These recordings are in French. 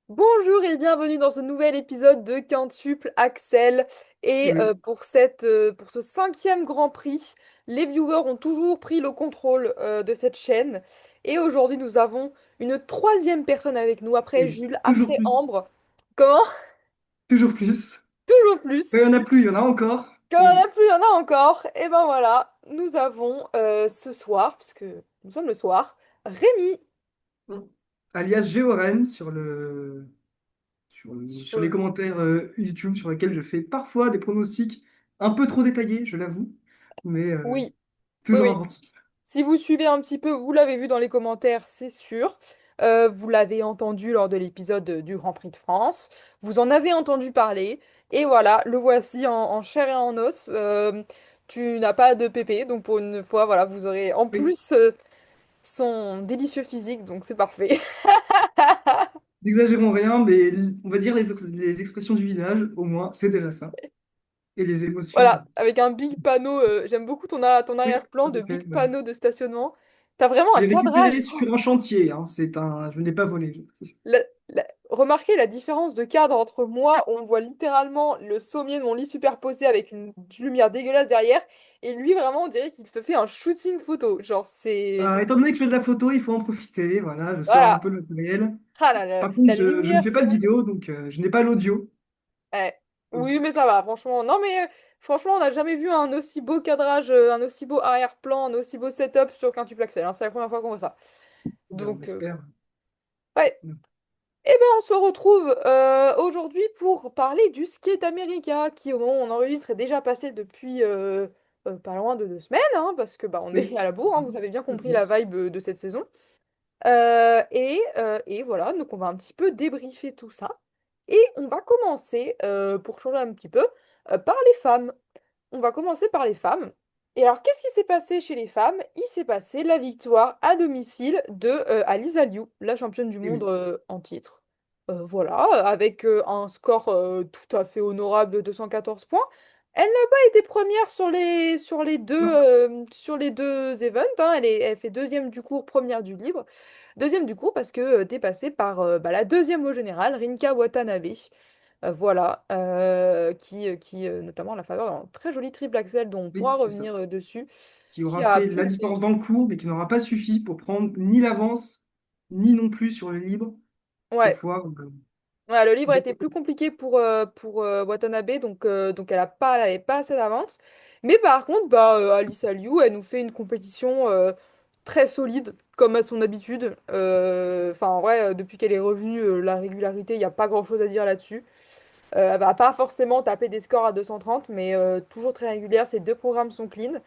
Bonjour et bienvenue dans ce nouvel épisode de Quintuple Axel. Et Oui, pour ce cinquième Grand Prix, les viewers ont toujours pris le contrôle de cette chaîne. Et aujourd'hui, nous avons une troisième personne avec nous, après oui. Jules, Toujours après plus. Ambre. Comment? Toujours plus. Toujours plus. Il n'y en a plus, il y en a encore. Quand il n'y en Et a plus, il y en a encore. Et ben voilà, nous avons ce soir, puisque nous sommes le soir, Rémi. alias Géoren sur les Sur- commentaires YouTube sur lesquels je fais parfois des pronostics un peu trop détaillés, je l'avoue, mais Oui, oui, toujours oui. inventif. Si vous suivez un petit peu, vous l'avez vu dans les commentaires, c'est sûr. Vous l'avez entendu lors de l'épisode du Grand Prix de France. Vous en avez entendu parler. Et voilà, le voici en chair et en os. Tu n'as pas de pépé, donc pour une fois, voilà, vous aurez en Oui, plus son délicieux physique, donc c'est parfait. n'exagérons rien, mais on va dire les expressions du visage, au moins, c'est déjà ça. Et les émotions. Voilà, avec un big panneau. J'aime beaucoup ton Oui, arrière-plan tout de à fait. big Bah, panneau de stationnement. T'as vraiment un j'ai cadrage. récupéré sur un chantier, hein, je n'ai pas volé. Remarquez la différence de cadre entre moi, où on voit littéralement le sommier de mon lit superposé avec une lumière dégueulasse derrière, et lui, vraiment, on dirait qu'il se fait un shooting photo. Genre, c'est... Étant donné que je fais de la photo, il faut en profiter. Voilà, je sors un Voilà. peu le matériel. Ah, Par contre, la je ne lumière fais pas sur de lui. vidéo, donc je n'ai pas l'audio. Ouais. Donc, Oui, mais ça va, franchement. Non, mais franchement, on n'a jamais vu un aussi beau cadrage, un aussi beau arrière-plan, un aussi beau setup sur Quintuple Axel, hein. C'est la première fois qu'on voit ça. on Donc, espère. ouais. Eh ben, on se retrouve aujourd'hui pour parler du Skate America, qui au moment où on enregistre est déjà passé depuis pas loin de 2 semaines, hein, parce que bah on est Oui, à la c'est bourre, ça. hein, vous avez bien Un peu compris la plus. vibe de cette saison. Et voilà, donc on va un petit peu débriefer tout ça. Et on va commencer, pour changer un petit peu, par les femmes. On va commencer par les femmes. Et alors, qu'est-ce qui s'est passé chez les femmes? Il s'est passé la victoire à domicile de Alisa Liu, la championne du Oui, monde oui. en titre. Voilà, avec un score tout à fait honorable de 214 points. Elle n'a pas été première Non, sur les deux events, hein. Elle fait deuxième du cours, première du libre. Deuxième du cours parce que t'es passée par bah, la deuxième au général, Rinka Watanabe. Voilà, qui notamment à la faveur d'un très joli triple axel dont on oui, pourra c'est ça. revenir dessus, Qui qui aura a fait la prouvé. différence dans le cours, mais qui n'aura pas suffi pour prendre ni l'avance, ni non plus sur le libre. Cette Ouais, fois, ouais, le livre a deux- été plus compliqué pour Watanabe, donc elle avait pas assez d'avance. Mais par contre, bah, Alice Liu, elle nous fait une compétition très solide, comme à son habitude. Enfin, en vrai, depuis qu'elle est revenue, la régularité, il n'y a pas grand-chose à dire là-dessus. Elle va pas forcément taper des scores à 230, mais toujours très régulière. Ses deux programmes sont clean.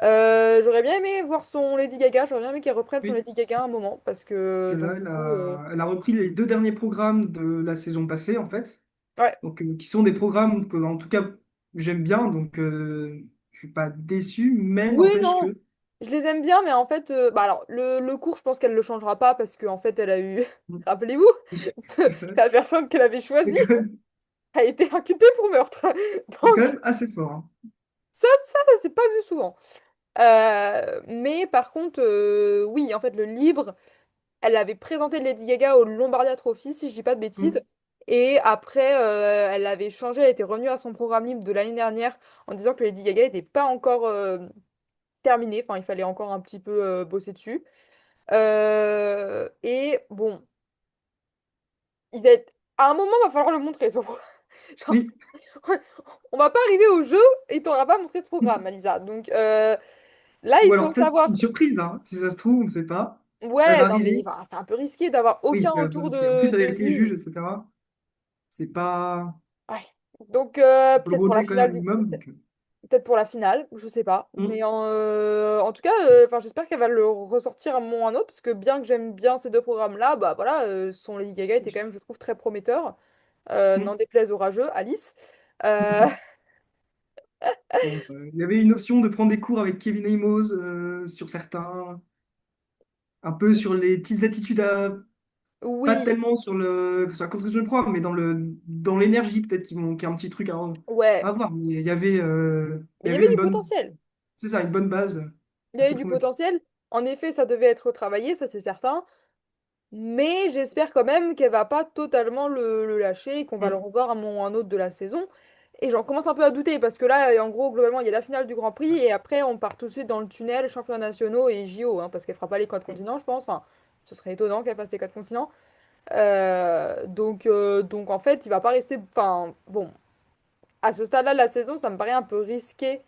J'aurais bien aimé voir son Lady Gaga. J'aurais bien aimé qu'elle reprenne son oui, Lady Gaga un moment, parce que que donc là, du coup, elle a repris les deux derniers programmes de la saison passée, en fait. ouais. Donc, qui sont des programmes que, en tout cas, j'aime bien. Donc, je suis pas déçu, mais Oui, n'empêche non, que. je les aime bien, mais en fait, bah alors le cours, je pense qu'elle le changera pas parce qu'en fait, elle a eu, rappelez-vous, la personne qu'elle avait choisie C'est quand même, a été inculpée pour meurtre. c'est quand Donc même assez fort, hein. ça s'est pas vu souvent. Mais par contre, oui, en fait, le libre. Elle avait présenté Lady Gaga au Lombardia Trophy, si je dis pas de bêtises. Mm. Et après, elle avait changé, elle était revenue à son programme libre de l'année dernière en disant que Lady Gaga n'était pas encore terminée. Enfin, il fallait encore un petit peu bosser dessus. Et bon, il va être... à un moment, il va falloir le montrer. Genre, Oui. on va pas arriver au jeu et t'auras pas montré ce programme, Alisa. Donc là, Ou il alors faut peut-être savoir. une surprise, hein. Si ça se trouve, on ne sait pas. Elle va Ouais, non, mais arriver. enfin, c'est un peu risqué d'avoir Oui, aucun c'est un peu retour risqué. En plus, de avec les juges, juge. etc., c'est pas. Ouais. Donc On peut peut-être pour la rôder quand même un finale, minimum. Donc, peut-être pour la finale, je sais pas. mm, Mais en tout cas, enfin j'espère qu'elle va le ressortir à un moment ou à un autre, parce que bien que j'aime bien ces deux programmes-là, bah voilà, son Lady Gaga était quand même, je trouve, très prometteur. N'en mm. déplaise au rageux, Alice. Euh, Bon, il y avait une option de prendre des cours avec Kevin Amos sur certains, un peu sur les petites attitudes Pas Oui, tellement sur la construction du programme, mais dans l'énergie, peut-être qu'il manquait un petit truc à ouais. voir. Mais il Mais y il y avait avait une du bonne, potentiel. c'est ça, une bonne base Il y à avait ce du premier plan. potentiel. En effet, ça devait être retravaillé, ça c'est certain. Mais j'espère quand même qu'elle va pas totalement le lâcher et qu'on va le Mm. revoir à un moment ou à un autre de la saison. Et j'en commence un peu à douter parce que là, en gros, globalement, il y a la finale du Grand Prix et après, on part tout de suite dans le tunnel, championnats nationaux et JO, hein, parce qu'elle fera pas les quatre continents, je pense. Enfin, ce serait étonnant qu'elle fasse les quatre continents. Donc en fait, il va pas rester. Enfin, bon, à ce stade-là de la saison, ça me paraît un peu risqué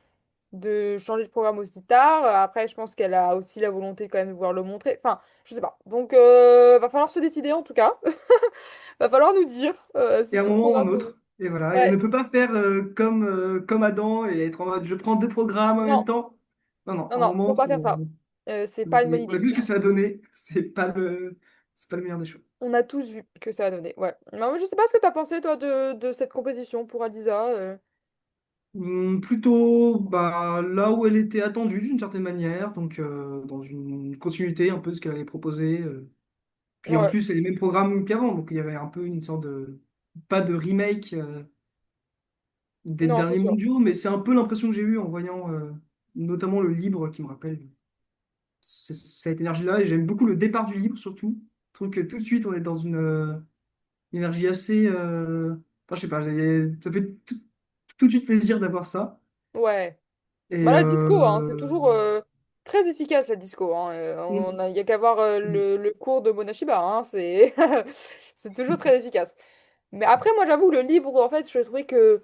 de changer de programme aussi tard. Après, je pense qu'elle a aussi la volonté quand même de vouloir le montrer. Enfin, je sais pas. Donc, va falloir se décider en tout cas. Va falloir nous dire si Et à un ce moment ou un programme. autre. Et voilà, et on ne Ouais, peut pas faire comme Adam et être en mode je prends deux programmes en même non, temps. Non, non, non, à un non, faut moment, pas faire ça. C'est pas une bonne on a idée. vu ce que ça a donné. C'est pas le meilleur des choix. On a tous vu que ça a donné. Ouais. Mais moi, je sais pas ce que t'as pensé, toi, de cette compétition pour Alisa. Plutôt bah, là où elle était attendue d'une certaine manière, donc dans une continuité un peu de ce qu'elle avait proposé. Puis en Ouais, plus, c'est les mêmes programmes qu'avant, donc il y avait un peu une sorte de, pas de remake des non, c'est derniers sûr. mondiaux, mais c'est un peu l'impression que j'ai eue en voyant notamment le livre qui me rappelle cette énergie-là. Et j'aime beaucoup le départ du livre surtout. Je trouve que tout de suite, on est dans une énergie assez. Enfin, je sais pas, ça fait tout de suite plaisir d'avoir ça. Ouais. Et Bah, la disco, hein, c'est toujours très efficace, la disco. Hein. mm, Y a qu'à voir mm, le cours de Mona Shiba, hein, c'est c'est toujours très efficace. Mais après, moi, j'avoue, le libre, en fait, je trouvais que...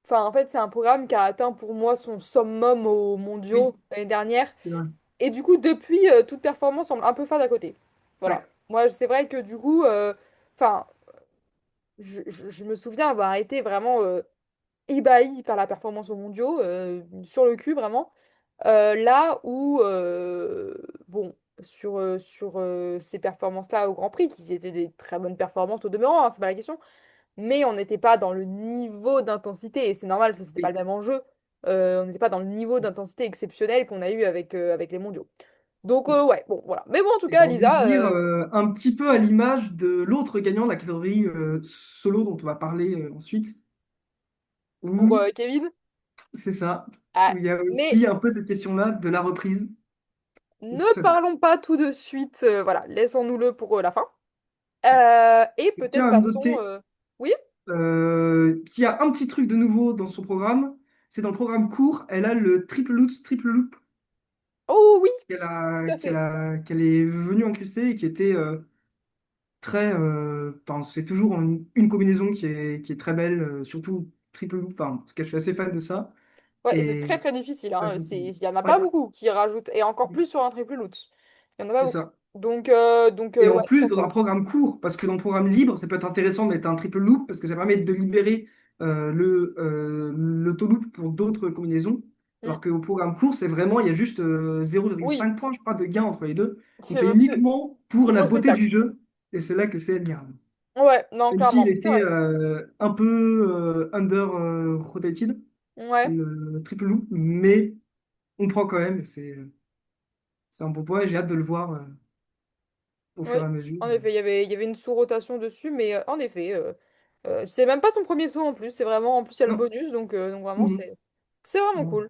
Enfin, en fait, c'est un programme qui a atteint pour moi son summum aux mondiaux oui, l'année dernière. c'est vrai. Et du coup, depuis, toute performance semble un peu fade à côté. Voilà. Ouais. Moi, c'est vrai que du coup... Enfin, je me souviens avoir été vraiment ébahi par la performance aux mondiaux, sur le cul, vraiment. Là où, bon, sur ces performances-là au Grand Prix, qui étaient des très bonnes performances au demeurant, hein, c'est pas la question, mais on n'était pas dans le niveau d'intensité, et c'est normal, ça c'était pas Oui. le même enjeu, on n'était pas dans le niveau d'intensité exceptionnel qu'on a eu avec les mondiaux. Donc, ouais, bon, voilà. Mais bon, en tout Et cas, j'ai envie de Lisa, dire, un petit peu à l'image de l'autre gagnant de la catégorie solo dont on va parler ensuite, pour où Kevin, c'est ça, ah, où il y a mais aussi un peu cette question-là de la reprise. Est-ce ne que ça vaut? parlons pas tout de suite, voilà, laissons-nous-le pour la fin. Et Je peut-être tiens à passons... noter, Oui? s'il y a un petit truc de nouveau dans son programme, c'est dans le programme court, elle a le triple loop Oh oui, tout à fait. qu'elle est venue incruster et qui était enfin, c'est toujours une combinaison qui est très belle, surtout triple loop. Enfin, en tout cas, je suis assez fan de ça. Ouais, et c'est très Et très difficile, ça hein. joue. Il y en a Ouais, pas beaucoup qui rajoutent, et encore plus sur un triple loot. Il y en a pas c'est beaucoup. ça. Et en Ouais, plus, très dans un fort. programme court, parce que dans le programme libre, ça peut être intéressant de mettre un triple loop, parce que ça permet de libérer l'auto-loop pour d'autres combinaisons. Mm. Alors qu'au programme court, c'est vraiment, il y a juste Oui, 0,5 points, je crois, de gain entre les deux. Donc c'est c'est uniquement pour c'est la pour le beauté spectacle. du jeu, et c'est là que c'est admirable. Ouais, non, Même s'il clairement, c'est était vrai. un peu under rotated, Ouais, le triple loop, mais on prend quand même, et c'est un bon point, et j'ai hâte de le voir au oui. fur et à mesure. En effet, il y avait une sous-rotation dessus, mais en effet, c'est même pas son premier saut en plus. C'est vraiment, en plus, il y a le Non. bonus, donc vraiment, Mhm. c'est vraiment Mhm. cool.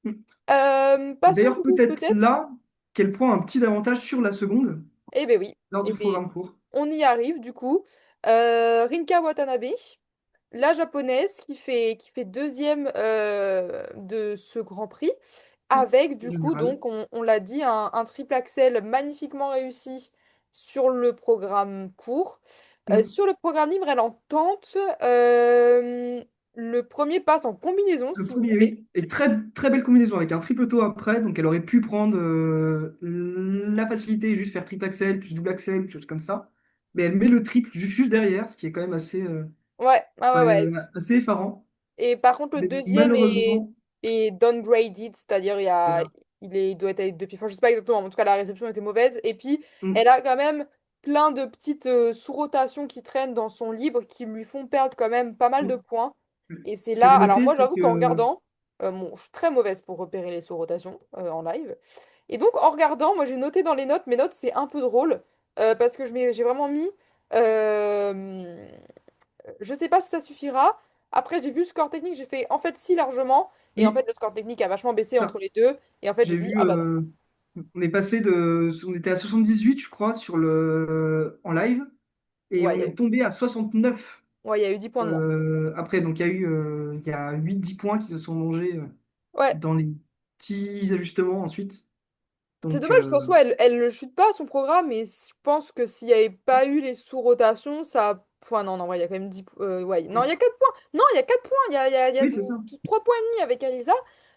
Mhm. Et Passons d'ailleurs, du coup, peut-être peut-être. là qu'elle prend un petit avantage sur la seconde Eh ben oui, lors eh du ben, programme court. on y arrive du coup. Rinka Watanabe, la japonaise qui fait deuxième de ce Grand Prix, avec du coup, Général. donc, on l'a dit, un triple axel magnifiquement réussi sur le programme court. Mhm. Sur le programme libre, elle en tente. Le premier passe en combinaison, Le si vous premier, voulez. oui. Et très, très belle combinaison avec un triple tour après. Donc, elle aurait pu prendre la facilité, juste faire triple axel, puis double axel, puis choses comme ça. Mais elle met le triple juste derrière, ce qui est quand même Ouais, ouais, ouais, ouais. assez effarant. Et par contre, le Mais deuxième malheureusement, est downgraded, c'est-à-dire c'est là. il doit être depuis. Enfin, je sais pas exactement, mais en tout cas, la réception était mauvaise. Et puis, elle Mm. a quand même plein de petites sous-rotations qui traînent dans son libre qui lui font perdre quand même pas mal de Mm. points. Et c'est Ce que là. j'ai Alors, noté, moi, c'est j'avoue qu'en que regardant, bon, je suis très mauvaise pour repérer les sous-rotations en live. Et donc, en regardant, moi, j'ai noté dans les notes, mes notes, c'est un peu drôle. parce que j'ai vraiment mis. euh, je sais pas si ça suffira. Après, j'ai vu le score technique, j'ai fait en fait si largement. Et en fait, Oui, le score technique a vachement baissé entre ça. les deux. Et en fait, j'ai J'ai dit, vu, ah bah non. on est passé on était à 78, je crois, en live, et Ouais, on est tombé à 69 ouais, il y a eu 10 points de moins. après. Donc il y a 8-10 points qui se sont mangés Ouais. dans les petits ajustements ensuite. C'est Donc, dommage, parce qu'en soi, elle ne chute pas son programme, mais je pense que s'il n'y avait pas eu les sous-rotations, ça. Enfin, non, non, ouais, il y a quand même 10 ouais. Non, il y a 4 points. Non, il y a 4 points. Il y a oui, c'est ça. 3 points et demi avec Alisa.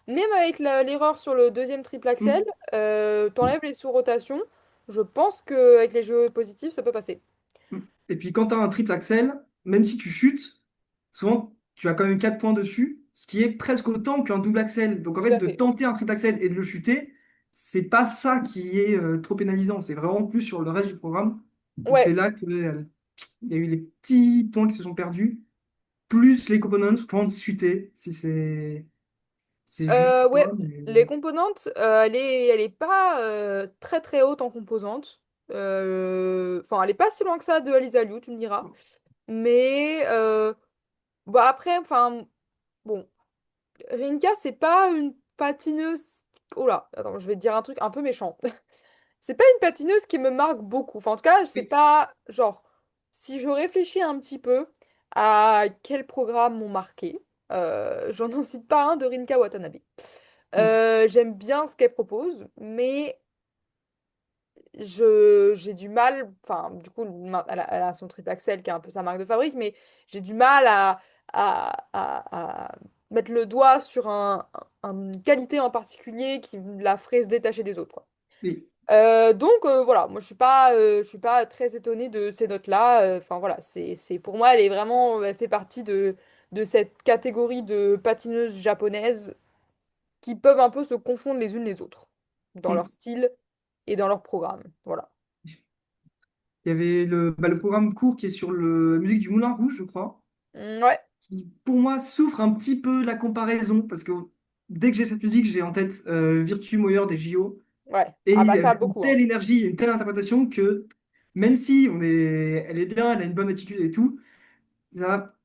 Même avec l'erreur sur le deuxième triple axel, Mm. t'enlèves les sous-rotations. Je pense qu'avec les jeux positifs, ça peut passer. Mm. Et puis quand tu as un triple axel, même si tu chutes, souvent tu as quand même 4 points dessus, ce qui est presque autant qu'un double axel. Donc en Tout fait, à de fait. tenter un triple axel et de le chuter, c'est pas ça qui est trop pénalisant. C'est vraiment plus sur le reste du programme où c'est Ouais. là qu'il y a eu les petits points qui se sont perdus, plus les components pour en discuter si c'est juste ou Ouais, pas. Mais... les composantes, elle est pas très très haute en composantes. Enfin, elle est pas si loin que ça de Alisa Liu, tu me diras. Mais bah après, enfin, bon, Rinka, c'est pas une patineuse. Oh là, attends, je vais te dire un truc un peu méchant. C'est pas une patineuse qui me marque beaucoup. Enfin, en tout cas, c'est Oui. pas genre. Si je réfléchis un petit peu à quels programmes m'ont marqué, j'en en cite pas un de Rinka Watanabe. Mm. J'aime bien ce qu'elle propose, mais j'ai du mal, enfin, du coup, elle a son triple axel qui est un peu sa marque de fabrique, mais j'ai du mal à mettre le doigt sur une qualité en particulier qui la ferait se détacher des autres, quoi. Et, Donc voilà, moi je suis pas très étonnée de ces notes-là. Enfin voilà, pour moi, elle est vraiment, elle fait partie de cette catégorie de patineuses japonaises qui peuvent un peu se confondre les unes les autres dans leur mm. style et dans leur programme. Voilà. Il y avait le programme court qui est sur la musique du Moulin Rouge, je crois, Ouais, qui pour moi souffre un petit peu de la comparaison parce que dès que j'ai cette musique, j'ai en tête Virtue Moyer des JO ouais. et Ah il bah y a ça, une beaucoup, hein. telle énergie, une telle interprétation que même si elle est bien, elle a une bonne attitude et tout, ça,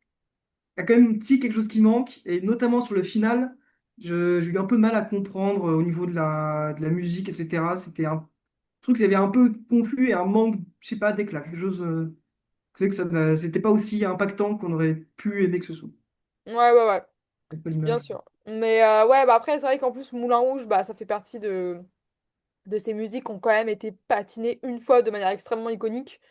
il y a quand même un petit quelque chose qui manque et notamment sur le final, j'ai eu un peu de mal à comprendre au niveau de la musique, etc. C'était un truc qui avait un peu confus et un manque, je sais pas, d'éclat, quelque chose. C'est que c'était pas aussi impactant qu'on aurait pu aimer que ce soit. Ouais, ouais, ouais, C'est pas bien l'image. sûr. Mais ouais, bah après, c'est vrai qu'en plus, Moulin Rouge, bah ça fait partie de ces musiques qui ont quand même été patinées une fois de manière extrêmement iconique.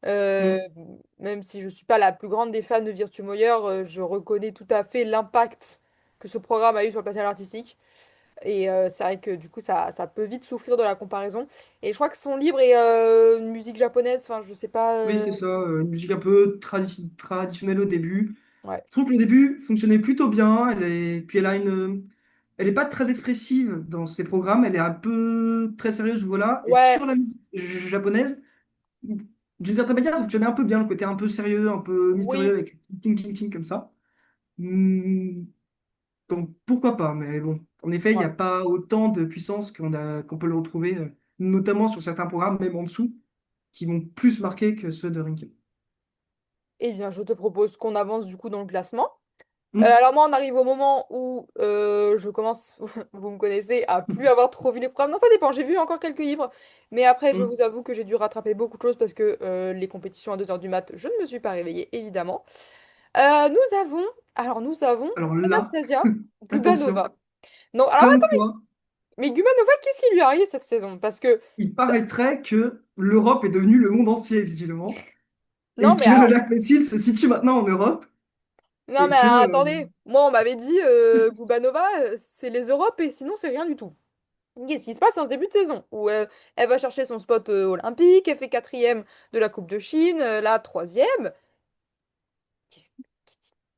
Euh, Mm. Même si je suis pas la plus grande des fans de Virtue Moyer, je reconnais tout à fait l'impact que ce programme a eu sur le patinage artistique. Et c'est vrai que du coup, ça peut vite souffrir de la comparaison. Et je crois que son livre est une musique japonaise, enfin, je sais pas. Oui, c'est ça, une musique un peu traditionnelle au début. Ouais. Je trouve que le début fonctionnait plutôt bien. Puis elle est pas très expressive dans ses programmes. Elle est un peu très sérieuse, voilà. Et Ouais, sur la musique japonaise, d'une certaine manière, ça fonctionnait un peu bien, le côté un peu sérieux, un peu mystérieux oui, avec ting ting ting comme ça. Hmm, Donc pourquoi pas, mais bon, en effet, il n'y ouais. a pas autant de puissance qu'on peut le retrouver, notamment sur certains programmes, même en dessous, qui vont plus marquer que ceux de Rinke. Eh bien, je te propose qu'on avance du coup dans le classement. Hmm, Alors moi, on arrive au moment où je commence, vous me connaissez, à plus avoir trop vu les programmes. Non, ça dépend, j'ai vu encore quelques livres. Mais après, je hmm. vous avoue que j'ai dû rattraper beaucoup de choses parce que les compétitions à 2 heures du mat, je ne me suis pas réveillée, évidemment. Nous avons Alors là, Anastasia attention, Gubanova. Non, alors comme attends, quoi, mais Gubanova, qu'est-ce qui lui est arrivé cette saison? Parce que... il ça- paraîtrait que l'Europe est devenue le monde entier, visiblement, Non, et mais que le alors... lac Lécile se situe maintenant en Europe, Non, et mais que... alors, attendez. Moi, on m'avait dit, Gubanova, c'est les Europes et sinon, c'est rien du tout. Qu'est-ce qui se passe en ce début de saison? Où elle va chercher son spot olympique, elle fait quatrième de la Coupe de Chine, là, troisième. Qu'est-ce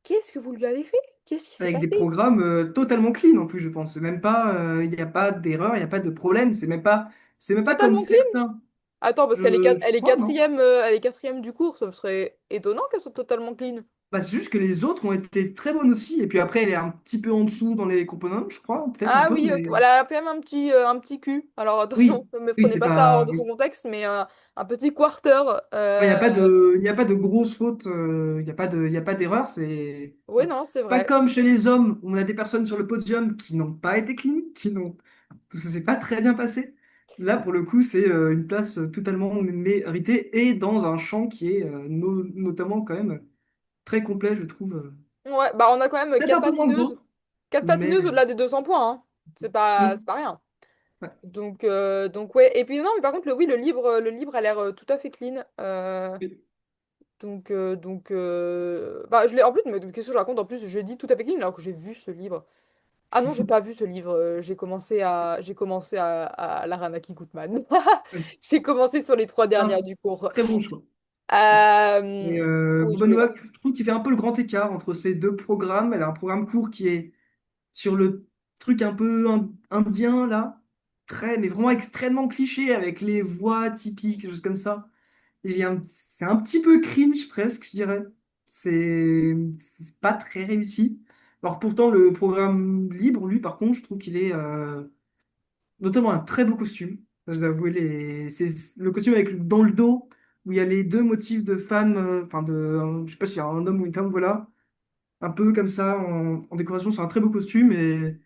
qu'est-ce que vous lui avez fait? Qu'est-ce qui s'est avec des passé? programmes totalement clean en plus, je pense. C'est même pas, il n'y a pas d'erreur, il n'y a pas de problème. C'est même pas comme Totalement clean? certains. Attends, parce Je elle est crois, non? quatrième, elle est quatrième du cours, ça me serait étonnant qu'elle soit totalement clean. Bah, c'est juste que les autres ont été très bonnes aussi. Et puis après, elle est un petit peu en dessous dans les components, je crois, peut-être un Ah peu, oui, ok. mais Voilà, elle a quand même un petit cul. Alors attention, oui, ne me oui, prenez c'est pas ça hors pas. de son Oui. contexte, mais un petit quarter. Il n'y a pas de grosse faute, il y a pas d'erreur. C'est Oui, non, c'est pas vrai. comme chez les hommes, où on a des personnes sur le podium qui n'ont pas été clean, ça s'est pas très bien passé. Là, pour le coup, c'est une place totalement méritée et dans un champ qui est notamment quand même très complet, je trouve. Ouais, bah on a quand même Peut-être un peu moins que d'autres, quatre mais patineuses au-delà des 200 points, hein. C'est hmm, pas rien. ouais. Donc ouais. Et puis non, mais par contre, oui, le livre a l'air tout à fait clean. Bah, je l'ai, en plus, mais qu'est-ce que je raconte? En plus, je dis tout à fait clean alors que j'ai vu ce livre. Ah non, j'ai pas vu ce livre. J'ai commencé à l'Aranaki Gutman. J'ai commencé sur les trois dernières Ah, du cours. très bon choix. Et Oui, je vais Bobanoa, voir. je trouve qu'il fait un peu le grand écart entre ces deux programmes. Elle a un programme court qui est sur le truc un peu indien, là, mais vraiment extrêmement cliché, avec les voix typiques, des choses comme ça. C'est un petit peu cringe, presque, je dirais. C'est pas très réussi. Alors pourtant, le programme libre, lui, par contre, je trouve qu'il est notamment un très beau costume. Ça, je dois avouer, c'est le costume avec dans le dos, où il y a les deux motifs de femmes, je sais pas s'il y a un homme ou une femme, voilà. Un peu comme ça, en décoration, c'est un très beau costume et je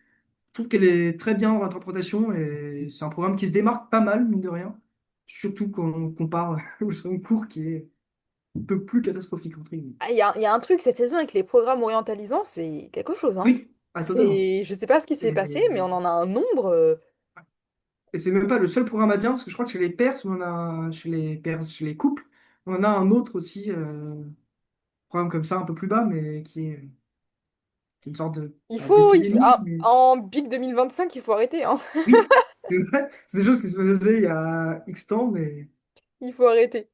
trouve qu'elle est très bien en interprétation et c'est un programme qui se démarque pas mal, mine de rien. Surtout quand on compare au second cours qui est un peu plus catastrophique, entre guillemets. Ah, il y a un truc cette saison avec les programmes orientalisants, c'est quelque chose, hein. Oui, totalement. Je sais pas ce qui s'est passé, mais Et, on en a un nombre. et c'est même pas le seul programme indien, parce que je crois que chez les Perses, chez les couples, on en a un autre aussi, programme comme ça, un peu plus bas, mais qui est une sorte de, pas d'épidémie, mais En Big 2025, il faut arrêter, hein. oui, c'est vrai. C'est des choses qui se faisaient il y a X temps, mais Il faut arrêter.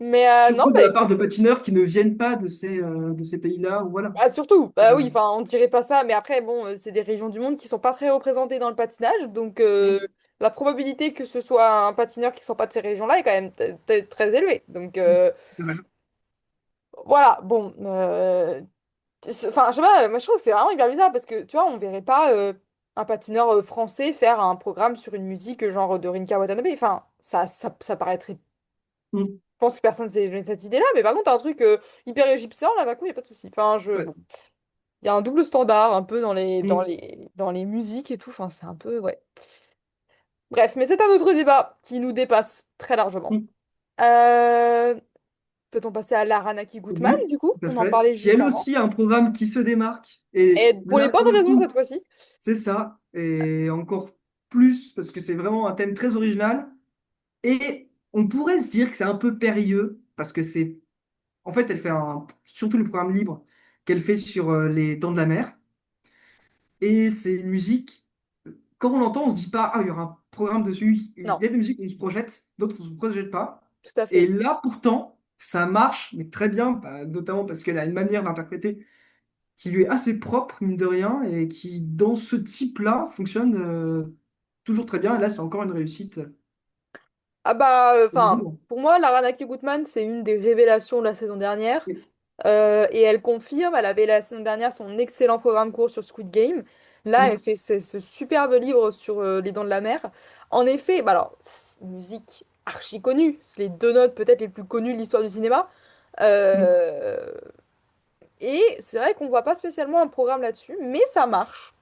Mais non, surtout de bah la part écoute. de patineurs qui ne viennent pas de ces pays-là, ou voilà. Bah surtout, bah oui, Euh, enfin on dirait pas ça, mais après bon, c'est des régions du monde qui sont pas très représentées dans le patinage, donc mm, la probabilité que ce soit un patineur qui soit pas de ces régions-là est quand même très élevée. Donc mm, c'est vrai. voilà, bon, enfin je sais pas, moi je trouve que c'est vraiment hyper bizarre parce que tu vois, on verrait pas un patineur français faire un programme sur une musique genre de Rinka Watanabe, enfin ça paraîtrait. Mm, Je pense que personne s'est donné cette idée-là, mais par contre un truc hyper égyptien, là d'un coup, il y a pas de souci. Enfin je. ouais. Bon. Il y a un double standard un peu Mm, dans les musiques et tout. Enfin, c'est un peu, ouais. Bref, mais c'est un autre débat qui nous dépasse très largement. mm. Euh, Peut-on passer à Laranaki Gutman, Oui, du coup? tout à On en fait. parlait Qui juste elle avant. aussi a un programme qui se démarque. Et Et pour les là, bonnes pour le raisons coup, cette fois-ci. c'est ça. Et encore plus, parce que c'est vraiment un thème très original. Et on pourrait se dire que c'est un peu périlleux, parce que c'est. En fait, elle fait surtout le programme libre qu'elle fait sur les Dents de la Mer. Et c'est une musique. Quand on l'entend, on se dit pas, ah, il y aura un programme dessus. Il Non, y a des musiques où on se projette, d'autres on se projette pas. tout à Et fait. là, pourtant, ça marche, mais très bien, bah, notamment parce qu'elle a une manière d'interpréter qui lui est assez propre, mine de rien, et qui, dans ce type-là, fonctionne toujours très bien. Et là, c'est encore une réussite Ah bah, au niveau enfin, libre. pour moi, Laranaki Gutman, c'est une des révélations de la saison dernière. Oui. Et elle confirme, elle avait la saison dernière son excellent programme court sur Squid Game. Là, elle Mm, fait ce superbe livre sur les dents de la mer. En effet, bah alors, c'est une musique archi connue. C'est les deux notes peut-être les plus connues de l'histoire du cinéma. mm, Euh, et c'est vrai qu'on voit pas spécialement un programme là-dessus, mais ça marche.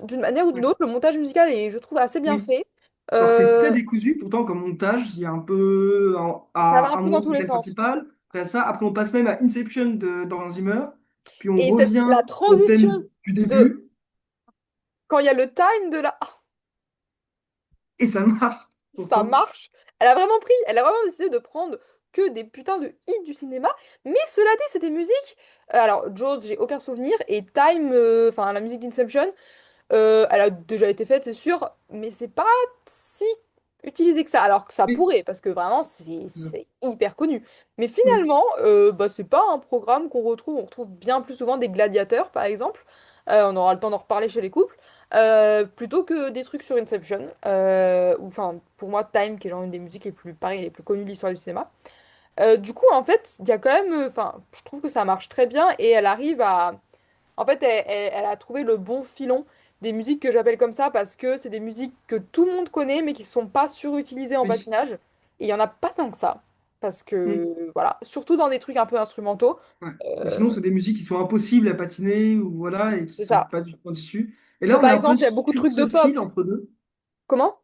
D'une manière ou d'une ouais. autre, le montage musical est, je trouve, assez bien Oui. fait. Alors, c'est très Euh, décousu, pourtant, comme montage, il y a un peu. Ça va À un un peu dans moment, tous c'est le les thème sens. principal. Après ça, après, on passe même à Inception dans Hans Zimmer. Puis on Et revient la au transition thème du de début, quand il y a le time de la. et ça marche, Ça pourtant. marche. Elle a vraiment décidé de prendre que des putains de hits du cinéma. Mais cela dit, c'est des musiques. Alors, Jaws, j'ai aucun souvenir. Et Time, enfin, la musique d'Inception, elle a déjà été faite, c'est sûr. Mais c'est pas si utilisé que ça. Alors que ça Oui. pourrait, parce que vraiment, c'est hyper connu. Mais Mm, finalement, bah, c'est pas un programme qu'on retrouve. On retrouve bien plus souvent des gladiateurs, par exemple. On aura le temps d'en reparler chez les couples. Plutôt que des trucs sur Inception, ou enfin pour moi Time qui est genre une des musiques les plus pareil, les plus connues de l'histoire du cinéma. Du coup, en fait, il y a quand même, enfin, je trouve que ça marche très bien et elle arrive à, en fait, elle a trouvé le bon filon des musiques que j'appelle comme ça parce que c'est des musiques que tout le monde connaît mais qui sont pas surutilisées en Oui. patinage. Et il y en a pas tant que ça parce Mm. que, voilà, surtout dans des trucs un peu instrumentaux. Ouais. Mais euh, sinon, c'est des musiques qui sont impossibles à patiner ou voilà et qui c'est sont ça. pas du tout issues. Et Parce que là, on est par un peu exemple, il y a beaucoup de sur trucs de ce pop. fil entre deux. Comment?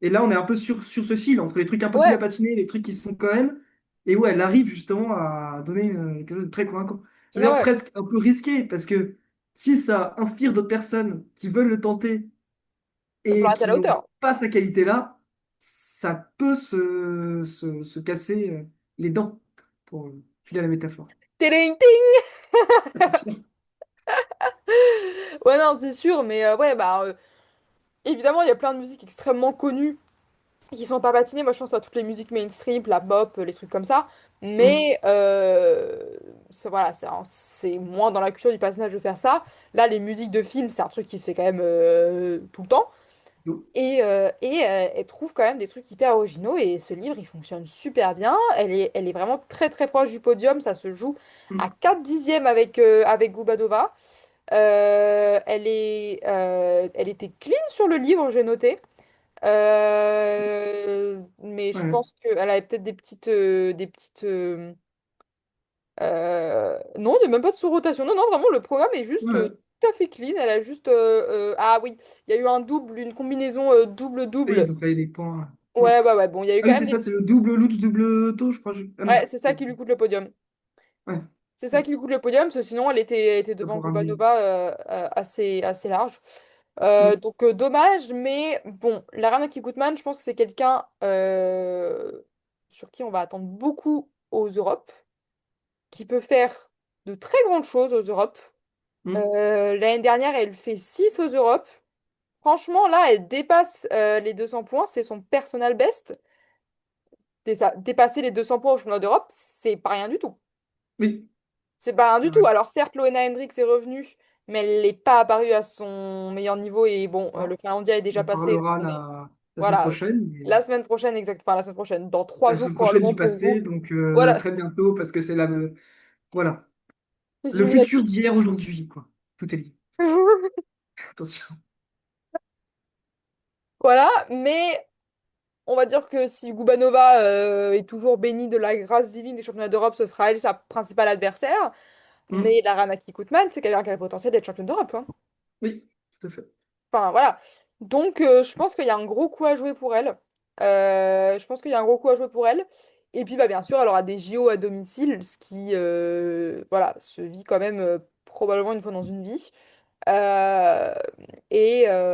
Et là, on est un peu sur ce fil entre les trucs impossibles Ouais, à patiner et les trucs qui se font quand même. Et ouais, elle arrive justement à donner quelque chose de très convaincant. C'est ouais, d'ailleurs ouais. presque un peu risqué parce que si ça inspire d'autres personnes qui veulent le tenter Il va falloir et être à qui la n'ont hauteur. pas sa qualité-là, ça peut se casser les dents, pour filer à la métaphore. Téléing, ting. Ouais, non, c'est sûr, mais ouais, bah, évidemment, il y a plein de musiques extrêmement connues qui sont pas patinées. Moi, je pense à toutes les musiques mainstream, la pop, les trucs comme ça. Mm. Mais voilà, c'est moins dans la culture du patinage de faire ça. Là, les musiques de films, c'est un truc qui se fait quand même tout le temps. Et elle trouve quand même des trucs hyper originaux. Et ce livre, il fonctionne super bien. Elle est vraiment très très proche du podium. Ça se joue à Mm. 4 dixièmes avec Gubadova. Elle était clean sur le livre, j'ai noté. Mais je Ouais, pense qu'elle avait peut-être non, il n'y a même pas de sous-rotation. Non, non, vraiment, le programme est juste ouais. tout à fait clean. Elle a juste. Ah oui, il y a eu un double, une combinaison Oui, double-double. donc là, il y a des points. Mm. Ouais, ouais, ouais. Bon, il y a eu Ah quand oui, même c'est des. ça, c'est le double Lutz, double taux, je crois. Ah non, Ouais, c'est ça qui lui coûte le podium. ouais. C'est ça Mm. qui lui coûte le podium, parce que sinon, elle était Le devant programme libre. Gubanova assez large. Mm. Dommage, mais bon, Laranna Kikutman, je pense que c'est quelqu'un sur qui on va attendre beaucoup aux Europes, qui peut faire de très grandes choses aux Europes. Mm. L'année dernière, elle fait 6 aux Europes. Franchement, là, elle dépasse les 200 points, c'est son personal best. Dépasser les 200 points au championnat d'Europe, c'est pas rien du tout. Oui, C'est pas rien c'est du vrai. tout. Alors certes, Loena Hendriks est revenue, mais elle n'est pas apparue à son meilleur niveau. Et bon, le Non. Finlandais est déjà On passé. Donc parlera on est. la semaine Voilà. prochaine. La semaine prochaine, exact. Enfin, la semaine prochaine. Dans La 3 jours, semaine prochaine probablement du pour vous. passé, donc Voilà. très bientôt, parce que c'est voilà, Les le futur Illuminati. d'hier aujourd'hui, quoi. Tout est lié. Attention. Voilà. Mais on va dire que si Gubanova est toujours bénie de la grâce divine des championnats d'Europe, ce sera elle sa principale adversaire. Hmm. Mais la Ranaki Koutman, c'est quelqu'un qui a le potentiel d'être championne d'Europe, hein. Oui, tout à fait. Enfin, voilà. Donc, je pense qu'il y a un gros coup à jouer pour elle. Je pense qu'il y a un gros coup à jouer pour elle. Et puis, bah, bien sûr, elle aura des JO à domicile, ce qui, voilà, se vit quand même probablement une fois dans une vie. Euh,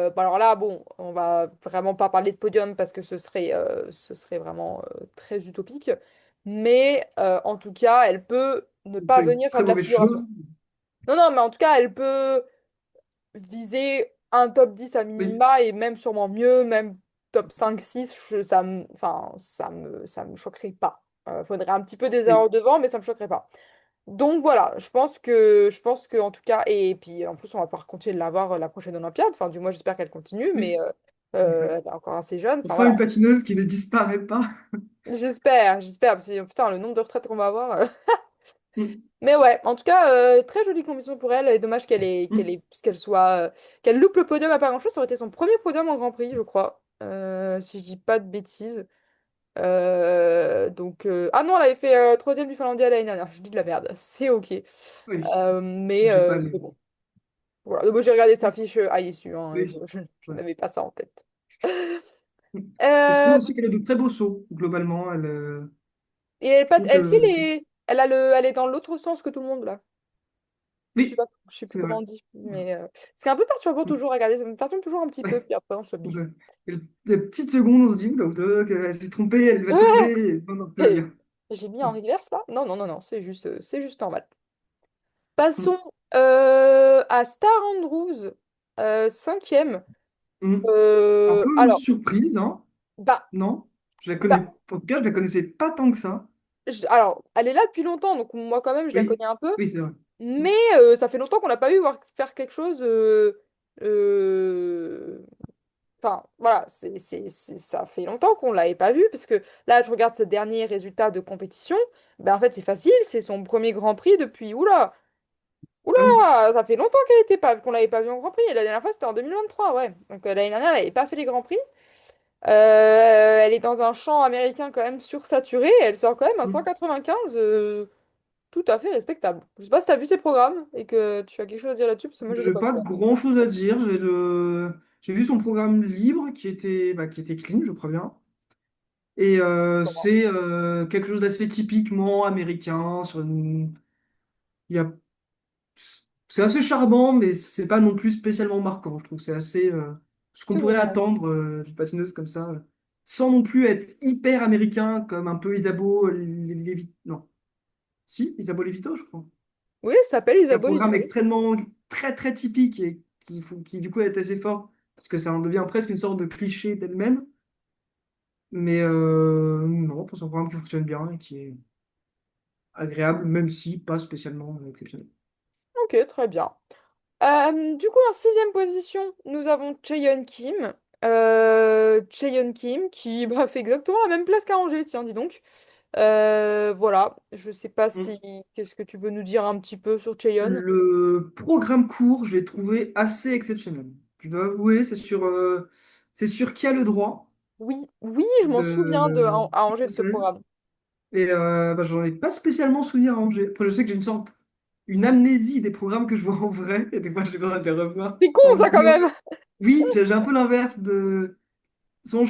bah, alors là, bon, on va vraiment pas parler de podium parce que ce serait vraiment très utopique. Mais en tout cas, elle peut ne Ce pas serait une venir faire très de la mauvaise figuration. chose. Non, non, mais en tout cas, elle peut viser un top 10 à Oui, minima et même sûrement mieux, même top 5-6, enfin, ça me choquerait pas. Faudrait un petit peu des oui. erreurs devant, mais ça me choquerait pas. Donc voilà, je pense que en tout cas, et puis en plus, on va pouvoir continuer de la voir la prochaine Olympiade. Enfin, du moins, j'espère qu'elle continue, mais Oui. Ouais. elle est encore assez jeune. Enfin Enfin, voilà, une patineuse qui ne disparaît pas. j'espère, parce que putain, le nombre de retraites qu'on va avoir. Hmm. Mais ouais, en tout cas, très jolie compétition pour elle. Et dommage Hmm. qu'elle loupe le podium à pas grand-chose. Ça aurait été son premier podium en Grand Prix, je crois, si je dis pas de bêtises. Ah non, elle avait fait troisième du Finlandais l'année dernière. Je dis de la merde, c'est ok. Oui, j'ai pas les. Mais bon, voilà. Moi, j'ai regardé sa Hmm. fiche à l'issue, hein. Oui, Je ouais. n'avais pas ça en tête. Hmm. Et je trouve Euh, aussi qu'elle a de très beaux sauts, globalement. et elle, Je trouve elle fait que. elle elle est dans l'autre sens que tout le monde là. Oui, Je sais plus c'est vrai. comment on dit, mais c'est un peu perturbant Hmm. toujours à regarder, ça me perturbe toujours un petit peu, puis après on s'habitue. Ouais. Et des petites secondes, on se dit, oula, oula, elle s'est trompée, elle va tomber. Non, non, tout va Et bien. j'ai mis en reverse là? Non, non, non, non, c'est juste normal. Passons Hmm. à Star Andrews, cinquième. Hmm. Un peu Alors, surprise, hein? bah, Non? Je la bah, connais, en tout cas, je la connaissais pas tant que ça. alors, elle est là depuis longtemps, donc moi quand même je la Oui, connais un peu, oui, c'est vrai. Hmm. mais ça fait longtemps qu'on n'a pas vu voir faire quelque chose. Euh, Enfin, voilà, ça fait longtemps qu'on l'avait pas vu, parce que là, je regarde ses derniers résultats de compétition. Ben, en fait, c'est facile, c'est son premier Grand Prix depuis. Oula! Oula! Ah oui, Ça fait longtemps qu'on l'avait pas vu en Grand Prix. Et la dernière fois, c'était en 2023, ouais. Donc l'année dernière, elle n'avait pas fait les Grands Prix. Elle est dans un champ américain quand même sursaturé. Elle sort quand même un oui. 195 tout à fait respectable. Je sais pas si tu as vu ses programmes et que tu as quelque chose à dire là-dessus, parce que moi, je les ai J'ai pas pas vus. grand-chose à dire. J'ai vu son programme libre qui était clean, je crois bien. Et c'est quelque chose d'assez typiquement américain. Il y a... C'est assez charmant, mais c'est pas non plus spécialement marquant. Je trouve que c'est assez ce qu'on Je pourrait comprends. attendre d'une patineuse comme ça, sans non plus être hyper américain, comme un peu Isabeau Lévito. Non, si, Isabeau Lévito, je crois. Oui, elle s'appelle Un Isabeau programme Levito. extrêmement très très typique et qui du coup est assez fort parce que ça en devient presque une sorte de cliché d'elle-même. Mais non, c'est un programme qui fonctionne bien et qui est agréable, même si pas spécialement exceptionnel. Ok, très bien. Du coup, en sixième position, nous avons Chaeyeon Kim. Chaeyeon Kim qui bah, fait exactement la même place qu'Arangé, tiens, dis donc. Voilà, je sais pas si... Qu'est-ce que tu peux nous dire un petit peu sur Chaeyeon? Le programme court, je l'ai trouvé assez exceptionnel. Je dois avouer, c'est sur qui a le droit Oui, oui, je m'en souviens de à Angers de ce 2016. programme. Et bah, j'en ai pas spécialement souvenir à Angers. Après, je sais que j'ai une amnésie des programmes que je vois en vrai, et des fois, j'ai besoin de les revoir C'est con en ça quand vidéo. même! Oui, j'ai un peu l'inverse de. Souvent,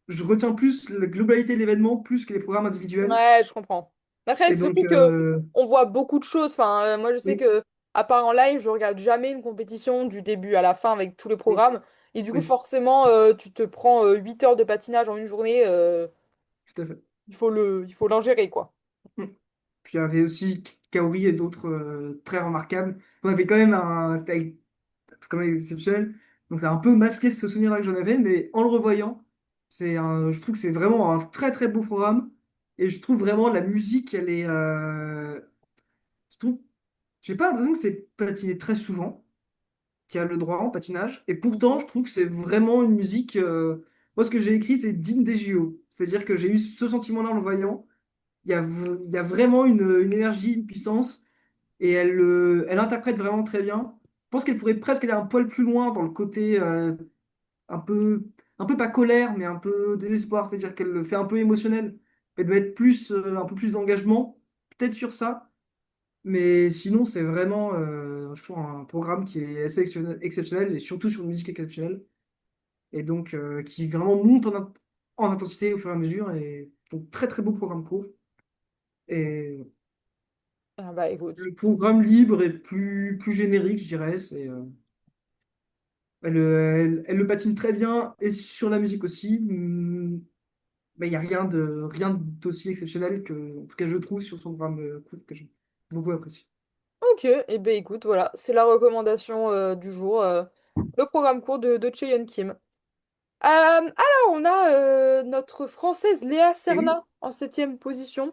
je retiens plus la globalité de l'événement plus que les programmes individuels. Ouais, je comprends. Après, Et c'est donc, surtout que on voit beaucoup de choses. Enfin, moi, je sais oui, que à part en live, je regarde jamais une compétition du début à la fin avec tous les oui, programmes. Et du coup, oui, forcément, tu te prends 8 heures de patinage en une journée. tout à fait. Il faut l'ingérer, quoi. Mm. Puis il y avait aussi Kaori et d'autres très remarquables. On avait quand même un style quand même exceptionnel. Donc ça a un peu masqué ce souvenir-là que j'en avais, mais en le revoyant, je trouve que c'est vraiment un très très beau programme. Et je trouve vraiment la musique, elle est. Je trouve, j'ai pas l'impression que c'est patiné très souvent, qu'il y a le droit en patinage. Et pourtant, Mhm. je trouve que c'est vraiment une musique. Moi, ce que j'ai écrit, c'est digne des JO. C'est-à-dire que j'ai eu ce sentiment-là en le voyant. Il y a vraiment une énergie, une puissance. Et elle interprète vraiment très bien. Je pense qu'elle pourrait presque aller un poil plus loin dans le côté un peu, un peu pas colère, mais un peu désespoir. C'est-à-dire qu'elle le fait un peu émotionnel. Elle doit être un peu plus d'engagement, peut-être sur ça. Mais sinon, c'est vraiment, je trouve, un programme qui est assez exceptionnel, et surtout sur une musique exceptionnelle. Et donc, qui vraiment monte en intensité au fur et à mesure. Et donc, très très beau programme court. Et Ah bah écoute. le programme libre est plus générique, je dirais. Elle le patine très bien et sur la musique aussi. Mais il n'y a rien d'aussi exceptionnel que, en tout cas, je trouve sur son programme court que j'ai beaucoup apprécié. Ok, et ben écoute, voilà, c'est la recommandation du jour. Le programme court de Chaeyeon Kim. Alors, on a notre Française Léa Et oui, Serna en septième position.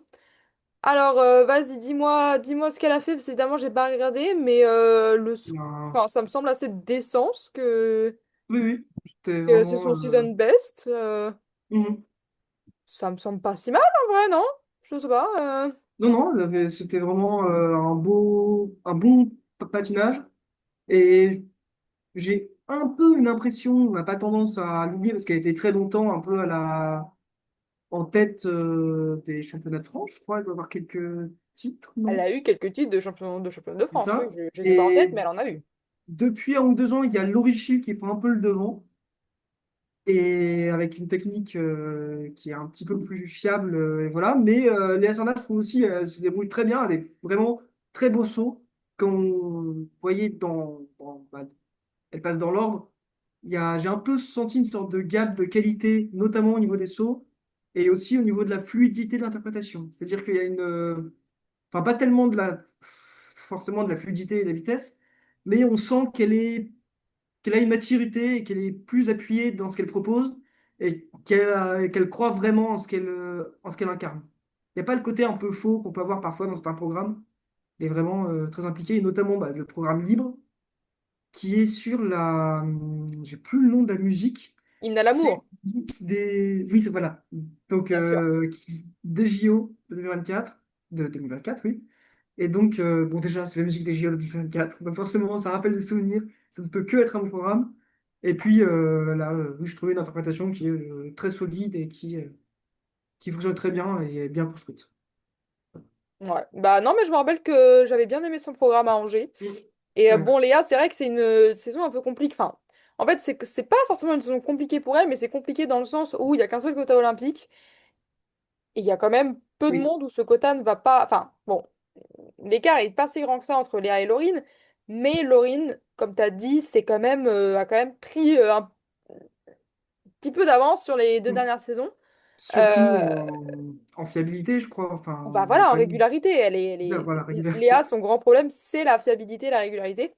Alors, vas-y, dis-moi ce qu'elle a fait, parce que évidemment, j'ai pas regardé, mais ben, enfin, ça me semble assez décent oui, oui, c'était que c'est vraiment. son season best. Mhm. Ça me semble pas si mal, en vrai, non? Je sais pas. Non, non, c'était vraiment un bon patinage. Et j'ai un peu une impression, on n'a pas tendance à l'oublier parce qu'elle était très longtemps un peu en tête des championnats de France, je crois. Elle doit avoir quelques titres, Elle non? a eu quelques titres de championne de C'est France, oui, ça. je les ai pas en tête, Et mais elle en a eu. depuis 1 ou 2 ans, il y a Laurie Schill qui prend un peu le devant. Et avec une technique qui est un petit peu plus fiable, et voilà. Mais Léa Sandra, je trouve aussi, se débrouille très bien, avec vraiment très beaux sauts. Quand vous voyez bah, elle passe dans l'ordre, j'ai un peu senti une sorte de gap de qualité, notamment au niveau des sauts, et aussi au niveau de la fluidité de l'interprétation. C'est-à-dire qu'il y a enfin pas tellement forcément de la fluidité et de la vitesse, mais on sent qu'elle a une maturité et qu'elle est plus appuyée dans ce qu'elle propose et qu'elle croit vraiment en ce qu'elle incarne. Il n'y a pas le côté un peu faux qu'on peut avoir parfois dans certains programmes. Elle est vraiment très impliquée, et notamment le programme libre, qui est sur j'ai plus le nom de la musique, Hymne à C'est l'amour, des... Oui, c'est voilà. Donc, bien sûr. des JO de 2024, de 2024, oui. Et donc, bon, déjà, c'est la musique des JO de 2024. Donc, forcément, ça rappelle des souvenirs. Ça ne peut que être un bon programme. Et puis, là, oui, je trouvais une interprétation qui est très solide et qui fonctionne très bien et est bien construite. Ouais. Bah non, mais je me rappelle que j'avais bien aimé son programme à Angers. Mm. Et Ouais, bon, Léa, c'est vrai que c'est une saison un peu compliquée. Enfin, en fait, c'est que c'est pas forcément une saison compliquée pour elle, mais c'est compliqué dans le sens où il y a qu'un seul quota olympique. Et il y a quand même peu de oui, monde où ce quota ne va pas. Enfin, bon, l'écart est pas si grand que ça entre Léa et Laurine. Mais Laurine, comme tu as dit, a quand même pris un petit peu d'avance sur les deux mm. dernières saisons. Surtout Euh, en fiabilité, je crois. Enfin, Bah il y a voilà, en quand même régularité, voilà, Léa, régularité. son grand problème, c'est la fiabilité, la régularité.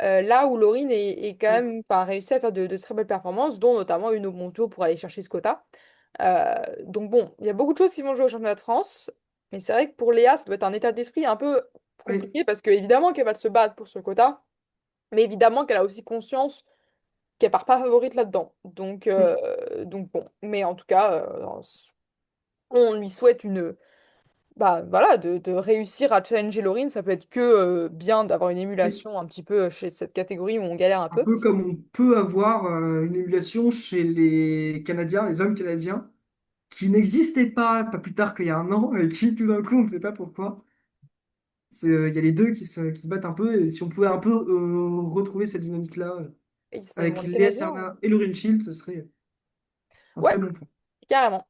Là où Laurine est quand Mm. même enfin, réussi à faire de très belles performances, dont notamment une au Mondiaux pour aller chercher ce quota. Donc bon, il y a beaucoup de choses qui vont jouer au championnat de France, mais c'est vrai que pour Léa, ça doit être un état d'esprit un peu Oui, compliqué parce que évidemment qu'elle va se battre pour ce quota, mais évidemment qu'elle a aussi conscience qu'elle part pas favorite là-dedans. mm. Donc bon, mais en tout cas, on lui souhaite bah voilà, de réussir à challenger Laurine, ça peut être que bien d'avoir une Oui. émulation un petit peu chez cette catégorie où on galère un Un peu. peu comme on peut avoir une émulation chez les Canadiens, les hommes canadiens, qui n'existaient pas plus tard qu'il y a un an, et qui tout d'un coup, on ne sait pas pourquoi. Il y a les deux qui se battent un peu, et si on pouvait un peu retrouver cette dynamique-là Et c'est bon, avec les Léa Canadiens, Serna et Lauryn Shield, ce serait un ouais, très bon point. carrément.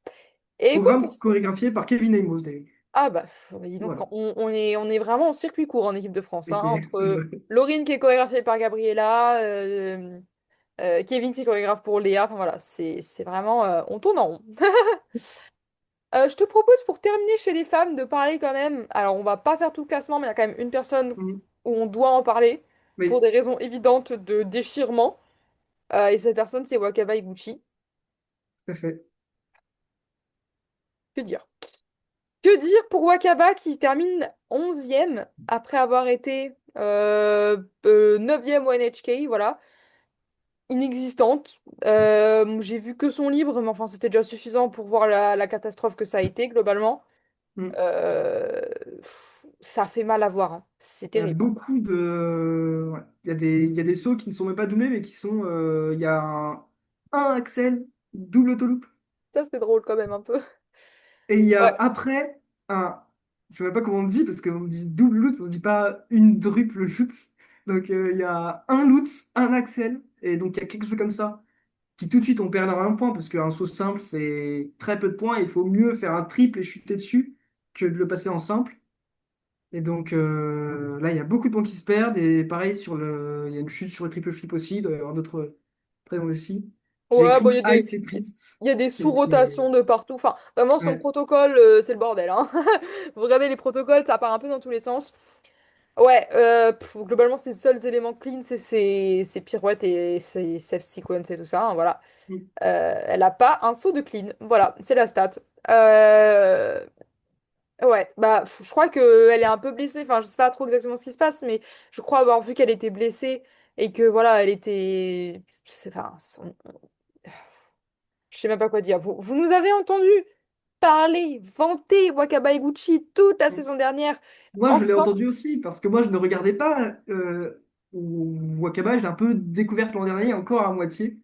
Et écoute, Programme chorégraphié par Kevin Amos, d'ailleurs. ah bah, dis donc, Voilà. on est vraiment en circuit court en équipe de France, hein, Ok. entre Laurine qui est chorégraphiée par Gabriella, Kevin qui est chorégraphe pour Léa, enfin voilà, c'est vraiment, on tourne en rond. Je te propose pour terminer chez les femmes de parler quand même, alors on va pas faire tout le classement, mais il y a quand même une personne Mhm. où on doit en parler pour Oui, des raisons évidentes de déchirement. Et cette personne, c'est Wakaba Iguchi. tout à fait. Que dire? Que dire pour Wakaba qui termine 11e après avoir été 9e au NHK, voilà, inexistante. J'ai vu que son livre, mais enfin c'était déjà suffisant pour voir la catastrophe que ça a été globalement. Mhm. Ça fait mal à voir, hein. C'est Il y a terrible, hein. beaucoup de... ouais. Il y a des sauts qui ne sont même pas doublés, mais qui sont... il y a un Axel, double autoloop. Ça c'est drôle quand même un peu. Et il y a Ouais. après un... Je ne sais même pas comment on dit, parce qu'on dit double loot, on ne dit pas une druple loot. Donc il y a un loot, un Axel, et donc il y a quelque chose comme ça, qui tout de suite on perd énormément de points, parce qu'un saut simple, c'est très peu de points, il faut mieux faire un triple et chuter dessus que de le passer en simple. Et donc là, il y a beaucoup de points qui se perdent. Et pareil, il y a une chute sur le triple flip aussi. Il doit y avoir d'autres présents aussi. J'ai Ouais, bon, écrit Aïe, c'est triste. il y a des C'est... sous-rotations de partout. Enfin, vraiment, son Ouais. protocole, c'est le bordel, hein. Vous regardez les protocoles, ça part un peu dans tous les sens. Ouais, globalement, ses seuls éléments clean, c'est ses pirouettes et ses self sequence et tout ça, hein, voilà. Mm. Elle a pas un saut de clean. Voilà, c'est la stat. Euh, Ouais, bah, je crois qu'elle est un peu blessée. Enfin, je sais pas trop exactement ce qui se passe, mais je crois avoir vu qu'elle était blessée et que voilà, elle était. Enfin, je sais même pas quoi dire. Vous nous avez entendu parler, vanter Wakaba Iguchi toute la Mm. saison dernière. Moi, En je l'ai disant. entendu aussi, parce que moi, je ne regardais pas Wakaba. Je l'ai un peu découverte l'an dernier, encore à moitié.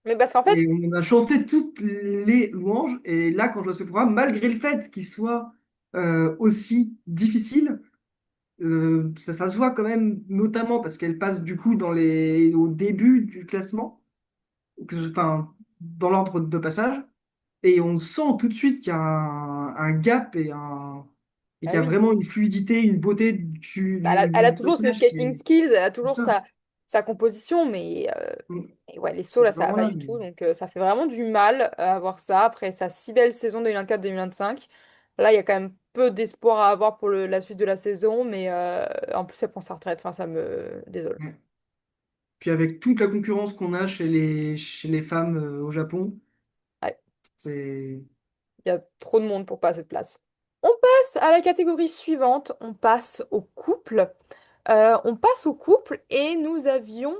Mais parce qu'en Et fait, on a chanté toutes les louanges. Et là, quand je vois ce programme, malgré le fait qu'il soit aussi difficile, ça se voit quand même, notamment parce qu'elle passe du coup au début du classement, enfin, dans l'ordre de passage, et on sent tout de suite qu'il y a un gap et bah qu'il y a oui. vraiment une fluidité, une beauté du, Bah, du, elle a du toujours ses personnage qui skating est skills, elle a c'est toujours ça. sa composition, Mm. mais ouais, les sauts C'est là, ça va vraiment pas là. du tout. Donc ça fait vraiment du mal à voir ça après sa si belle saison 2024-2025. Là, il y a quand même peu d'espoir à avoir pour la suite de la saison, mais en plus, elle prend sa retraite. Enfin, ça me désole. Ouais. Puis avec toute la concurrence qu'on a chez les femmes au Japon, Ouais, c'est... il y a trop de monde pour pas cette place. On passe à la catégorie suivante, on passe au couple. On passe au couple et nous avions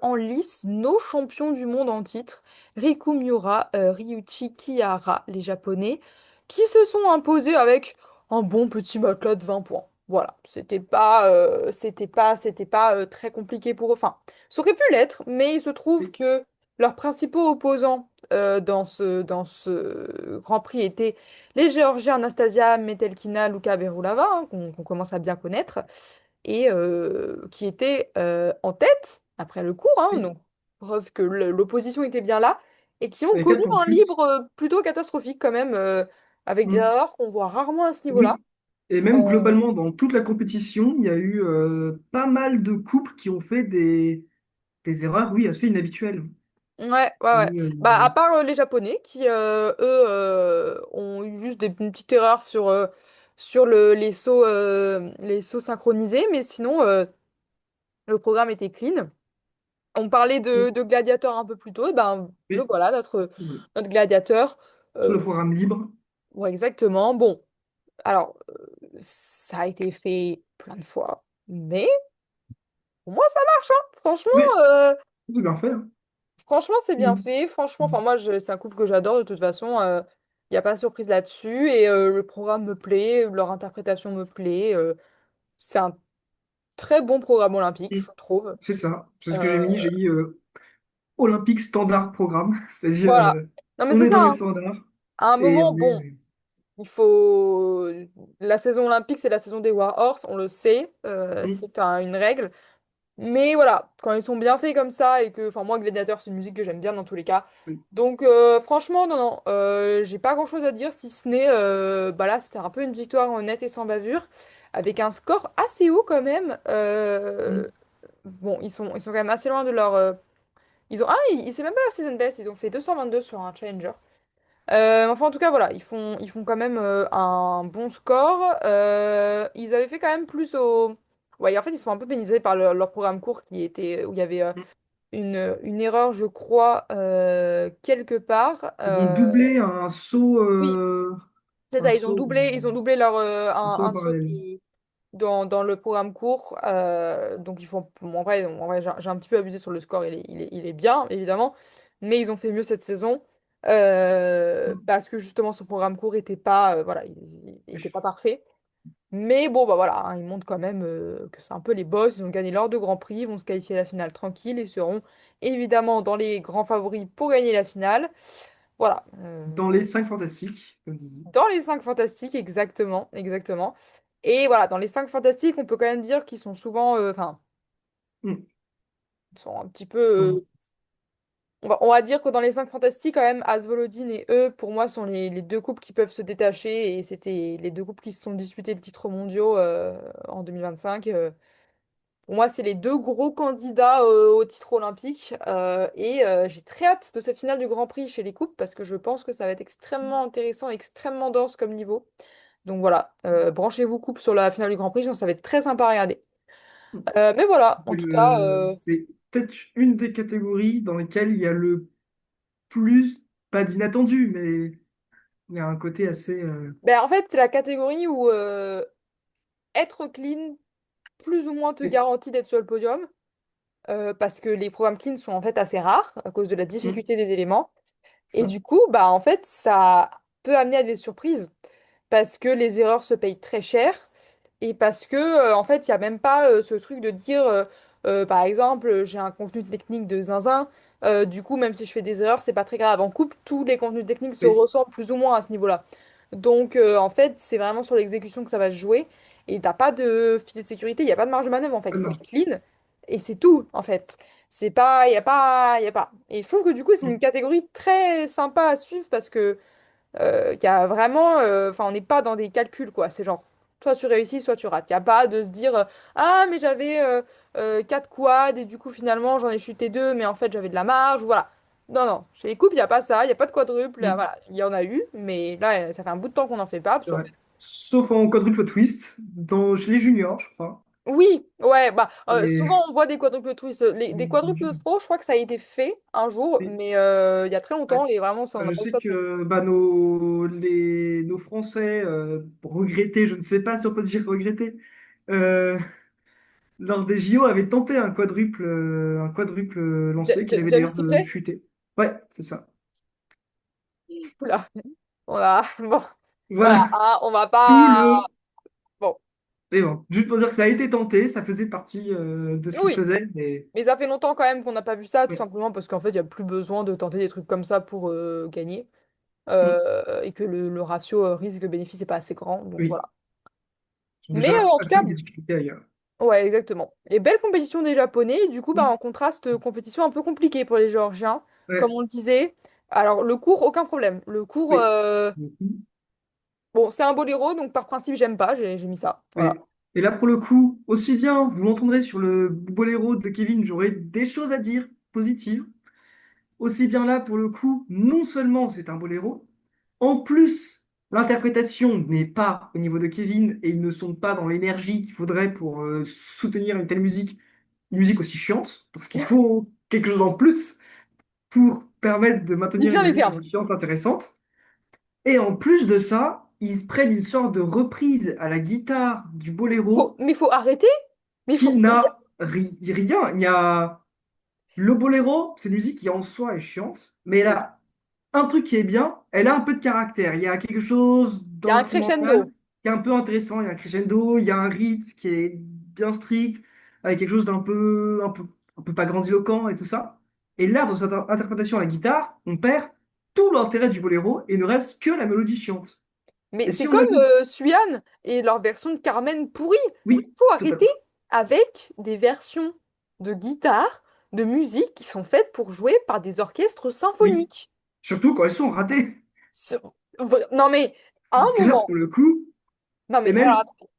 en lice nos champions du monde en titre, Riku Miura, Ryuichi Kihara, les Japonais, qui se sont imposés avec un bon petit matelas de 20 points. Voilà, c'était pas très compliqué pour eux. Enfin, ça aurait pu l'être, mais il se trouve Oui, que leurs principaux opposants dans ce Grand Prix étaient les Géorgiens Anastasia Metelkina, Luka Berulava, hein, qu'on commence à bien connaître et qui était en tête après le cours, hein, oui. donc preuve que l'opposition était bien là, et qui ont Et connu 4 points de un plus. livre plutôt catastrophique quand même, avec des Mm. erreurs qu'on voit rarement à ce niveau-là. Oui. Et même globalement, dans toute la compétition, il y a eu pas mal de couples qui ont fait des erreurs, oui, assez inhabituelles. Ouais, ouais, ouais. Oui, Bah, à part les Japonais qui, eux, ont eu juste une petite erreur sur les sauts synchronisés, mais sinon, le programme était clean. On parlait oui, de gladiateur un peu plus tôt, et ben le oui, voilà, notre, oui. notre gladiateur. Sur le Euh, programme libre. ouais, exactement. Bon, alors, ça a été fait plein de fois, mais pour moi, ça marche, hein. Franchement, Oui, euh, c'est bien fait, hein. franchement, c'est bien Mm. fait. Franchement, enfin, moi, c'est un couple que j'adore de toute façon. Il n'y a pas de surprise là-dessus. Et le programme me plaît, leur interprétation me plaît. C'est un très bon programme olympique, Mm. je trouve. C'est ça. C'est ce que j'ai Euh, mis. J'ai mis Olympique standard programme. C'est-à-dire, voilà. Non, mais on c'est est ça, dans les hein. standards À un et moment, on bon. est. Il faut... La saison olympique, c'est la saison des Warhorse, on le sait, Mm. c'est une règle. Mais voilà, quand ils sont bien faits comme ça, et que, enfin moi, Gladiator, c'est une musique que j'aime bien dans tous les cas. Oui. Donc franchement, non, non, j'ai pas grand-chose à dire, si ce n'est, bah là, c'était un peu une victoire honnête et sans bavure, avec un score assez haut quand même. Mm. Bon, ils sont quand même assez loin de leur... c'est même pas leur season best, ils ont fait 222 sur un challenger. Enfin, en tout cas, voilà, ils font quand même un bon score. Ils avaient fait quand même plus au... Ouais, en fait, ils sont un peu pénalisés par leur programme court où il y avait Mm. une erreur, je crois, quelque part. Ils ont doublé un saut, Oui, c'est un ça, ils ont saut, doublé, ils ont doublé leur, un saut un en saut parallèle. dans le programme court. Donc, bon, en vrai j'ai un petit peu abusé sur le score, il est bien, évidemment. Mais ils ont fait mieux cette saison. Mm. Parce que justement, ce programme court était pas, voilà, il était pas parfait. Mais bon, bah voilà, hein, ils montrent quand même que c'est un peu les boss. Ils ont gagné leurs deux grands prix, ils vont se qualifier à la finale tranquille et seront évidemment dans les grands favoris pour gagner la finale. Voilà. Dans les 5 fantastiques, comme tu dis. Dans les 5 fantastiques, exactement, exactement. Et voilà, dans les 5 fantastiques, on peut quand même dire qu'ils sont souvent, enfin, Mm. ils sont un petit peu. Sans- On va dire que dans les 5 fantastiques, quand même, Asvolodine et eux, pour moi, sont les deux couples qui peuvent se détacher. Et c'était les deux couples qui se sont disputés le titre mondiaux en 2025. Pour moi, c'est les deux gros candidats au titre olympique. Et j'ai très hâte de cette finale du Grand Prix chez les couples parce que je pense que ça va être extrêmement intéressant, extrêmement dense comme niveau. Donc voilà, branchez-vous couple sur la finale du Grand Prix, je pense que ça va être très sympa à regarder. Mais voilà, en tout cas, C'est peut-être une des catégories dans lesquelles il y a le plus, pas d'inattendu, mais il y a un côté assez. ben, en fait, c'est la catégorie où être clean, plus ou moins te Oui. garantit d'être sur le podium, parce que les programmes clean sont en fait assez rares à cause de la Mm. difficulté des éléments. Et Ça. du coup, bah en fait, ça peut amener à des surprises parce que les erreurs se payent très cher et parce que en fait, il n'y a même pas ce truc de dire par exemple, j'ai un contenu technique de zinzin, du coup, même si je fais des erreurs, c'est pas très grave. En couple, tous les contenus techniques se Oui. ressemblent plus ou moins à ce niveau-là. Donc en fait, c'est vraiment sur l'exécution que ça va se jouer et t'as pas de filet de sécurité, il n'y a pas de marge de manœuvre en fait, il faut Non. être clean et c'est tout en fait. C'est pas, il y a pas, il y a pas. Et je trouve que du coup, c'est une Mm. catégorie très sympa à suivre parce que il y a vraiment, enfin, on n'est pas dans des calculs quoi. C'est genre, soit tu réussis, soit tu rates. Il n'y a pas de se dire, ah, mais j'avais 4 quads et du coup, finalement, j'en ai chuté 2 mais en fait, j'avais de la marge. Voilà. Non, non, chez les couples, il n'y a pas ça, il n'y a pas de quadruple. Là, Mm. voilà, il y en a eu, mais là, ça fait un bout de temps qu'on n'en fait pas. Parce C'est qu'en vrai. fait, Sauf en quadruple twist, chez les juniors, je crois. oui, ouais, bah, souvent Et, on voit des quadruples twists. Des quadruples throws, je crois que ça a été fait un jour, et- mais il y a très ouais. longtemps et vraiment, ça, on n'a Je pas eu sais ça. que bah, nos Français regrettaient, je ne sais pas si on peut dire regretter, lors des JO, avait tenté un quadruple lancé, qu'il avait James d'ailleurs Siffrey? chuté. Ouais, c'est ça. Oula, voilà, bon, voilà, Voilà, hein, on va tout pas... le... Bon, Mais bon, juste pour dire que ça a été tenté, ça faisait partie de ce qui se oui, faisait, mais... mais ça fait longtemps quand même qu'on n'a pas vu ça, tout Ouais. simplement parce qu'en fait, il n'y a plus besoin de tenter des trucs comme ça pour gagner, Mm. et que le ratio risque-bénéfice n'est pas assez grand, donc Oui, voilà. ils sont Mais déjà en tout assez cas, des difficultés ailleurs. ouais, exactement. Et belle compétition des Japonais, et du coup, bah, Mm. en contraste, compétition un peu compliquée pour les Géorgiens, comme Ouais, on le disait. Alors, le cours, aucun problème. Le cours, oui. Mhm. bon, c'est un boléro, donc par principe, j'aime pas, j'ai mis ça. Voilà. Oui. Et là, pour le coup, aussi bien, vous m'entendrez sur le boléro de Kevin, j'aurai des choses à dire positives. Aussi bien là, pour le coup, non seulement c'est un boléro, en plus, l'interprétation n'est pas au niveau de Kevin et ils ne sont pas dans l'énergie qu'il faudrait pour soutenir une telle musique, une musique aussi chiante, parce qu'il faut quelque chose en plus pour permettre de Dis maintenir une bien les musique termes. aussi chiante, intéressante. Et en plus de ça, ils prennent une sorte de reprise à la guitare du boléro Mais faut arrêter. Mais qui faut. n'a rien. Il y a le boléro, c'est une musique qui en soi est chiante, mais elle Oui. a un truc qui est bien, elle a un peu de caractère. Il y a quelque chose Il y a un d'instrumental crescendo. qui est un peu intéressant. Il y a un crescendo, il y a un rythme qui est bien strict, avec quelque chose un peu pas grandiloquent et tout ça. Et là, dans cette interprétation à la guitare, on perd tout l'intérêt du boléro et ne reste que la mélodie chiante. Mais Et c'est si on comme ajoute, Suyan et leur version de Carmen pourrie. Il oui, faut arrêter totalement. avec des versions de guitare, de musique qui sont faites pour jouer par des orchestres Oui, symphoniques. surtout quand elles sont ratées. C'est- Non mais, à Parce un que là, moment. pour le coup, Non et mais, alors même, attends.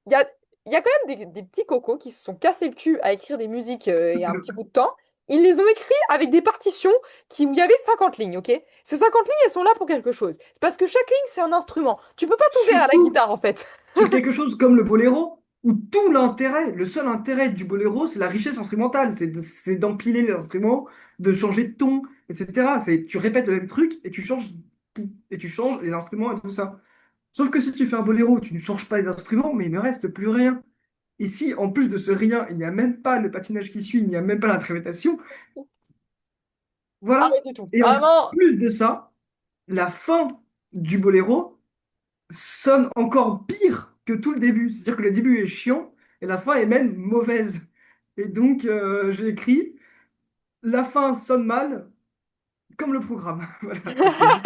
Il y a, il y a quand même des petits cocos qui se sont cassés le cul à écrire des musiques il y a c'est un le- petit bout de temps. Ils les ont écrits avec des partitions où il y avait 50 lignes, ok? Ces 50 lignes, elles sont là pour quelque chose. C'est parce que chaque ligne, c'est un instrument. Tu peux pas tout faire à la surtout guitare, en fait. sur quelque chose comme le boléro, où tout l'intérêt, le seul intérêt du boléro, c'est la richesse instrumentale, c'est d'empiler les instruments, de changer de ton, etc. Tu répètes le même truc et tu changes tout, et tu changes les instruments et tout ça. Sauf que si tu fais un boléro, tu ne changes pas les instruments, mais il ne reste plus rien. Et si, en plus de ce rien, il n'y a même pas le patinage qui suit, il n'y a même pas l'interprétation, voilà. Arrêtez tout. Et en Vraiment. plus de ça, la fin du boléro sonne encore pire que tout le début. C'est-à-dire que le début est chiant et la fin est même mauvaise. Et donc, j'ai écrit, la fin sonne mal, comme le programme. Voilà, c'était juste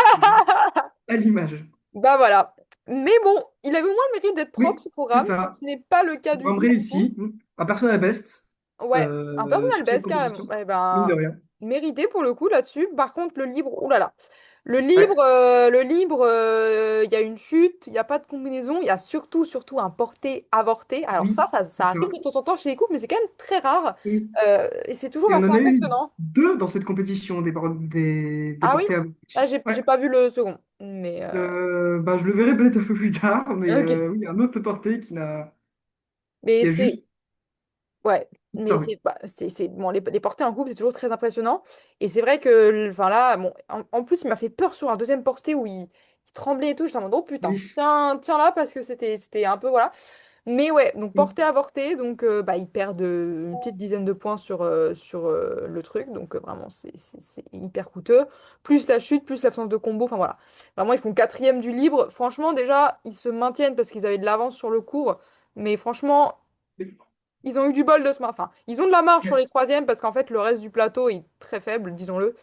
à l'image. Bah voilà. Mais bon, il avait au moins le mérite d'être propre, Oui, ce c'est programme, ce ça. qui n'est pas le cas du Programme tout, du tout. réussi. Un personnel best Ouais, un personnel sur cette baisse carrément. compétition. Eh Mine de ben, rien. mérité pour le coup là-dessus. Par contre, le livre, oh là là. Ouais, Le livre, il y a une chute, il n'y a pas de combinaison, il y a surtout un porté avorté. Alors oui, c'est ça arrive ça. de temps en temps chez les couples, mais c'est quand même très rare. Oui. Et c'est toujours Et on assez en a eu impressionnant. deux dans cette compétition, des Ah oui? portées à Ah, Ouais. j'ai pas vu le second. Mais Bah, je le verrai peut-être un peu plus tard, mais ok. oui, un autre porté Mais qui a c'est juste Ouais, mais disparu. bon, les portées en couple, c'est toujours très impressionnant. Et c'est vrai que, enfin là, bon, en plus, il m'a fait peur sur un deuxième porté où il tremblait et tout. J'étais en mode, oh putain, Oui. tiens là, parce que c'était un peu, voilà. Mais ouais, donc porté avorté, donc bah, ils perdent une petite dizaine de points sur le truc. Donc vraiment, c'est hyper coûteux. Plus la chute, plus l'absence de combo, enfin voilà. Vraiment, ils font quatrième du libre. Franchement, déjà, ils se maintiennent parce qu'ils avaient de l'avance sur le cours. Mais franchement, ils ont eu du bol de ce matin. Enfin, ils ont de la marge sur les troisièmes parce qu'en fait, le reste du plateau est très faible, disons-le.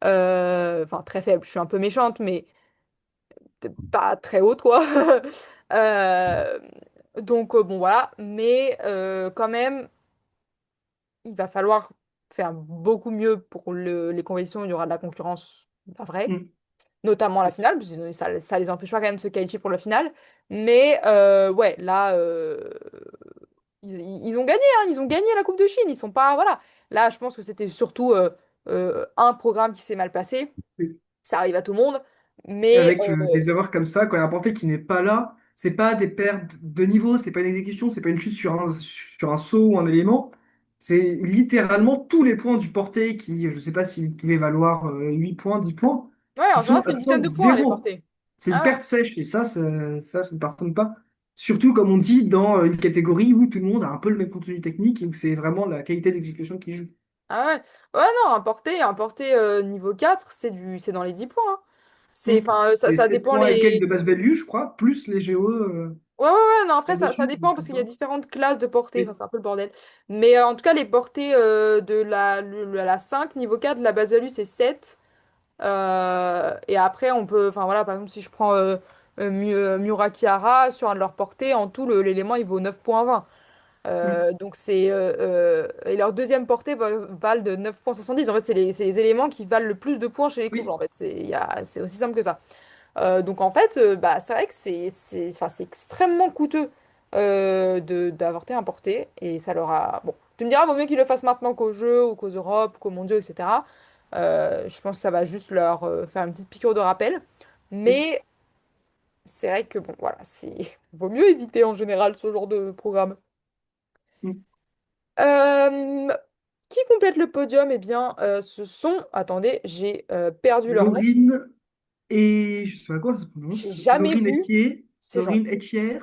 Enfin, très faible. Je suis un peu méchante, mais pas très haute, quoi. Euh, donc, bon, voilà. Mais quand même, il va falloir faire beaucoup mieux pour les compétitions. Il y aura de la concurrence, la vraie, Mm. notamment la finale, parce que ça les empêche pas quand même de se qualifier pour la finale. Mais ouais, là, ils ont gagné, hein, ils ont gagné la Coupe de Chine. Ils sont pas, voilà. Là, je pense que c'était surtout un programme qui s'est mal passé. Oui. Ça arrive à tout le monde. Et Mais avec des erreurs comme ça, quand il y a un porté qui n'est pas là, c'est pas des pertes de niveau, c'est pas une exécution, c'est pas une chute sur un saut ou un élément. C'est littéralement tous les points du porté qui, je sais pas s'ils pouvaient valoir 8 points, 10 points, ouais, qui en général, sont c'est une dizaine absents de points, les zéro. portées. C'est une Ah ouais. perte sèche et ça ne pardonne pas. Surtout, comme on dit, dans une catégorie où tout le monde a un peu le même contenu technique et où c'est vraiment la qualité d'exécution qui joue. Ah ouais. Ouais, non, un porté niveau 4 c'est dans les 10 points, hein. Hmm. Enfin, ça, C'est ça 7 dépend points et quelques les. de base value, je crois, plus les GO Ouais, ouais, ouais, non, après, ça par-dessus, dépend comme parce qu'il y a ça. différentes classes de portée. Enfin, Oui. c'est un peu le bordel. Mais en tout cas, les portées de la 5 niveau 4 la base value, c'est 7. Et après, on peut. Enfin, voilà, par exemple, si je prends Murakihara, sur un de leurs portées, en tout, l'élément, il vaut 9,20. Hmm. Donc et leur deuxième portée valent de 9,70. En fait, c'est les éléments qui valent le plus de points chez les couples. En Oui. fait, c'est aussi simple que ça. Donc en fait, bah, c'est vrai que enfin, c'est extrêmement coûteux d'avorter un porté. Et ça leur a. Bon, tu me diras, vaut mieux qu'ils le fassent maintenant qu'aux Jeux ou qu'aux Europes, qu'aux Mondiaux, etc. Je pense que ça va juste leur faire une petite piqûre de rappel. Oui. Mais c'est vrai que bon, voilà, vaut mieux éviter en général ce genre de programme. Hmm. Euh, qui complète le podium? Eh bien, ce sont. Attendez, j'ai perdu leur nom. Laurine et je sais pas quoi ça se J'ai prononce. jamais Laurine vu Etier, ces gens. Laurine Etier.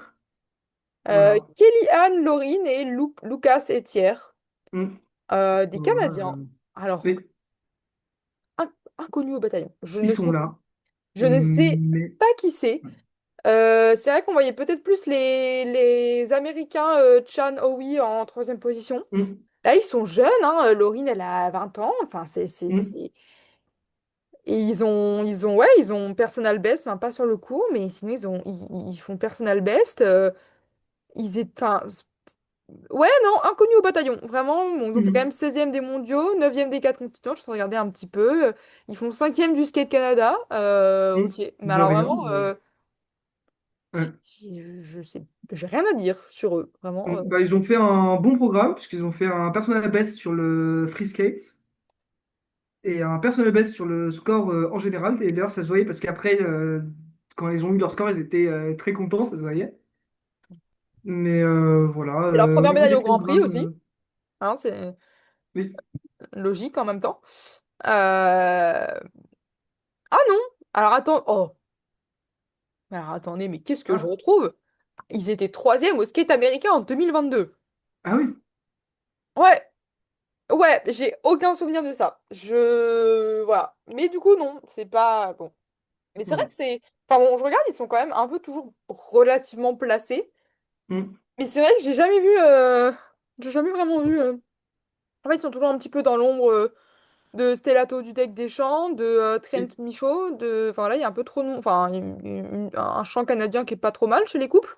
Voilà. Kellyanne Laurine et Lucas Etière, Hmm. des Voilà, Canadiens. Alors, mais inconnus au bataillon. ils sont là. Je ne sais Mais pas qui c'est. C'est vrai qu'on voyait peut-être plus les Américains Chan Owi en troisième position. hmm. Là, ils sont jeunes, hein. Laurine, elle a 20 ans. Enfin, Hmm. Et ils ont personal best, enfin, pas sur le cours, mais sinon, ils font personal best. Enfin, ouais, non, inconnus au bataillon. Vraiment, bon, ils ont fait quand Hmm. même 16e des mondiaux, 9e des 4 continents. Je suis regardé un petit peu. Ils font 5e du Skate Canada. Hmm. Ok. Mais De alors, rien. vraiment, Ouais. je sais, j'ai rien à dire sur eux. Vraiment. Bah, ils ont fait un bon programme, puisqu'ils ont fait un personal best sur le free skate et un personal best sur le score en général. Et d'ailleurs, ça se voyait parce qu'après, quand ils ont eu leur score, ils étaient très contents, ça se voyait. Mais voilà, C'est leur au première niveau médaille des au Grand Prix programmes, aussi. Hein, c'est oui. logique en même temps. Euh, Ah non! Alors attends. Oh! Alors attendez, mais qu'est-ce que je Ah, retrouve? Ils étaient 3e au skate américain en 2022. ah oui. Ouais, ouais, j'ai aucun souvenir de ça. Voilà. Mais du coup, non, c'est pas. Bon. Mais c'est vrai Hmm. que c'est. Enfin bon, je regarde, ils sont quand même un peu toujours relativement placés. Hmm. Mais c'est vrai que j'ai jamais vu. J'ai jamais vraiment vu. En fait, ils sont toujours un petit peu dans l'ombre de Stellato Dudek Deschamps, de Trent Oui. Michaud, de. Enfin là, il y a un peu trop de nom. Enfin, un chant canadien qui est pas trop mal chez les couples.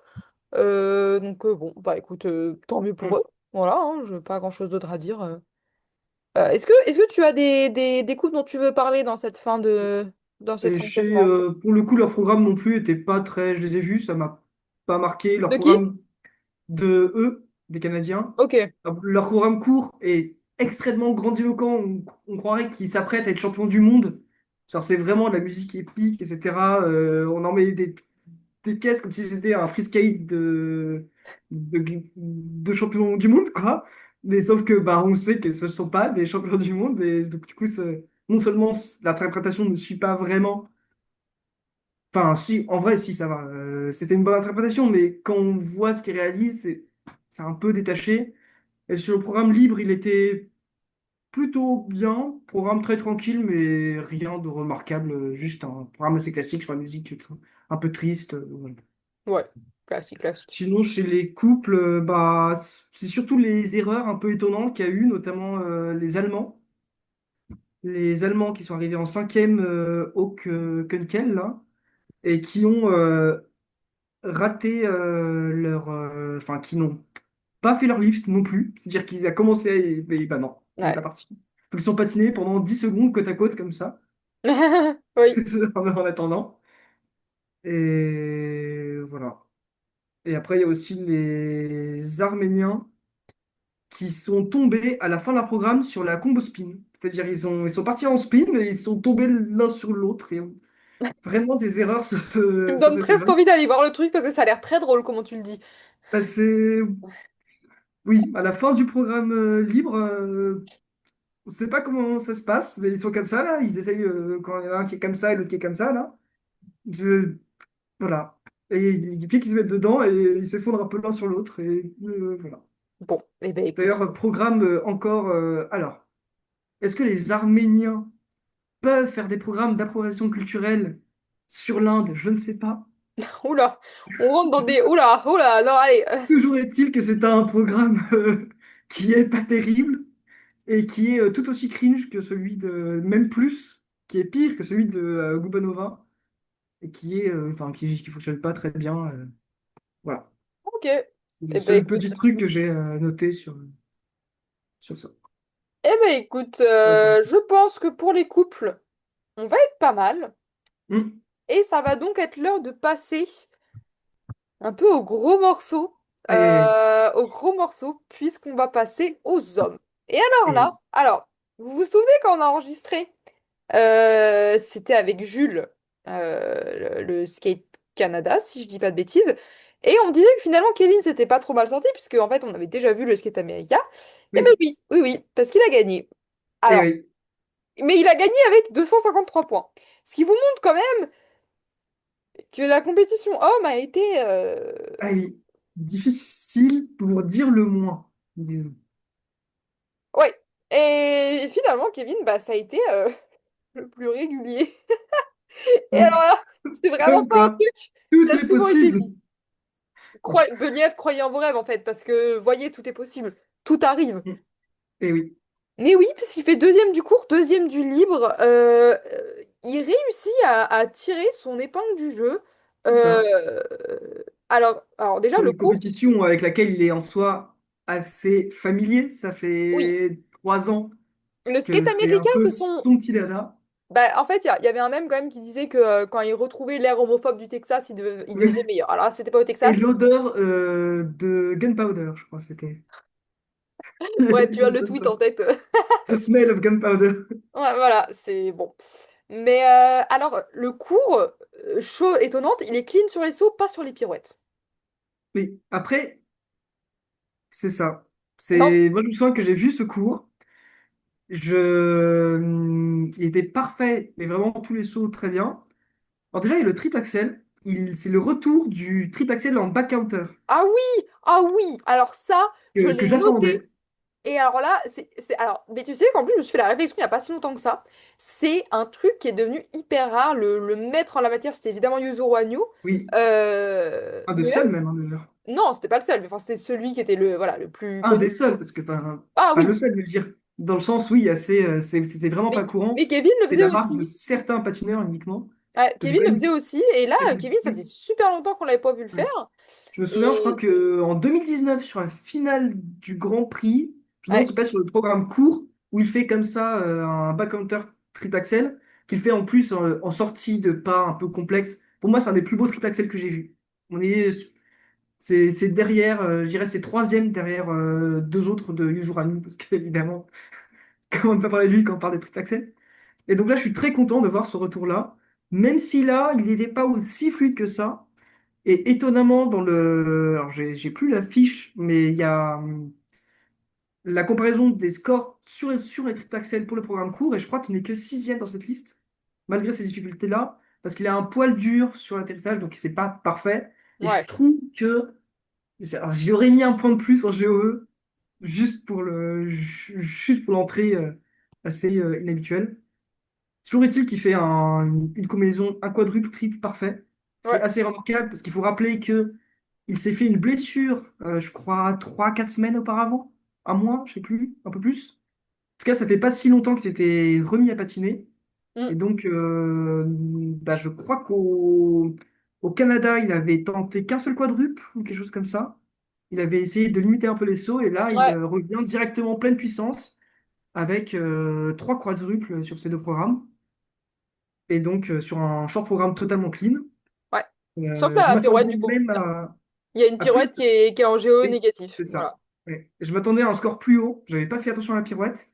Donc bon, bah écoute, tant mieux pour eux. Hmm. Voilà, hein, je pas grand-chose d'autre à dire. Est-ce que tu as des couples dont tu veux parler dans cette Et fin de classement? pour le coup, leur programme non plus était pas très. Je les ai vus, ça m'a pas marqué. Leur De qui? programme de eux, des Canadiens, Ok. leur programme court est extrêmement grandiloquent. On croirait qu'ils s'apprêtent à être champions du monde. Genre, c'est vraiment de la musique épique, etc. On en met des caisses comme si c'était un free skate de champions du monde, quoi. Mais sauf que bah, on sait que ce ne sont pas des champions du monde. Et donc, du coup, non seulement l'interprétation ne suit pas vraiment. Enfin, si, en vrai, si, ça va. C'était une bonne interprétation, mais quand on voit ce qu'ils réalisent, c'est un peu détaché. Et sur le programme libre, il était plutôt bien. Programme très tranquille, mais rien de remarquable. Juste un programme assez classique sur la musique un peu triste. Voilà. Ouais, classique, classique. Sinon, chez les couples, bah, c'est surtout les erreurs un peu étonnantes qu'il y a eu, notamment les Allemands. Les Allemands qui sont arrivés en cinquième au Kunkel, là, et qui ont raté enfin, qui n'ont pas fait leur lift non plus. C'est-à-dire qu'ils ont commencé et bah non, il n'est Ouais. pas parti. Donc ils sont patinés pendant 10 secondes côte à côte comme ça, Oui. en attendant. Et voilà. Et après, il y a aussi les Arméniens qui sont tombés à la fin d'un programme sur la combo spin. C'est-à-dire ils sont partis en spin et ils sont tombés l'un sur l'autre. Et vraiment des erreurs sur, Tu me sur donnes cet presque event. envie d'aller voir le truc parce que ça a l'air très drôle, comment tu le dis. Bah, oui, à la fin du programme libre, on ne sait pas comment ça se passe, mais ils sont comme ça, là. Ils essayent, quand il y en a un qui est comme ça et l'autre qui est comme ça, là. Je... Voilà. et les pieds qui se mettent dedans et ils s'effondrent un peu l'un sur l'autre. Et voilà. Bon, eh ben écoute. D'ailleurs, programme encore. Alors, est-ce que les Arméniens peuvent faire des programmes d'appropriation culturelle sur l'Inde? Je ne sais pas. Oula, on rentre dans des... Oula, oula, non, allez. Toujours est-il que c'est un programme qui est pas terrible et qui est tout aussi cringe que celui de, même plus, qui est pire que celui de Gubanova et qui est, enfin, qui fonctionne pas très bien. Voilà. Ok. C'est le Eh ben seul écoute. petit truc que j'ai noté sur ça. Eh ben écoute, Voilà. je pense que pour les couples, on va être pas mal. Hmm. Et ça va donc être l'heure de passer un peu au gros morceau. Aïe, aïe, aïe. Au gros morceau, puisqu'on va passer aux hommes. Et alors Eh oui. là, alors, vous vous souvenez quand on a enregistré? C'était avec Jules, le Skate Canada, si je dis pas de bêtises. Et on disait que finalement Kevin s'était pas trop mal sorti, puisque en fait on avait déjà vu le Skate America. Et ben Oui. oui, oui, oui, parce qu'il a gagné. Eh Alors, oui. mais il a gagné avec 253 points. Ce qui vous montre quand même que la compétition homme a été... Ah oui. Difficile pour dire le moins, disons. Ouais. Et finalement, Kevin, bah, ça a été le plus régulier. Et Donc, alors là, c'est vraiment comme pas un quoi, truc qui tout a est souvent été possible. dit. Benièvre, croyez en vos rêves, en fait, parce que, voyez, tout est possible. Tout arrive. Eh oui, Mais oui, parce qu'il fait deuxième du court, deuxième du libre. Il réussit à tirer son épingle du jeu. c'est ça. Euh, alors déjà, Sur le une court, compétition avec laquelle il est en soi assez familier. Ça oui. fait 3 ans Le que skate c'est un américain, peu c'est son... son petit dada. Bah, en fait, il y avait un mème quand même qui disait que quand il retrouvait l'air homophobe du Texas, il devenait Oui. meilleur. Alors, là, c'était pas au Et Texas. l'odeur de gunpowder, je crois, c'était. Il y avait Ouais, quelque tu as chose le comme tweet ça. en tête. The smell of gunpowder. Ouais, voilà, c'est bon. Mais alors, le cours, chose étonnante, il est clean sur les sauts, pas sur les pirouettes. Oui, après, c'est ça. Non. Moi, je me souviens que j'ai vu ce cours. Il était parfait, mais vraiment tous les sauts très bien. Alors déjà, il y a le triple axel. C'est le retour du triple axel en back counter Ah oui, ah oui. Alors ça, je que l'ai noté. j'attendais. Et alors là, alors, mais tu sais qu'en plus, je me suis fait la réflexion il n'y a pas si longtemps que ça. C'est un truc qui est devenu hyper rare. Le maître en la matière, c'était évidemment Yuzuru Hanyu. Oui, un des Mais seuls même, même, hein, d'ailleurs. non, c'était pas le seul. Mais enfin, c'était celui qui était le, voilà, le plus Un connu. des seuls, parce que, enfin, Ah pas le oui. seul, je veux dire. Dans le sens, oui, c'était vraiment pas Mais courant. Kevin le C'est faisait la marque de aussi. certains patineurs uniquement. Ouais, Que c'est Kevin quand le faisait même. aussi. Et là, Kevin, ça faisait super longtemps qu'on l'avait pas vu le Ouais. faire. Je me souviens, je crois Et que en 2019, sur la finale du Grand Prix, je me demande si ouais. c'est pas sur le programme court, où il fait comme ça un back-counter triple axel, qu'il fait en plus en sortie de pas un peu complexe. Pour moi, c'est un des plus beaux triple axel que j'ai vu. On est, c'est derrière, je dirais, c'est troisième derrière deux autres de Yuji Ranu, parce qu'évidemment, comment ne pas parler de lui quand on parle des triple axel. Et donc là, je suis très content de voir ce retour-là, même si là, il n'était pas aussi fluide que ça. Et étonnamment, dans le. Alors, j'ai plus la fiche, mais il y a la comparaison des scores sur les triple axel pour le programme court, et je crois qu'il n'est que sixième dans cette liste, malgré ces difficultés-là, parce qu'il a un poil dur sur l'atterrissage, donc c'est pas parfait. Et je Ouais. trouve que. Alors, j'y aurais mis un point de plus en GOE, juste pour l'entrée assez inhabituelle. Toujours est-il qu'il fait une combinaison, un quadruple, triple parfait, ce qui est Ouais. assez remarquable, parce qu'il faut rappeler que il s'est fait une blessure, je crois, 3, 4 semaines auparavant, un mois, je sais plus, un peu plus. En tout cas, ça fait pas si longtemps qu'il s'était remis à patiner. Mm. Et donc, bah, je crois qu'au Canada, il avait tenté qu'un seul quadruple ou quelque chose comme ça. Il avait essayé de limiter un peu les sauts et là, il Ouais. revient directement en pleine puissance avec 3 quadruples sur ces deux programmes. Et donc, sur un short programme totalement clean. Ouais. Sauf Je la pirouette, m'attendais du coup. même Il y a une à plus. pirouette qui est en géo Oui, négatif. c'est ça. Voilà. Ouais. Je m'attendais à un score plus haut. J'avais pas fait attention à la pirouette.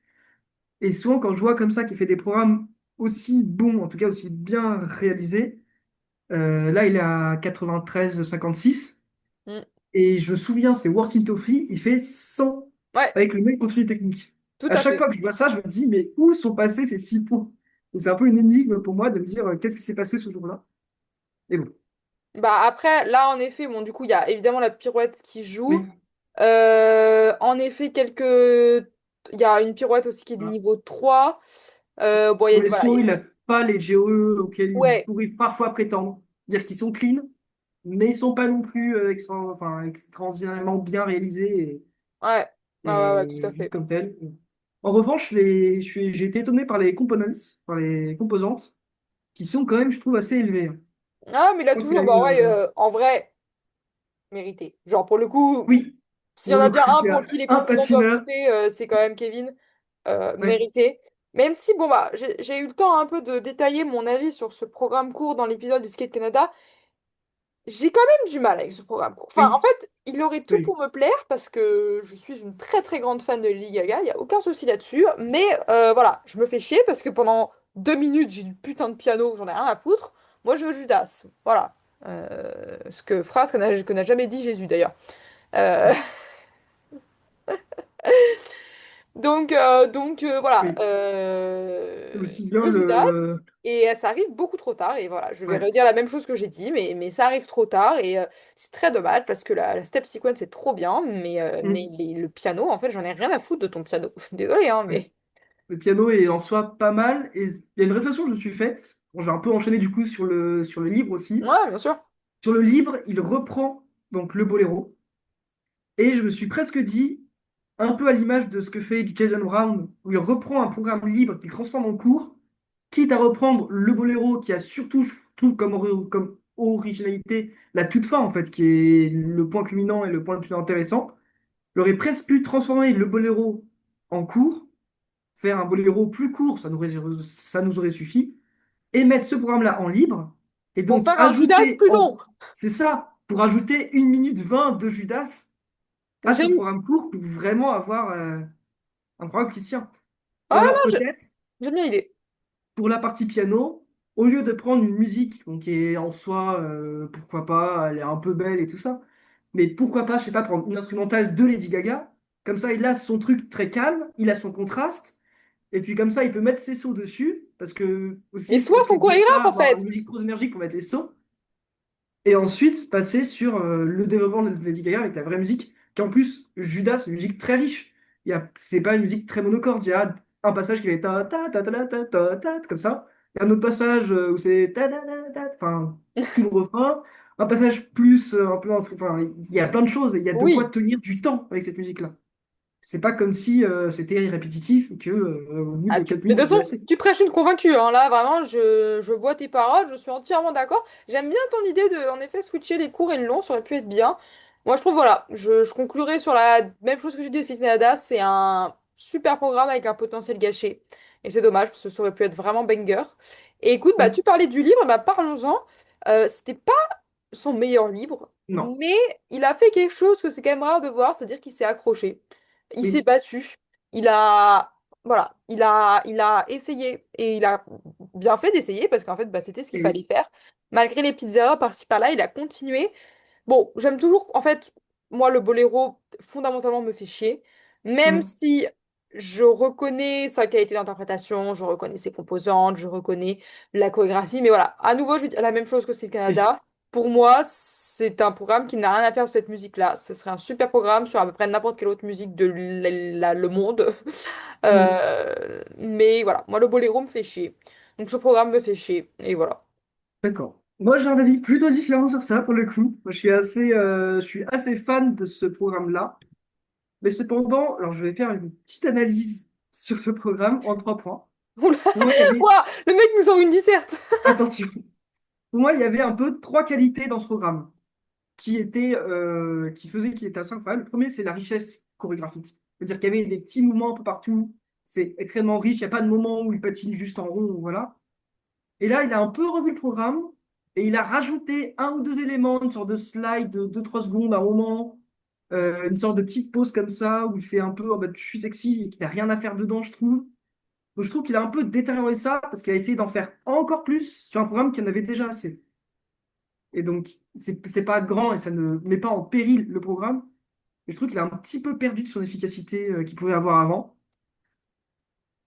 Et souvent, quand je vois comme ça qu'il fait des programmes aussi bons, en tout cas aussi bien réalisés, là, il est à 93,56. Mm. Et je me souviens, c'est World Toffee, il fait 100 Ouais, avec le même contenu technique. tout À à chaque fait. fois que je vois ça, je me dis, mais où sont passés ces 6 points? Et c'est un peu une énigme pour moi de me dire qu'est-ce qui s'est passé ce jour-là. Et bon. Bah après, là, en effet, bon, du coup, il y a évidemment la pirouette qui joue. Oui. En effet, il y a une pirouette aussi qui est de Voilà. niveau 3. Bon, il y a Pour des... les Voilà, sauts, il n'a pas les GOE auxquels il ouais, pourrait parfois prétendre. Dire qu'ils sont clean, mais ils sont pas non plus enfin, extraordinairement bien réalisés ouais, ouais, tout et à vus fait. comme tels. En revanche, j'ai été étonné par les components, par les composantes, qui sont quand même, je trouve, assez élevées. Ah, mais Je là, crois qu'il a toujours, bah une... ouais, en vrai, mérité. Genre, pour le coup, Oui, s'il y pour en le a coup, bien un il y pour a qui les un composants doivent patineur. compter, c'est quand même Kevin. Ouais, Mérité. Même si, bon, bah, j'ai eu le temps un peu de détailler mon avis sur ce programme court dans l'épisode du Skate Canada. J'ai quand même du mal avec ce programme court. Enfin, en oui, fait, il aurait tout oui. pour me plaire parce que je suis une très très grande fan de Lady Gaga, il n'y a aucun souci là-dessus. Mais voilà, je me fais chier parce que pendant 2 minutes, j'ai du putain de piano, j'en ai rien à foutre. Moi, je veux Judas. Voilà. Phrase que n'a jamais dit Jésus d'ailleurs. Euh, donc, voilà, Oui. C'est aussi je bien veux Judas, le... et ça arrive beaucoup trop tard, et voilà, je vais Ouais. redire la même chose que j'ai dit, mais ça arrive trop tard, et c'est très dommage, parce que la step sequence est trop bien, mais Mm. le piano, en fait, j'en ai rien à foutre de ton piano. Désolée, hein, Ouais. mais... Le piano est en soi pas mal. Et il y a une réflexion que je me suis faite. Bon, j'ai un peu enchaîné du coup sur le livre aussi. Ouais, bien sûr. Sur le livre, il reprend donc le boléro. Et je me suis presque dit, un peu à l'image de ce que fait Jason Brown, où il reprend un programme libre qu'il transforme en cours, quitte à reprendre le boléro qui a surtout, je trouve, comme originalité la toute fin, en fait, qui est le point culminant et le point le plus intéressant. Il aurait presque pu transformer le boléro en cours, faire un boléro plus court, ça nous aurait suffi, et mettre ce programme-là en libre, et Pour donc faire un Judas ajouter plus en... long. C'est ça, pour ajouter 1 minute 20 de Judas à ce J'aime... programme court pour vraiment avoir un programme qui se tient. Ah Ou alors non, peut-être, j'aime bien l'idée. pour la partie piano, au lieu de prendre une musique donc, qui est en soi, pourquoi pas, elle est un peu belle et tout ça, mais pourquoi pas, je sais pas, prendre une instrumentale de Lady Gaga, comme ça il a son truc très calme, il a son contraste, et puis comme ça il peut mettre ses sauts dessus, parce que Et aussi soit faut son ne pas chorégraphe, en avoir fait. une musique trop énergique pour mettre les sauts. Et ensuite, passer sur le développement de Lady Gaga avec la vraie musique, qui en plus, Judas, c'est une musique très riche. C'est pas une musique très monocorde. Il y a un passage qui va être ta, comme ça. Et un autre passage où c'est ta, ta, ta, ta, enfin, tout le refrain. Un passage plus, un peu, enfin, il y a plein de choses. Il y a de quoi Oui. tenir du temps avec cette musique-là. C'est pas comme si c'était répétitif et que au bout Ah, de 4 mais de minutes, toute c'était façon, assez. tu prêches une convaincue, hein. Là, vraiment, je bois tes paroles, je suis entièrement d'accord. J'aime bien ton idée de, en effet, switcher les courts et le long, ça aurait pu être bien. Moi, je trouve, voilà, je conclurai sur la même chose que j'ai dit au Sleep Canada, c'est un super programme avec un potentiel gâché. Et c'est dommage, parce que ça aurait pu être vraiment banger. Et écoute, bah, Mm. tu parlais du livre, bah, parlons-en. C'était pas son meilleur livre, Non. mais il a fait quelque chose que c'est quand même rare de voir, c'est-à-dire qu'il s'est accroché, il s'est Oui. battu, voilà, il a essayé et il a bien fait d'essayer parce qu'en fait, bah, c'était ce qu'il Et fallait oui. faire. Malgré les petites erreurs par-ci par-là, il a continué. Bon, j'aime toujours, en fait, moi, le boléro, fondamentalement, me fait chier. Même Mm. si je reconnais sa qualité d'interprétation, je reconnais ses composantes, je reconnais la chorégraphie. Mais voilà, à nouveau, je vais dire la même chose que c'est le Oui. Canada. Pour moi, c'est un programme qui n'a rien à faire avec cette musique-là. Ce serait un super programme sur à peu près n'importe quelle autre musique de le monde. Mm. Mais voilà, moi, le boléro me fait chier. Donc ce programme me fait chier. Et voilà. D'accord. Moi, j'ai un avis plutôt différent sur ça, pour le coup. Moi, je suis assez fan de ce programme-là. Mais cependant, alors, je vais faire une petite analyse sur ce programme en 3 points. Oula, Pour moi, il y avait, ouah, le mec nous sort une disserte. attention, pour moi, il y avait un peu 3 qualités dans ce programme qui faisaient qu'il était assez incroyable. Le premier, c'est la richesse chorégraphique. C'est-à-dire qu'il y avait des petits mouvements un peu partout. C'est extrêmement riche. Il n'y a pas de moment où il patine juste en rond, voilà. Et là, il a un peu revu le programme et il a rajouté un ou deux éléments, une sorte de slide de 2-3 secondes à un moment, une sorte de petite pause comme ça où il fait un peu en mode je suis sexy et qu'il n'a rien à faire dedans, je trouve. Donc je trouve qu'il a un peu détérioré ça parce qu'il a essayé d'en faire encore plus sur un programme qui en avait déjà assez. Et donc, c'est pas grand et ça ne met pas en péril le programme. Mais je trouve qu'il a un petit peu perdu de son efficacité qu'il pouvait avoir avant.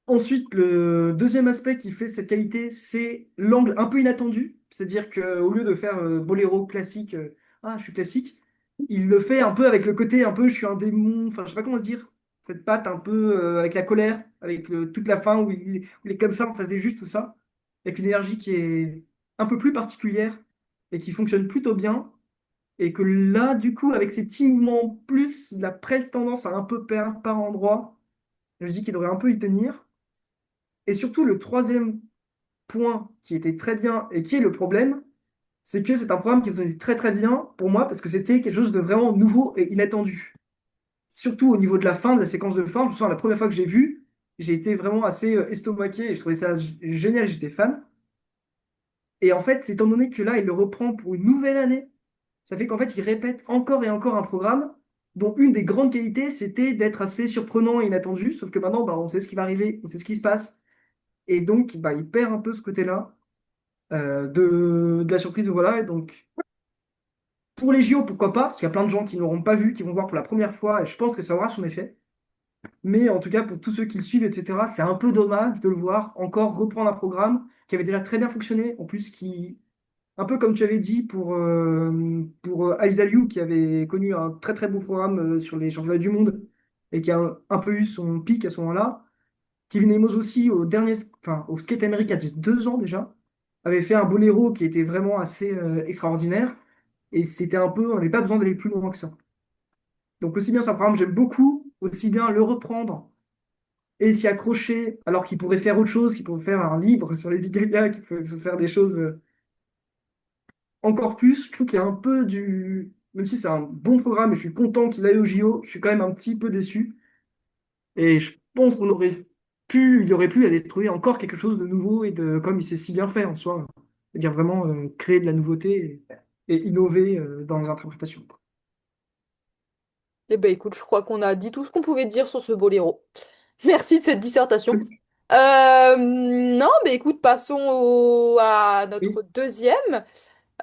Ensuite, le deuxième aspect qui fait cette qualité, c'est l'angle un peu inattendu. C'est-à-dire qu'au lieu de faire boléro classique, ah, je suis classique, il le fait un peu avec le côté un peu, je suis un démon, enfin, je sais pas comment se dire. Cette patte un peu avec la colère, avec toute la fin où il est comme ça en face des justes, tout ça. Avec une énergie qui est un peu plus particulière et qui fonctionne plutôt bien. Et que là, du coup, avec ces petits mouvements en plus, il a presque tendance à un peu perdre par endroit. Je dis qu'il devrait un peu y tenir. Et surtout, le troisième point qui était très bien et qui est le problème, c'est que c'est un programme qui faisait très très bien pour moi parce que c'était quelque chose de vraiment nouveau et inattendu. Surtout au niveau de la fin, de la séquence de fin, je me souviens la première fois que j'ai vu, j'ai été vraiment assez estomaqué et je trouvais ça génial, j'étais fan. Et en fait, étant donné que là, il le reprend pour une nouvelle année, ça fait qu'en fait, il répète encore et encore un programme dont une des grandes qualités, c'était d'être assez surprenant et inattendu, sauf que maintenant, bah, on sait ce qui va arriver, on sait ce qui se passe. Et donc, bah, il perd un peu ce côté-là. De la surprise, voilà. Et donc, pour les JO, pourquoi pas? Parce qu'il y a plein de gens qui ne l'auront pas vu, qui vont voir pour la première fois, et je pense que ça aura son effet. Mais en tout cas, pour tous ceux qui le suivent, etc., c'est un peu dommage de le voir encore reprendre un programme qui avait déjà très bien fonctionné, en plus qui, un peu comme tu avais dit pour Aïssa Liu, qui avait connu un très très beau programme sur les championnats du monde et qui a un peu eu son pic à ce moment-là. Kevin Amos aussi, au Skate America, il y a 2 ans déjà, avait fait un boléro qui était vraiment assez extraordinaire. Et c'était un peu, on n'avait pas besoin d'aller plus loin que ça. Donc aussi bien c'est un programme que j'aime beaucoup, aussi bien le reprendre et s'y accrocher, alors qu'il pourrait faire autre chose, qu'il pourrait faire un livre sur Lady Gaga, qu'il peut faire des choses encore plus. Je trouve qu'il y a un peu du... Même si c'est un bon programme et je suis content qu'il aille au JO, je suis quand même un petit peu déçu. Et je pense il aurait pu aller trouver encore quelque chose de nouveau et de, comme il sait si bien faire en soi, c'est-à-dire vraiment créer de la nouveauté et innover dans les interprétations. Eh ben écoute, je crois qu'on a dit tout ce qu'on pouvait dire sur ce boléro. Merci de cette dissertation. Non, mais écoute, passons à notre Oui, deuxième,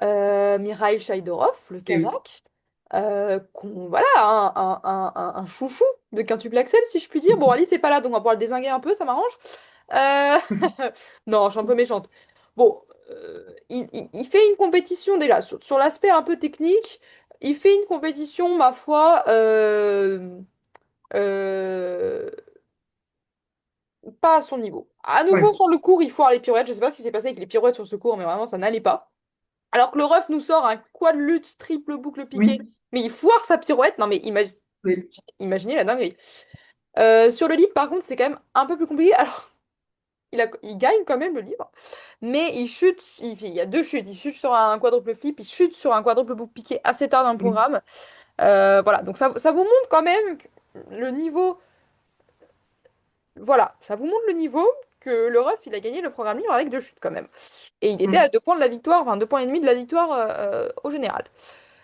Mikhail Shaïdorov, le et oui. Kazakh. Voilà, un chouchou de quintuple axel, si je puis dire. Bon, Alice n'est pas là, donc on va pouvoir le dézinguer un peu, ça m'arrange. Euh, Non, je suis un peu méchante. Bon, il fait une compétition déjà sur l'aspect un peu technique. Il fait une compétition, ma foi, euh, pas à son niveau. À nouveau, Ouais. sur le cours, il foire les pirouettes. Je sais pas ce qui s'est passé avec les pirouettes sur ce cours, mais vraiment, ça n'allait pas. Alors que le ref nous sort un quad lutte triple boucle piqué, Oui, mais il foire sa pirouette. Non, mais oui. imaginez la dinguerie. Sur le livre, par contre, c'est quand même un peu plus compliqué. Alors, il gagne quand même le livre, mais il chute. Il y a deux chutes. Il chute sur un quadruple flip, il chute sur un quadruple boucle piqué assez tard dans le Oui. programme. Voilà, donc ça vous montre quand même le niveau. Voilà, ça vous montre le niveau que le ref, il a gagné le programme libre avec deux chutes quand même. Et il était à Mm. 2 points de la victoire, enfin 2 points et demi de la victoire au général.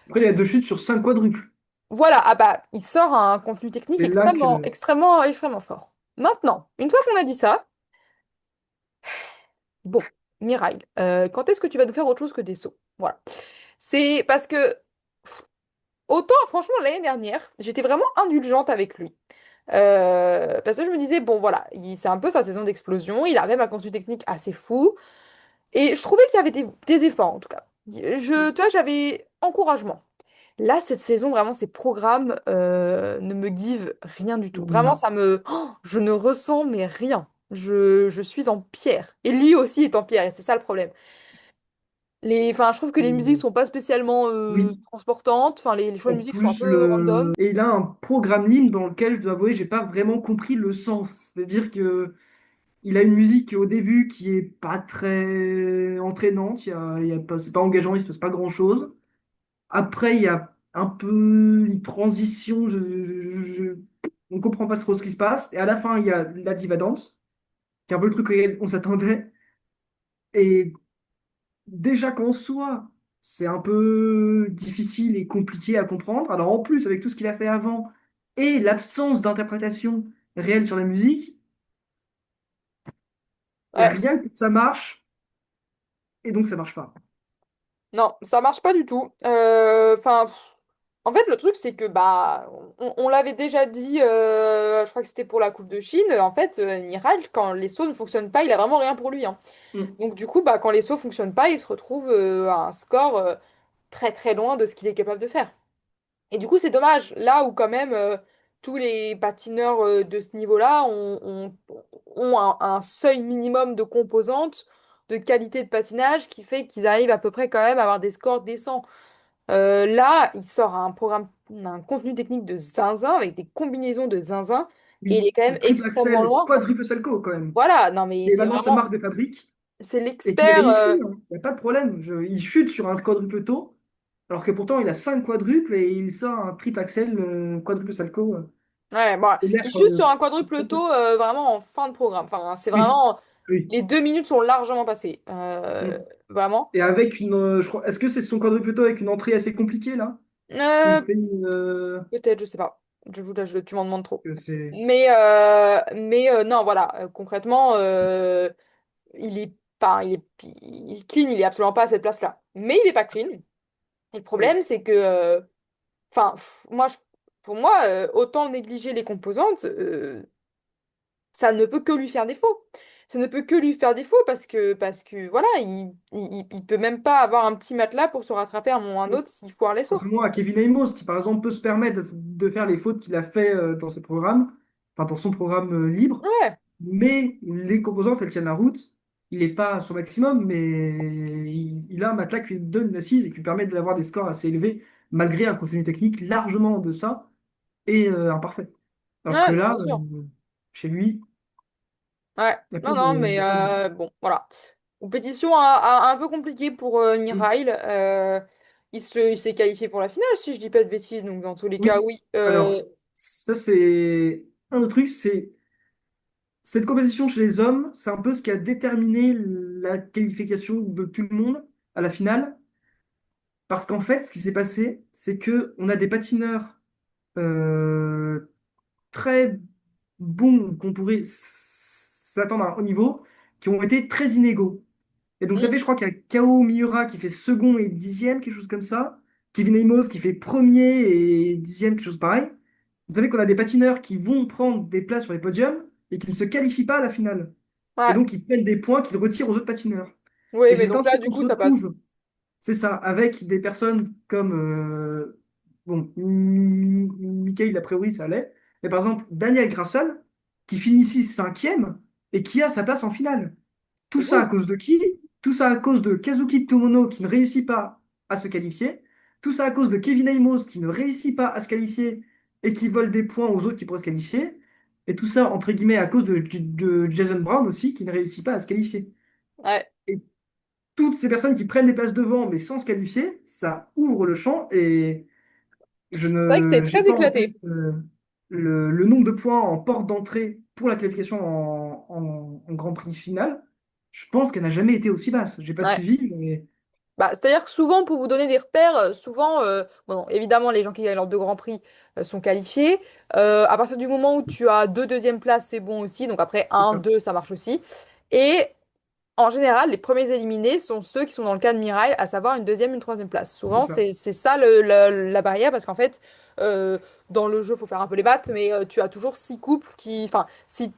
Après, il y a 2 chutes sur 5 quadruples. Voilà, ah bah, il sort un contenu technique C'est là extrêmement, que... extrêmement, extrêmement fort. Maintenant, une fois qu'on a dit ça, bon, Mirail, quand est-ce que tu vas nous faire autre chose que des sauts? Voilà. C'est parce que, autant, franchement, l'année dernière, j'étais vraiment indulgente avec lui. Parce que je me disais, bon, voilà, c'est un peu sa saison d'explosion, il arrive à un contenu technique assez fou. Et je trouvais qu'il y avait des efforts, en tout cas. Tu vois, j'avais encouragement. Là, cette saison, vraiment, ces programmes ne me give rien du tout. Vraiment, Non. je ne ressens mais rien. Je suis en pierre. Et lui aussi est en pierre, et c'est ça le problème. Enfin, je trouve que les musiques Et- sont pas spécialement Oui. transportantes. Enfin, les choix de En musique sont un plus, peu random. Et il a un programme libre dans lequel, je dois avouer, j'ai pas vraiment compris le sens. C'est-à-dire que il a une musique au début qui est pas très entraînante, il y a pas, c'est pas engageant, il se passe pas grand-chose. Après, il y a un peu une transition, on comprend pas trop ce qui se passe. Et à la fin, il y a la diva dance, qui est un peu le truc auquel on s'attendait. Et déjà qu'en soi, c'est un peu difficile et compliqué à comprendre. Alors en plus, avec tout ce qu'il a fait avant et l'absence d'interprétation réelle sur la musique, Ouais. rien que ça marche, et donc ça marche pas. Non, ça marche pas du tout. Enfin. En fait, le truc, c'est que bah, on l'avait déjà dit, je crois que c'était pour la Coupe de Chine. En fait, Niral, quand les sauts ne fonctionnent pas, il a vraiment rien pour lui, hein. Mm. Donc, du coup, bah, quand les sauts fonctionnent pas, il se retrouve à un score très très loin de ce qu'il est capable de faire. Et du coup, c'est dommage. Là où, quand même, tous les patineurs de ce niveau-là ont un seuil minimum de composantes, de qualité de patinage qui fait qu'ils arrivent à peu près quand même à avoir des scores décents. Là, il sort un contenu technique de zinzin avec des combinaisons de zinzin et il Oui, est quand même le triple extrêmement axel, loin. quadruple salto quand même. Voilà, non mais Et c'est maintenant sa vraiment, marque de fabrique c'est et qui l'expert. réussit, hein. Il n'y a pas de problème. Il chute sur un quadruple taux, alors que pourtant il a 5 quadruples et il sort un triple axel, quadruple salto. Ouais, bon, Il a il l'air, chute sur un quadruple taux vraiment en fin de programme. Enfin, c'est oui, vraiment, oui. les 2 minutes sont largement passées. Mm. Vraiment. Et avec une, je crois, est-ce que c'est son quadruple taux avec une entrée assez compliquée là? Où Euh, il fait une, Peut-être, je sais pas. J'avoue, là, tu m'en demandes trop. que c'est, Mais non, voilà, concrètement, il est pas, il est clean, il est absolument pas à cette place-là. Mais il est pas clean. Et le oui. problème, c'est que, enfin, pour moi, autant négliger les composantes, ça ne peut que lui faire défaut. Ça ne peut que lui faire défaut parce que voilà, il peut même pas avoir un petit matelas pour se rattraper à un moment ou un autre s'il foire les sauts. Contrairement à Kevin Amos, qui par exemple peut se permettre de faire les fautes qu'il a fait dans ce programme, enfin dans son programme libre, Ouais, mais les composantes elles tiennent la route. Il n'est pas à son maximum, mais il a un matelas qui lui donne une assise et qui lui permet d'avoir des scores assez élevés, malgré un contenu technique largement en deçà et imparfait. Alors que ouais, là, bien sûr. chez lui, Ouais, il n'y a pas non, de, non, il mais y a pas de... bon, voilà. Compétition un peu compliquée pour Oui, Nihil. Il s'est qualifié pour la finale, si je dis pas de bêtises, donc dans tous les cas, oui. oui. Alors, ça c'est un autre truc, c'est cette compétition chez les hommes, c'est un peu ce qui a déterminé la qualification de tout le monde à la finale. Parce qu'en fait, ce qui s'est passé, c'est que on a des patineurs euh, très bons qu'on pourrait s'attendre à un haut niveau, qui ont été très inégaux. Et donc ça Mm, fait, je crois qu'il y a Kao Miura qui fait second et dixième, quelque chose comme ça. Kevin Amos qui fait premier et dixième, quelque chose pareil. Vous savez qu'on a des patineurs qui vont prendre des places sur les podiums et qui ne se qualifient pas à la finale. Et ouais. donc ils prennent des points qu'ils retirent aux autres patineurs. Oui, Et mais c'est donc là, ainsi du qu'on se coup, ça passe. retrouve, c'est ça, avec des personnes comme, bon, Michael, a priori, ça allait, mais par exemple, Daniel Grassel, qui finit ici cinquième et qui a sa place en finale. Tout C'est ça à cool. cause de qui? Tout ça à cause de Kazuki Tomono qui ne réussit pas à se qualifier. Tout ça à cause de Kevin Amos qui ne réussit pas à se qualifier et qui vole des points aux autres qui pourraient se qualifier. Et tout ça, entre guillemets, à cause de Jason Brown aussi qui ne réussit pas à se qualifier. Ouais. Et toutes ces personnes qui prennent des places devant mais sans se qualifier, ça ouvre le champ et C'est vrai que c'était j'ai très pas en tête éclaté. le nombre de points en porte d'entrée pour la qualification en Grand Prix final. Je pense qu'elle n'a jamais été aussi basse. J'ai pas Ouais. suivi, mais Bah, c'est-à-dire que souvent, pour vous donner des repères, souvent, bon, évidemment, les gens qui gagnent leurs 2 grands prix sont qualifiés. À partir du moment où tu as deux deuxièmes places, c'est bon aussi. Donc après, c'est un, ça. deux, ça marche aussi. Et en général, les premiers éliminés sont ceux qui sont dans le cas de Mirail, à savoir une deuxième, une troisième place. C'est Souvent, ça. c'est ça la barrière, parce qu'en fait, euh, dans le jeu, il faut faire un peu les maths, mais tu as toujours 6 couples qui... Enfin, si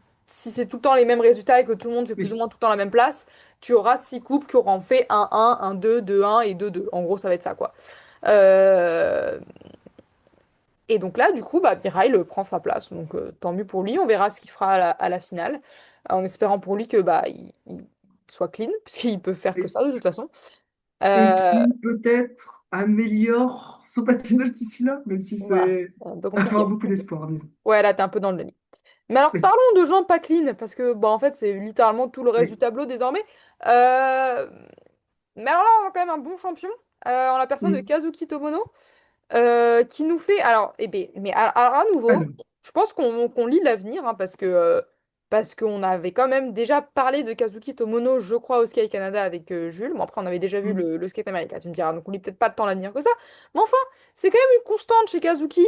c'est tout le temps les mêmes résultats et que tout le monde fait plus ou Oui. moins tout le temps la même place, tu auras 6 couples qui auront fait 1-1, 1-2, 2-1 et 2-2. En gros, ça va être ça, quoi. Euh, Et donc là, du coup, bah, Mirail prend sa place. Donc tant mieux pour lui. On verra ce qu'il fera à la finale. En espérant pour lui que bah, il soit clean, puisqu'il peut faire que Et, ça de toute façon. et Euh, qui peut-être améliore son patinage d'ici là, même si voilà, c'est un peu avoir compliqué. beaucoup d'espoir, disons. Ouais, là, t'es un peu dans le déni. Mais alors, Oui. parlons de gens pas clean, parce que, bon, en fait, c'est littéralement tout le reste du Oui. tableau désormais. Euh, Mais alors là, on a quand même un bon champion, en la personne de Mm. Kazuki Tomono. Qui nous fait. Alors, eh ben, mais alors à nouveau, Alors, je pense qu'on lit l'avenir, hein, parce qu'on avait quand même déjà parlé de Kazuki Tomono, je crois, au Sky Canada avec Jules. Bon, après, on avait déjà vu mm, le Skate America, tu me diras, donc on lit peut-être pas le temps l'avenir que ça. Mais enfin, c'est quand même une constante chez Kazuki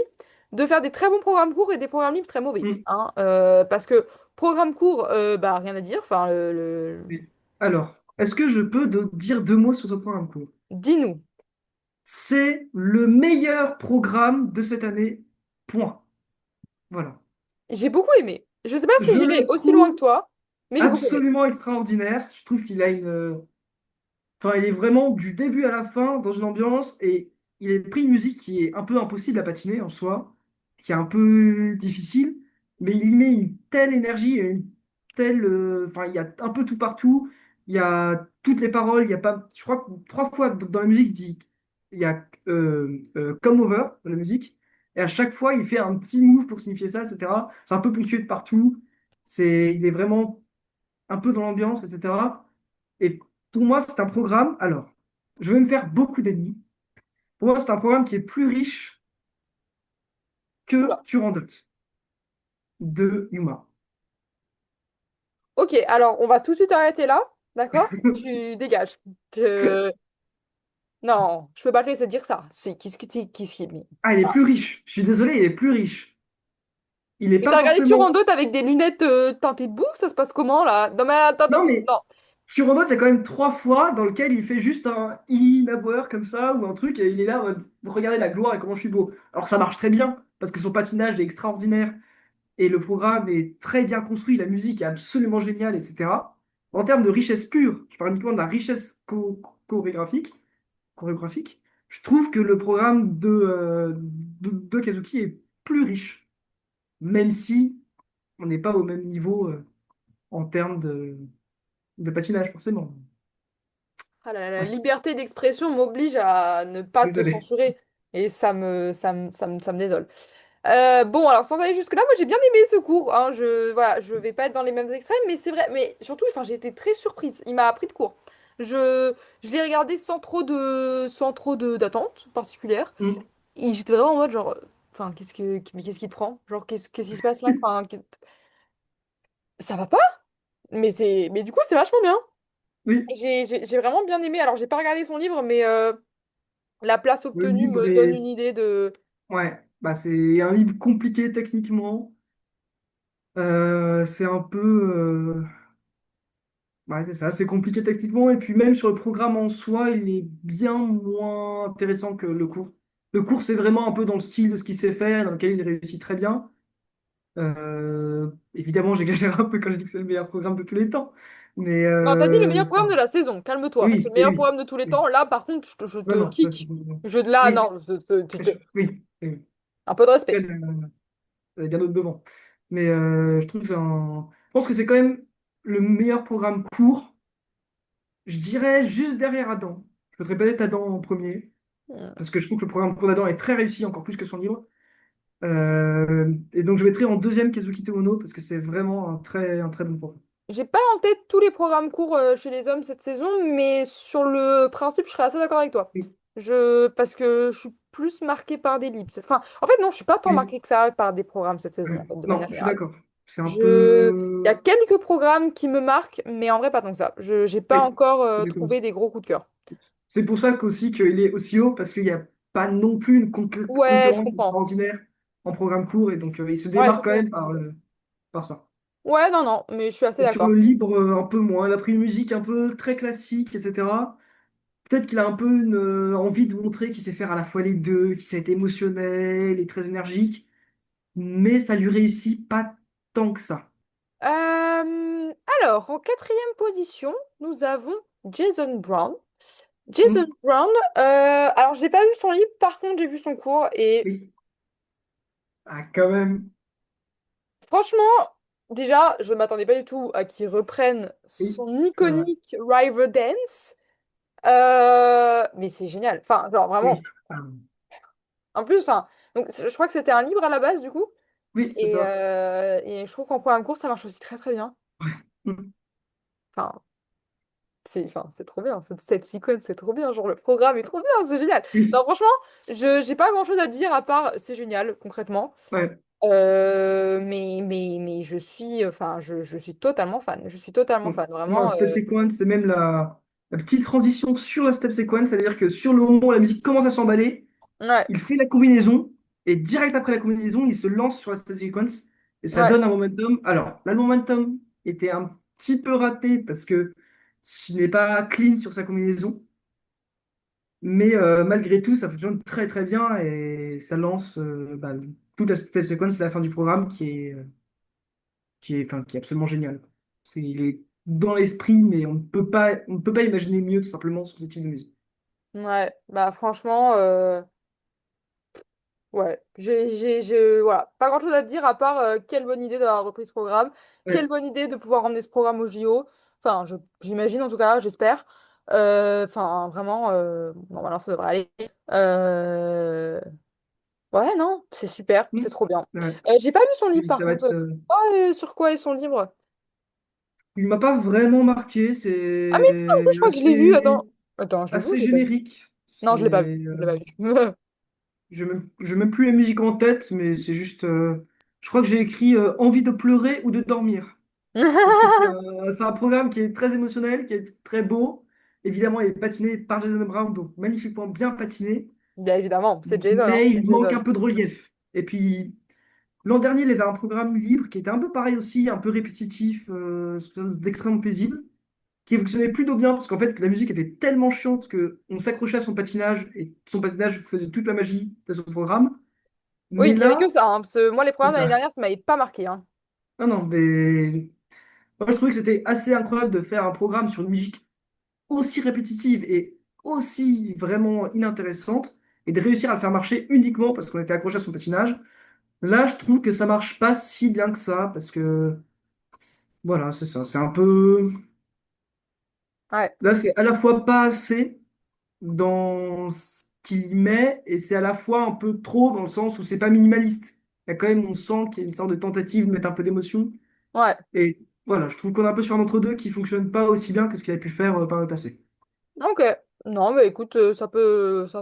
de faire des très bons programmes courts et des programmes libres très mauvais, mm, hein, parce que programme court, bah, rien à dire. Enfin, oui. Alors, est-ce que je peux dire deux mots sur ce programme court? dis-nous. C'est le meilleur programme de cette année. Point. Voilà. J'ai beaucoup aimé. Je sais pas si Je j'irai le aussi loin que trouve toi, mais j'ai beaucoup aimé. absolument extraordinaire. Je trouve qu'il a une, enfin, il est vraiment du début à la fin dans une ambiance et il a pris une musique qui est un peu impossible à patiner en soi, qui est un peu difficile, mais il y met une telle énergie et une telle, enfin, il y a un peu tout partout. Il y a toutes les paroles. Il y a pas, je crois que trois fois dans la musique, il y a come over dans la musique et à chaque fois il fait un petit move pour signifier ça, etc. C'est un peu ponctué de partout. Il est vraiment un peu dans l'ambiance, etc. Et pour moi, c'est un programme. Alors, je vais me faire beaucoup d'ennemis. Pour moi, c'est un programme qui est plus riche que Oula. Turandot de Yuma. Ok, alors on va tout de suite arrêter là, d'accord? Tu dégages. Je- Non, je peux pas te laisser dire ça. C'est qu'est-ce qui... Ah, il est plus riche. Je suis désolé, il est plus riche. Il n'est Mais pas t'as regardé forcément. Turandot avec des lunettes teintées de boue? Ça se passe comment là? Non mais attends, attends, Non, attends. mais Non. Turandot, il y a quand même trois fois dans lequel il fait juste un in comme ça ou un truc et il est là en mode regardez la gloire et comment je suis beau. Alors, ça marche très bien parce que son patinage est extraordinaire. Et le programme est très bien construit, la musique est absolument géniale, etc. En termes de richesse pure, je parle uniquement de la richesse chorégraphique, je trouve que le programme de Kazuki est plus riche, même si on n'est pas au même niveau en termes de patinage, forcément. Ah, la Ouais, liberté d'expression m'oblige à ne pas te désolé. censurer. Et ça me désole. Bon, alors sans aller jusque-là, moi j'ai bien aimé ce cours, hein. Voilà, je vais pas être dans les mêmes extrêmes, mais c'est vrai. Mais surtout, enfin, j'ai été très surprise. Il m'a appris de cours. Je l'ai regardé sans trop d'attente particulière. Mm. Et j'étais vraiment en mode genre, enfin, mais qu'est-ce qui te prend? Genre, qu'est-ce qui se passe là? Enfin, ça va pas? Mais du coup, c'est vachement bien. Oui, J'ai vraiment bien aimé. Alors, j'ai pas regardé son livre, mais la place le obtenue livre me donne une est... idée de. Ouais, bah c'est un livre compliqué techniquement. C'est un peu... Ouais, c'est ça, c'est compliqué techniquement. Et puis même sur le programme en soi, il est bien moins intéressant que le cours. Le cours, c'est vraiment un peu dans le style de ce qu'il sait faire, dans lequel il réussit très bien. Évidemment, j'exagère un peu quand je dis que c'est le meilleur programme de tous les temps. Mais Non, t'as dit le meilleur programme de la saison. Calme-toi. Parce que oui, le oui, meilleur oui. programme de tous les Oui. temps, là, par contre, je Non, te non, ça c'est... kick. Là, Oui, non, oui, oui. un peu de Il y respect. a bien d'autres devant. Mais je trouve que c'est un... Je pense que c'est quand même le meilleur programme court. Je dirais juste derrière Adam. Je mettrais peut-être Adam en premier. Hmm. Parce que je trouve que le programme Cours d'Adam est très réussi, encore plus que son livre. Et donc je mettrai en deuxième Kazuki Tomono, parce que c'est vraiment un très bon programme. J'ai pas en tête tous les programmes courts chez les hommes cette saison, mais sur le principe, je serais assez d'accord avec toi. Oui, Parce que je suis plus marquée par des livres. Enfin, en fait, non, je suis pas tant oui. marquée que ça par des programmes cette saison, en fait, de Non, manière je suis générale. d'accord. C'est un Il y a peu... quelques programmes qui me marquent, mais en vrai, pas tant que ça. J'ai pas Oui, encore c'est comme ça. trouvé des gros coups de cœur. C'est pour ça qu'aussi qu'il est aussi haut, parce qu'il n'y a pas non plus une Ouais, je concurrence comprends. extraordinaire en programme court, et donc il se Ouais, démarque quand surtout. même par ça. Ouais, non, non, mais je suis assez Et sur le d'accord. libre, un peu moins. Il a pris une musique un peu très classique, etc. Peut-être qu'il a un peu une envie de montrer qu'il sait faire à la fois les deux, qu'il sait être émotionnel et très énergique, mais ça lui réussit pas tant que ça. Alors, en quatrième position, nous avons Jason Brown. Jason Hmm, Brown, alors j'ai pas vu son livre, par contre j'ai vu son cours et oui. Ah, quand même. franchement, déjà, je m'attendais pas du tout à qu'il reprenne Oui, son c'est vrai. iconique Riverdance. Mais c'est génial. Enfin, genre vraiment. Oui. Ah, En plus, enfin, donc je crois que c'était un livre à la base du coup. oui, c'est Et, ça. euh, et je trouve qu'en programme court, ça marche aussi très très bien. Ouais. Hmm, Enfin, c'est trop bien. Cette Sequence, c'est trop bien. Genre, le programme est trop bien, c'est génial. oui. Non, franchement, j'ai pas grand-chose à dire à part c'est génial, concrètement. Ouais. Mais je suis totalement fan. Je suis totalement Hmm. fan. Non, la Vraiment. step sequence, c'est même la petite transition sur la step sequence, c'est-à-dire que sur le moment où la musique commence à s'emballer, Ouais, il fait la combinaison et direct après la combinaison, il se lance sur la step sequence et ça ouais. donne un momentum. Alors, là, le momentum était un petit peu raté parce que ce n'est pas clean sur sa combinaison. Mais malgré tout, ça fonctionne très très bien et ça lance bah, toute la step sequence, c'est la fin du programme enfin, qui est absolument génial. Il est dans l'esprit, mais on ne peut pas imaginer mieux tout simplement sur ce type de musique. Ouais, bah franchement, ouais, voilà, pas grand-chose à te dire à part quelle bonne idée d'avoir repris ce programme, quelle Ouais. bonne idée de pouvoir emmener ce programme au JO, enfin, j'imagine en tout cas, j'espère. Enfin, vraiment, normalement ça devrait aller. Euh, Ouais, non, c'est super, Mm. c'est trop bien. Ouais. J'ai pas lu son livre Puis par ça va contre. être, Sur quoi est son livre? il m'a pas vraiment marqué, Ah mais si, en plus je c'est crois que je l'ai vu, attends. assez, Attends, je l'ai vu ou assez je l'ai pas vu? générique. Non, je l'ai pas vu, C'est, je l'ai pas vu. je même plus les musiques en tête, mais c'est juste, je crois que j'ai écrit envie de pleurer ou de dormir. Parce que c'est un programme qui est très émotionnel, qui est très beau. Évidemment, il est patiné par Jason Brown, donc magnifiquement bien patiné, Bien évidemment, c'est Jason, hein, mais c'est il manque Jason. un peu de relief. Et puis, l'an dernier, il avait un programme libre qui était un peu pareil aussi, un peu répétitif, d'extrêmement paisible, qui fonctionnait plutôt bien, parce qu'en fait, la musique était tellement chiante que on s'accrochait à son patinage, et son patinage faisait toute la magie de son programme. Oui, Mais il y avait que là, ça, hein, parce que moi les c'est programmes l'année ça. dernière, ça m'avait pas marqué, hein. Non, non, mais moi, je trouvais que c'était assez incroyable de faire un programme sur une musique aussi répétitive et aussi vraiment inintéressante et de réussir à le faire marcher uniquement parce qu'on était accroché à son patinage. Là, je trouve que ça marche pas si bien que ça parce que voilà, c'est ça. C'est un peu. Ouais, Là, c'est à la fois pas assez dans ce qu'il y met et c'est à la fois un peu trop dans le sens où c'est pas minimaliste. Il y a quand même, on sent qu'il y a une sorte de tentative de mettre un peu d'émotion. ouais. Et voilà, je trouve qu'on est un peu sur un entre-deux qui fonctionne pas aussi bien que ce qu'il a pu faire par le passé. Ok. Non, mais écoute, ça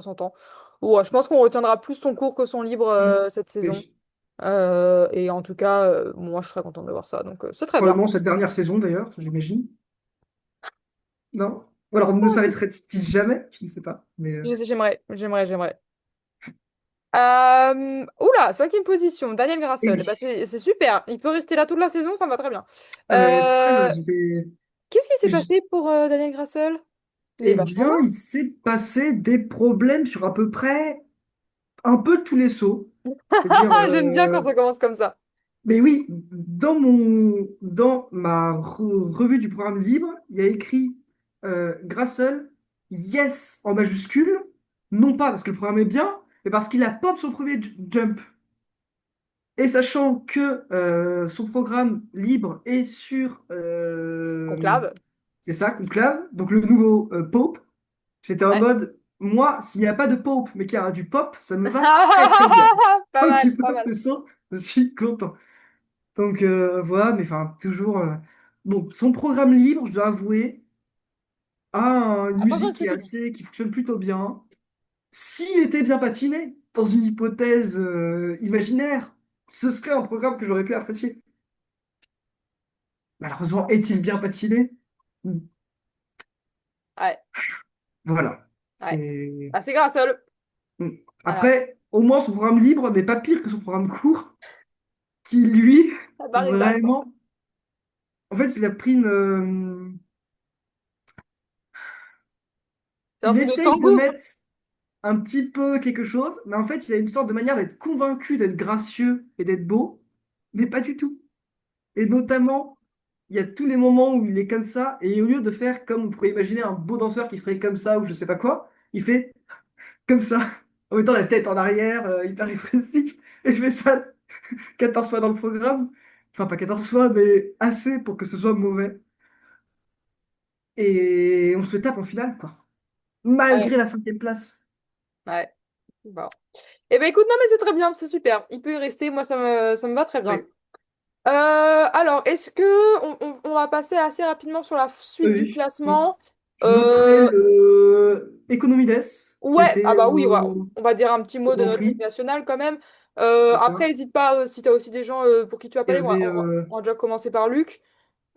s'entend. Ouais, je pense qu'on retiendra plus son cours que son livre Mm. cette saison. Oui. Et en tout cas, moi je serais contente de voir ça, donc c'est très bien. Probablement cette dernière saison d'ailleurs, j'imagine. Non? Ou alors ne s'arrêterait-il jamais? Je ne sais pas. Mais J'aimerais. Oula, cinquième position, Daniel et Grassel. Bah, oui. c'est super. Il peut rester là toute la saison, ça me va très bien. Ah mais très Euh, bien. J'étais. Qu'est-ce qui s'est j- passé pour Daniel Grassel? Il est Eh vachement bien, il s'est passé des problèmes sur à peu près un peu tous les sauts. C'est-à-dire, bas. J'aime bien quand ça commence comme ça. mais oui, dans ma revue du programme libre, il y a écrit Grassel, yes en majuscule, non pas parce que le programme est bien, mais parce qu'il a pop son premier jump. Et sachant que son programme libre est sur, Conclave. c'est ça, Conclave, donc le nouveau Pope, j'étais en Ouais. mode, moi, s'il n'y a pas de Pope, mais qu'il y a du pop, ça me va très très bien. Pas Tant mal, qu'il pas pop, mal. c'est ça, je suis content. Donc voilà, mais enfin, toujours. Bon, son programme libre, je dois avouer, a une Attention aux musique qui est critiques. assez, qui fonctionne plutôt bien. S'il était bien patiné, dans une hypothèse imaginaire, ce serait un programme que j'aurais pu apprécier. Malheureusement, est-il bien patiné? Ouais, Voilà. ouais. C'est. Ah, c'est Grassel. Mm. Voilà. Après, au moins, son programme libre n'est pas pire que son programme court, qui, lui, La barre est basse, hein. vraiment. En fait, il a pris une. C'est un Il truc de essaye de Kangoo. mettre un petit peu quelque chose, mais en fait, il a une sorte de manière d'être convaincu, d'être gracieux et d'être beau, mais pas du tout. Et notamment, il y a tous les moments où il est comme ça, et au lieu de faire comme on pourrait imaginer un beau danseur qui ferait comme ça ou je sais pas quoi, il fait comme ça, en mettant la tête en arrière, hyper expressif. Et je fais ça 14 fois dans le programme. Enfin, pas 14 fois, mais assez pour que ce soit mauvais. Et on se tape en finale, quoi. Ouais, Malgré la cinquième place. ouais. Bon. Eh ben écoute, non mais c'est très bien, c'est super. Il peut y rester, moi ça me va très bien. Oui, Alors, est-ce que on va passer assez rapidement sur la suite du oui. Oui. classement? Je noterai Euh, le Economy Death, qui ouais, ah était bah oui, on va dire un petit au mot de Grand notre ligue Prix. nationale quand même. C'est ça. Après, n'hésite pas si tu as aussi des gens pour qui tu vas Il y parler. avait. On va déjà commencer par Luc,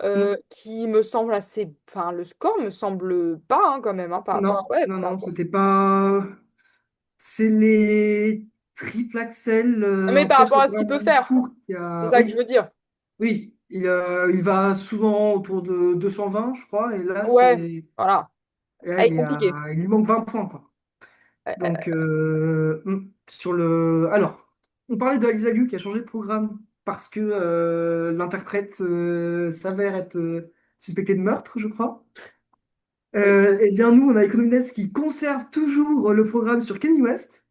Hmm. qui me semble assez. Enfin, le score me semble pas hein, quand même. Hein, Non, non, par non, rapport. c'était pas. C'est les triple axel, Mais en tout par cas sur rapport le à ce qu'il peut programme faire, court, qui c'est a. ça que je Oui, veux dire. oui. Il va souvent autour de 220, je crois, et là, Ouais, c'est. voilà. Là, Allez, compliqué. il lui manque 20 points, quoi. Donc, sur le... Alors, on parlait de Alice Liu qui a changé de programme parce que l'interprète s'avère être suspecté de meurtre, je crois. Oui. Eh bien, nous, on a Economines qui conserve toujours le programme sur Kanye West.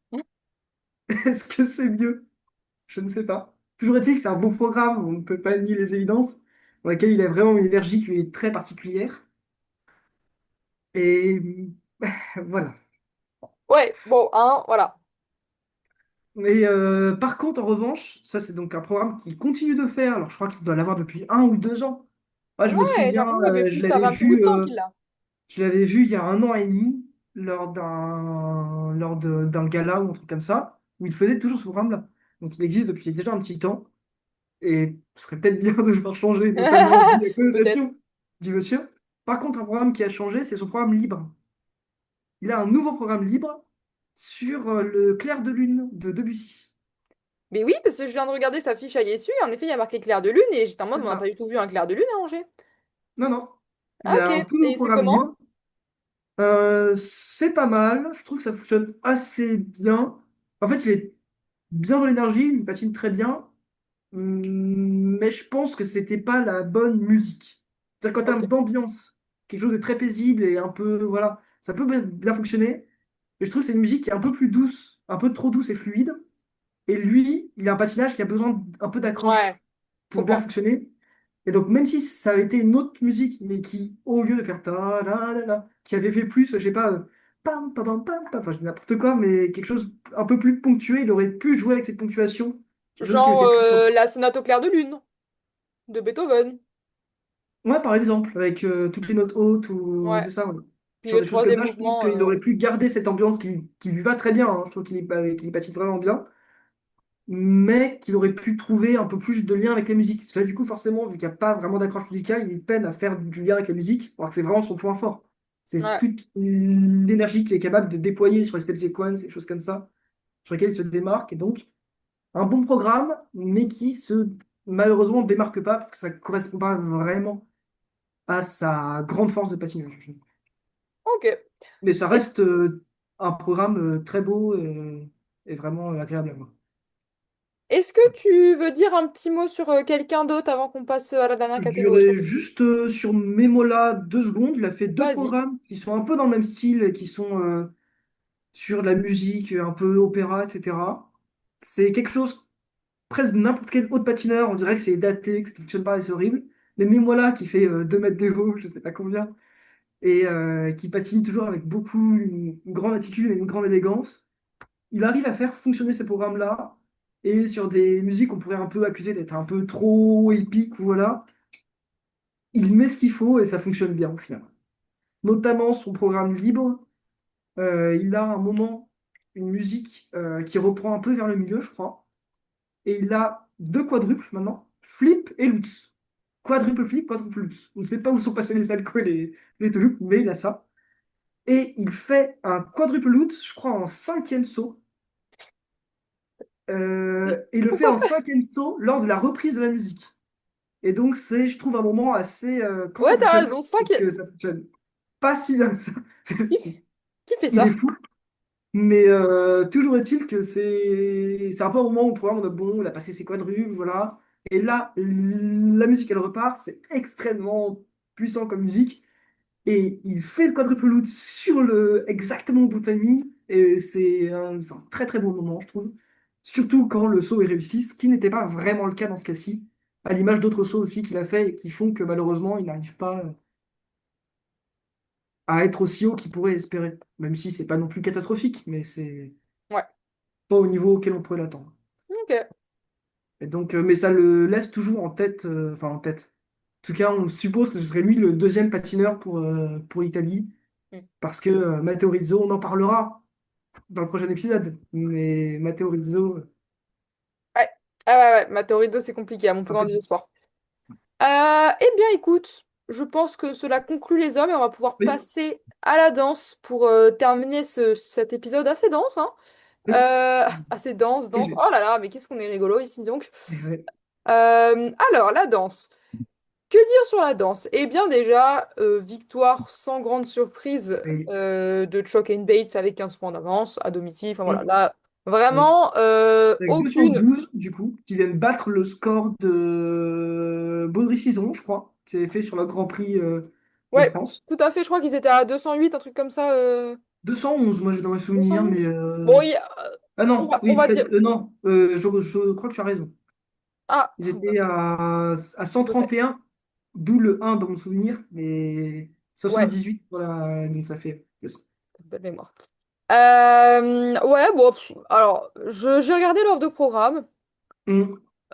Est-ce que c'est mieux? Je ne sais pas. Toujours est-il que c'est un bon programme, on ne peut pas nier les évidences, dans lequel il a vraiment une énergie qui est très particulière. Et voilà. Ouais, bon, hein, voilà. Mais par contre, en revanche, ça c'est donc un programme qu'il continue de faire. Alors je crois qu'il doit l'avoir depuis 1 ou 2 ans. Ah, je me Ouais, j'ai souviens, l'impression que ça fait plus, ça fait un petit bout de vu, temps qu'il l'a. je l'avais vu il y a 1 an et demi d'un gala ou un truc comme ça, où il faisait toujours ce programme-là. Donc il existe depuis déjà un petit temps, et ce serait peut-être bien de le faire changer, notamment vu la Peut-être. connotation du monsieur. Par contre, un programme qui a changé, c'est son programme libre. Il a un nouveau programme libre sur le clair de lune de Debussy. Mais oui, parce que je viens de regarder sa fiche à Yesu, et en effet, il y a marqué clair de lune, et j'étais en mode, C'est on n'a pas ça. du tout vu un clair de lune à Angers. Non, non. Ah, Il a un ok. tout nouveau Et c'est programme comment? libre. C'est pas mal. Je trouve que ça fonctionne assez bien. En fait, il est bien dans l'énergie, il patine très bien. Mais je pense que c'était pas la bonne musique. C'est-à-dire qu'en Ok. termes d'ambiance, quelque chose de très paisible et un peu, voilà, ça peut bien fonctionner. Mais je trouve que c'est une musique qui est un peu plus douce, un peu trop douce et fluide. Et lui, il a un patinage qui a besoin d'un peu Ouais, d'accroche je pour bien comprends. fonctionner. Et donc, même si ça avait été une autre musique, mais qui, au lieu de faire ta la la la, qui avait fait plus, je sais pas, pam, pam, pam, pam, pam, enfin, je dis n'importe quoi, mais quelque chose un peu plus ponctué, il aurait pu jouer avec cette ponctuation, quelque chose qui Genre était plus fort. la sonate au clair de lune de Beethoven. Ouais, par exemple, avec toutes les notes hautes, ou Ouais. c'est ça, ouais. Puis Sur le des choses comme troisième ça, je pense mouvement. qu'il aurait pu garder cette ambiance qui lui va très bien, hein. Je trouve qu'il patine vraiment bien, mais qu'il aurait pu trouver un peu plus de lien avec la musique. Parce que là, du coup, forcément, vu qu'il n'y a pas vraiment d'accroche musicale, il peine à faire du lien avec la musique, alors que c'est vraiment son point fort. C'est Ouais. toute l'énergie qu'il est capable de déployer sur les step sequences et choses comme ça, sur lesquelles il se démarque. Et donc, un bon programme, mais qui malheureusement, ne démarque pas parce que ça ne correspond pas vraiment à sa grande force de patinage. Ok. Mais ça Est- reste un programme très beau et vraiment agréable à voir. Est-ce que tu veux dire un petit mot sur quelqu'un d'autre avant qu'on passe à la dernière Je catégorie? dirais juste sur Memola 2 secondes, il a fait deux Vas-y. programmes qui sont un peu dans le même style et qui sont sur la musique, un peu opéra, etc. C'est quelque chose presque de n'importe quel autre patineur, on dirait que c'est daté, que ça ne fonctionne pas et c'est horrible. Mais Memola qui fait 2 mètres de haut, je sais pas combien, et qui patine toujours avec une grande attitude et une grande élégance. Il arrive à faire fonctionner ces programmes-là, et sur des musiques qu'on pourrait un peu accuser d'être un peu trop épiques, voilà, il met ce qu'il faut et ça fonctionne bien au final. Notamment son programme libre, il a un moment, une musique qui reprend un peu vers le milieu, je crois, et il a deux quadruples maintenant, flip et lutz. Quadruple flip, quadruple lutz. On ne sait pas où sont passés les alcools et les touloupes, mais il a ça. Et il fait un quadruple lutz, je crois, en cinquième saut. Et il le fait Pourquoi en faire? cinquième saut lors de la reprise de la musique. Et donc, c'est, je trouve, un moment assez. Quand Ouais, ça t'as fonctionne bien, raison. parce que ça fonctionne pas si bien que ça. Qui, qui fait Il est ça? fou. Mais toujours est-il que c'est un peu un moment où le programme, on a bon, il a passé ses quadruples, voilà. Et là, la musique, elle repart. C'est extrêmement puissant comme musique. Et il fait le quadruple loop sur exactement au bon timing. Et c'est un très très bon moment, je trouve. Surtout quand le saut est réussi, ce qui n'était pas vraiment le cas dans ce cas-ci. À l'image d'autres sauts aussi qu'il a fait et qui font que malheureusement, il n'arrive pas à être aussi haut qu'il pourrait espérer. Même si c'est pas non plus catastrophique, mais c'est Ouais. pas au niveau auquel on pourrait l'attendre. Ok. Et donc, mais ça le laisse toujours en tête, enfin en tête. En tout cas, on suppose que ce serait lui le deuxième patineur pour l'Italie, Hmm. parce que Matteo Rizzo, on en parlera dans le prochain épisode, mais Matteo Rizzo, Ouais. Ah ouais, ouais. Ma théorie de c'est compliqué, à mon plus un grand peu désespoir. Eh bien, écoute, je pense que cela conclut les hommes et on va pouvoir oui, passer à la danse pour terminer cet épisode assez dense, hein. oui, Assez dense, dense. léger. Oh là là, mais qu'est-ce qu'on est rigolo ici donc. Ouais. Alors, la danse. Que dire sur la danse? Eh bien déjà, victoire sans grande surprise Oui. de Chalk and Bates avec 15 points d'avance à domicile. Enfin voilà, Mm, là, mm. vraiment, Avec aucune... 212, du coup, qui viennent battre le score de Baudry-Cison, je crois, qui s'est fait sur le Grand Prix de Ouais, France. tout à fait, je crois qu'ils étaient à 208, un truc comme ça. 211, moi j'ai dans mes souvenirs, mais... 211? Bon, Ah on non, va, on oui, va dire... peut-être... non, je crois que tu as raison. Ah, Ils étaient à je sais. 131, d'où le 1 dans mon souvenir, mais Ouais, 78, voilà, donc ça fait... belle mémoire. Ouais, bon, alors, j'ai regardé l'ordre de programme. Mm,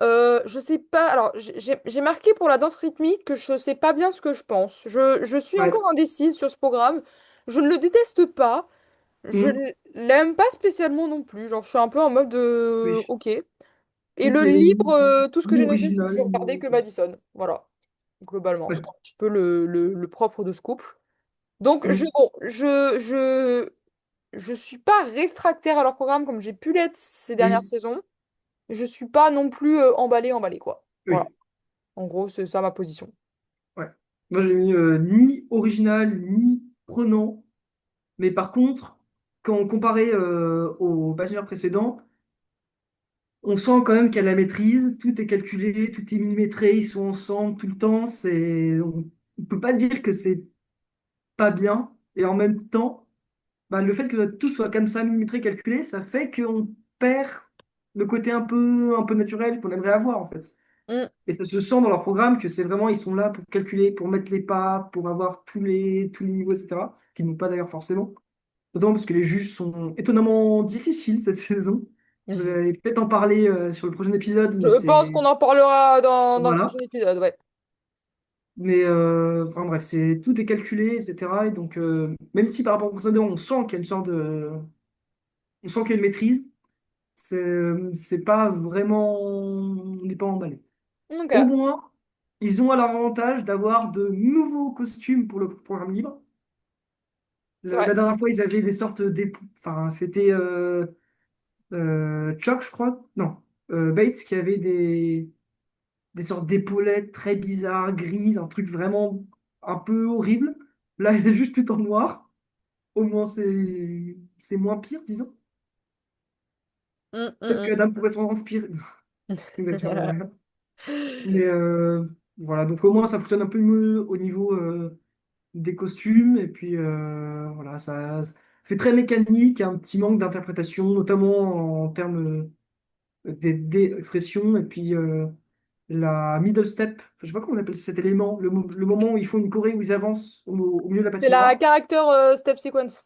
Je sais pas. Alors, j'ai marqué pour la danse rythmique que je sais pas bien ce que je pense. Je suis ouais. encore indécise sur ce programme. Je ne le déteste pas. Je Mm, ne l'aime pas spécialement non plus. Genre, je suis un peu en mode de oui. OK. Et Mm, le mais livre, tout ce que ni j'ai noté, c'est que original, je regardais que Madison. Voilà, globalement. ouais. C'est un petit peu le propre de ce couple. Donc, Mm, bon, je suis pas réfractaire à leur programme comme j'ai pu l'être ces dernières mm, saisons. Je suis pas non plus emballée, quoi. Voilà. oui. En gros, c'est ça ma position. Ouais. Moi, j'ai mis ni original, ni prenant. Mais par contre, quand comparé au bachelor précédent, on sent quand même qu'elle la maîtrise. Tout est calculé, tout est millimétré. Ils sont ensemble tout le temps. On ne peut pas dire que c'est pas bien. Et en même temps, bah, le fait que tout soit comme ça, millimétré, calculé, ça fait qu'on perd le côté un peu naturel qu'on aimerait avoir, en fait. Mm, Et ça se sent dans leur programme que c'est vraiment, ils sont là pour calculer, pour mettre les pas, pour avoir tous les niveaux, etc. Qui n'ont pas d'ailleurs forcément. Notamment parce que les juges sont étonnamment difficiles cette saison. Vous mhm. allez peut-être en parler sur le prochain épisode, mais Je pense c'est... qu'on en parlera dans le Voilà. prochain épisode, ouais. Mais enfin bref, tout est calculé, etc. Et donc, même si par rapport au précédent, on sent qu'il y a une sorte de... On sent qu'il y a une maîtrise, c'est pas vraiment... On n'est pas emballé. Ok, Au moins, ils ont à l'avantage d'avoir de nouveaux costumes pour le programme libre. c'est vrai. La dernière fois, ils avaient des sortes d'époux. Enfin, c'était Chuck, je crois. Non, Bates qui avait des sortes d'épaulettes très bizarres, grises, un truc vraiment un peu horrible. Là, il est juste tout en noir. Au moins, c'est moins pire, disons. Mm, Peut-être mm, que Adam pourrait s'en inspirer. N'exagérons mm. rien. Mais voilà, donc au moins, ça fonctionne un peu mieux au niveau des costumes. Et puis voilà, ça fait très mécanique, un petit manque d'interprétation, notamment en termes des expressions. Et puis la middle step, enfin, je sais pas comment on appelle cet élément, le moment où ils font une choré, où ils avancent au milieu de la C'est la patinoire. character step sequence.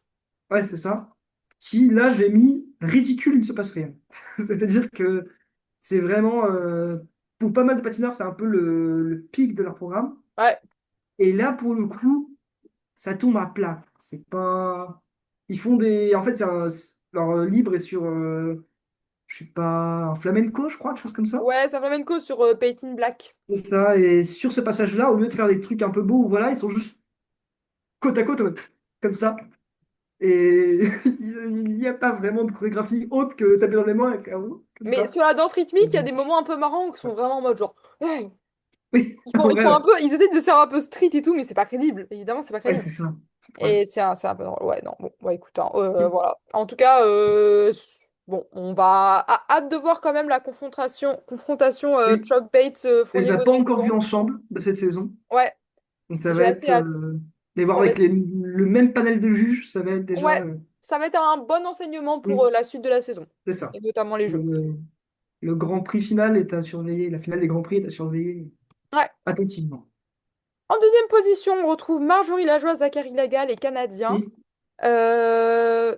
Ouais, c'est ça. Qui, là, j'ai mis ridicule, il ne se passe rien. C'est-à-dire que c'est vraiment, pour pas mal de patineurs, c'est un peu le pic de leur programme. Ouais. Et là, pour le coup, ça tombe à plat. C'est pas. Ils font des. En fait, leur libre est sur, je sais pas, un flamenco, je crois, quelque chose comme ça. Ouais, c'est un flamenco sur Painted Black. C'est ça. Et sur ce passage-là, au lieu de faire des trucs un peu beaux, voilà, ils sont juste côte à côte, ouais, comme ça. Et il n'y a pas vraiment de chorégraphie autre que taper dans les mains avec un roux, comme Mais ça. sur la danse rythmique, il y a Et- des moments un peu marrants qui sont ouais. vraiment en mode genre. Ouais. Oui, Ils ouais, font ouais. un peu, ils essaient de se faire un peu street et tout, mais c'est pas crédible. Évidemment, c'est pas Ouais, crédible. c'est ça. C'est le problème. Et c'est un peu drôle. Ouais, non, bon, ouais, écoute, hein, voilà. En tout cas, bon, on va. Hâte de voir quand même la confrontation Oui. Chuck Bates, On les Fournier a pas Baudry. encore vus ensemble de cette saison. Ouais, Donc ça j'ai va assez être hâte. les voir Ça va avec être... le même panel de juges, ça va être déjà. Ouais, ça va être un bon enseignement pour Oui, la suite de la saison, c'est ça. et notamment les jeux. Le Grand Prix final est à surveiller, la finale des Grands Prix est à surveiller Ouais. attentivement. En deuxième position, on retrouve Marjorie Lajoie, Zachary Lagal et Canadien. Mm, Euh,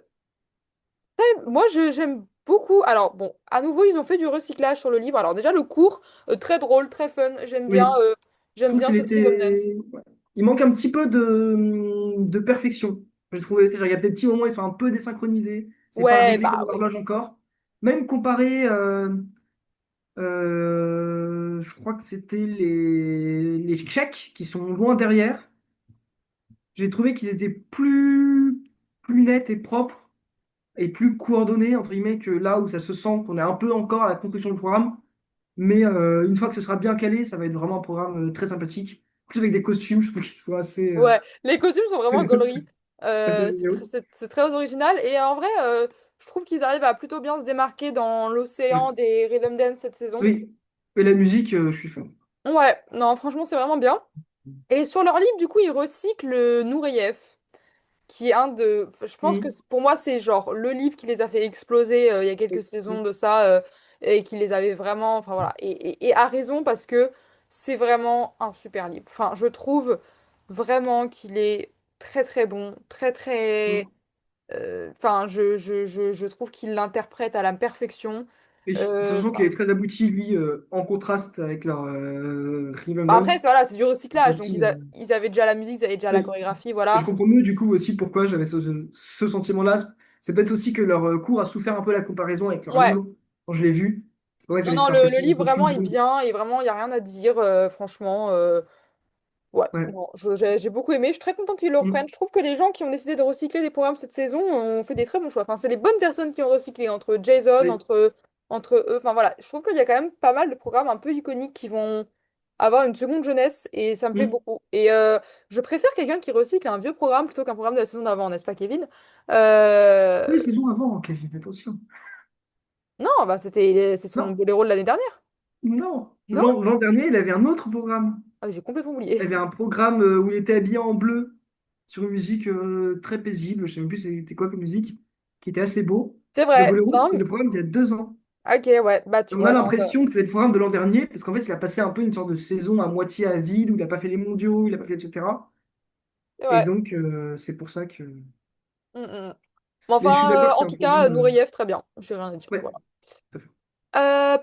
Moi, j'aime beaucoup. Alors, bon, à nouveau, ils ont fait du recyclage sur le livre. Alors, déjà, le cours, très drôle, très fun. oui, je J'aime trouve bien qu'il cette freedom dance. était. Ouais. Il manque un petit peu de perfection. J'ai trouvé, genre, il y a des petits moments, ils sont un peu désynchronisés. C'est pas Ouais, réglé comme bah une ouais. horloge encore. Même comparé, je crois que c'était les Tchèques qui sont loin derrière. J'ai trouvé qu'ils étaient plus nets et propres et plus coordonnés, entre guillemets, que là où ça se sent qu'on est un peu encore à la conclusion du programme. Mais une fois que ce sera bien calé, ça va être vraiment un programme très sympathique. Plus avec des costumes, je trouve qu'ils sont assez, Ouais, les costumes sont vraiment gauleries. assez C'est géniaux. c'est très original. Et en vrai, je trouve qu'ils arrivent à plutôt bien se démarquer dans l'océan Ouais. des Rhythm Dance cette saison. Oui, et la musique, je suis fan. Ouais, non, franchement, c'est vraiment bien. Et sur leur livre, du coup, ils recyclent Nureyev, qui est un de... Je pense que Mm. pour moi, c'est genre le livre qui les a fait exploser il y a quelques saisons Mm. de ça, et qui les avait vraiment... Enfin voilà. Et a raison parce que c'est vraiment un super livre. Enfin, je trouve vraiment qu'il est très très bon, très très... Mm. Enfin, je trouve qu'il l'interprète à la perfection. Et sachant qu'il Enfin, est très abouti, lui, en contraste avec leur Rhythm bah après, Dance, voilà, c'est du c'est recyclage. Donc, sorti. ils avaient déjà la musique, ils avaient déjà la Oui. chorégraphie, Et je voilà. comprends mieux du coup aussi pourquoi j'avais ce sentiment-là. C'est peut-être aussi que leur cours a souffert un peu la comparaison avec leur Ouais. livre quand je l'ai vu. C'est pour ça que Non, j'avais non, cette le impression un livre peu plus vraiment est blonde. bien et vraiment, il n'y a rien à dire, franchement. Ouais, Ouais. bon, j'ai beaucoup aimé. Je suis très contente qu'ils le reprennent. Mm. Je trouve que les gens qui ont décidé de recycler des programmes cette saison ont fait des très bons choix. Enfin, c'est les bonnes personnes qui ont recyclé entre Jason, Oui. entre eux. Enfin, voilà, je trouve qu'il y a quand même pas mal de programmes un peu iconiques qui vont avoir une seconde jeunesse et ça me plaît Mm. beaucoup. Et je préfère quelqu'un qui recycle un vieux programme plutôt qu'un programme de la saison d'avant, n'est-ce pas, Kevin? Oui, Euh, saison avant, Kevin, attention. Non, bah c'est son Non, boléro de l'année dernière. non. Non? L'an dernier, il avait un autre programme. Ah, j'ai complètement Il oublié. avait un programme où il était habillé en bleu sur une musique très paisible. Je ne sais même plus c'était quoi comme musique, qui était assez beau. C'est Le vrai. Boléro, Non, c'était le programme d'il y a 2 ans. ok, ouais, bah Et tu on a vois, non, bah, l'impression que c'était le programme de l'an dernier, parce qu'en fait, il a passé un peu une sorte de saison à moitié à vide, où il n'a pas fait les mondiaux, il n'a pas fait, etc. c'est Et vrai. donc, c'est pour ça que. Mm, mm. Mais Mais je suis enfin, d'accord que c'est en un tout cas, programme. Nureyev, très bien. J'ai rien à dire. Ouais, Voilà. tout à fait.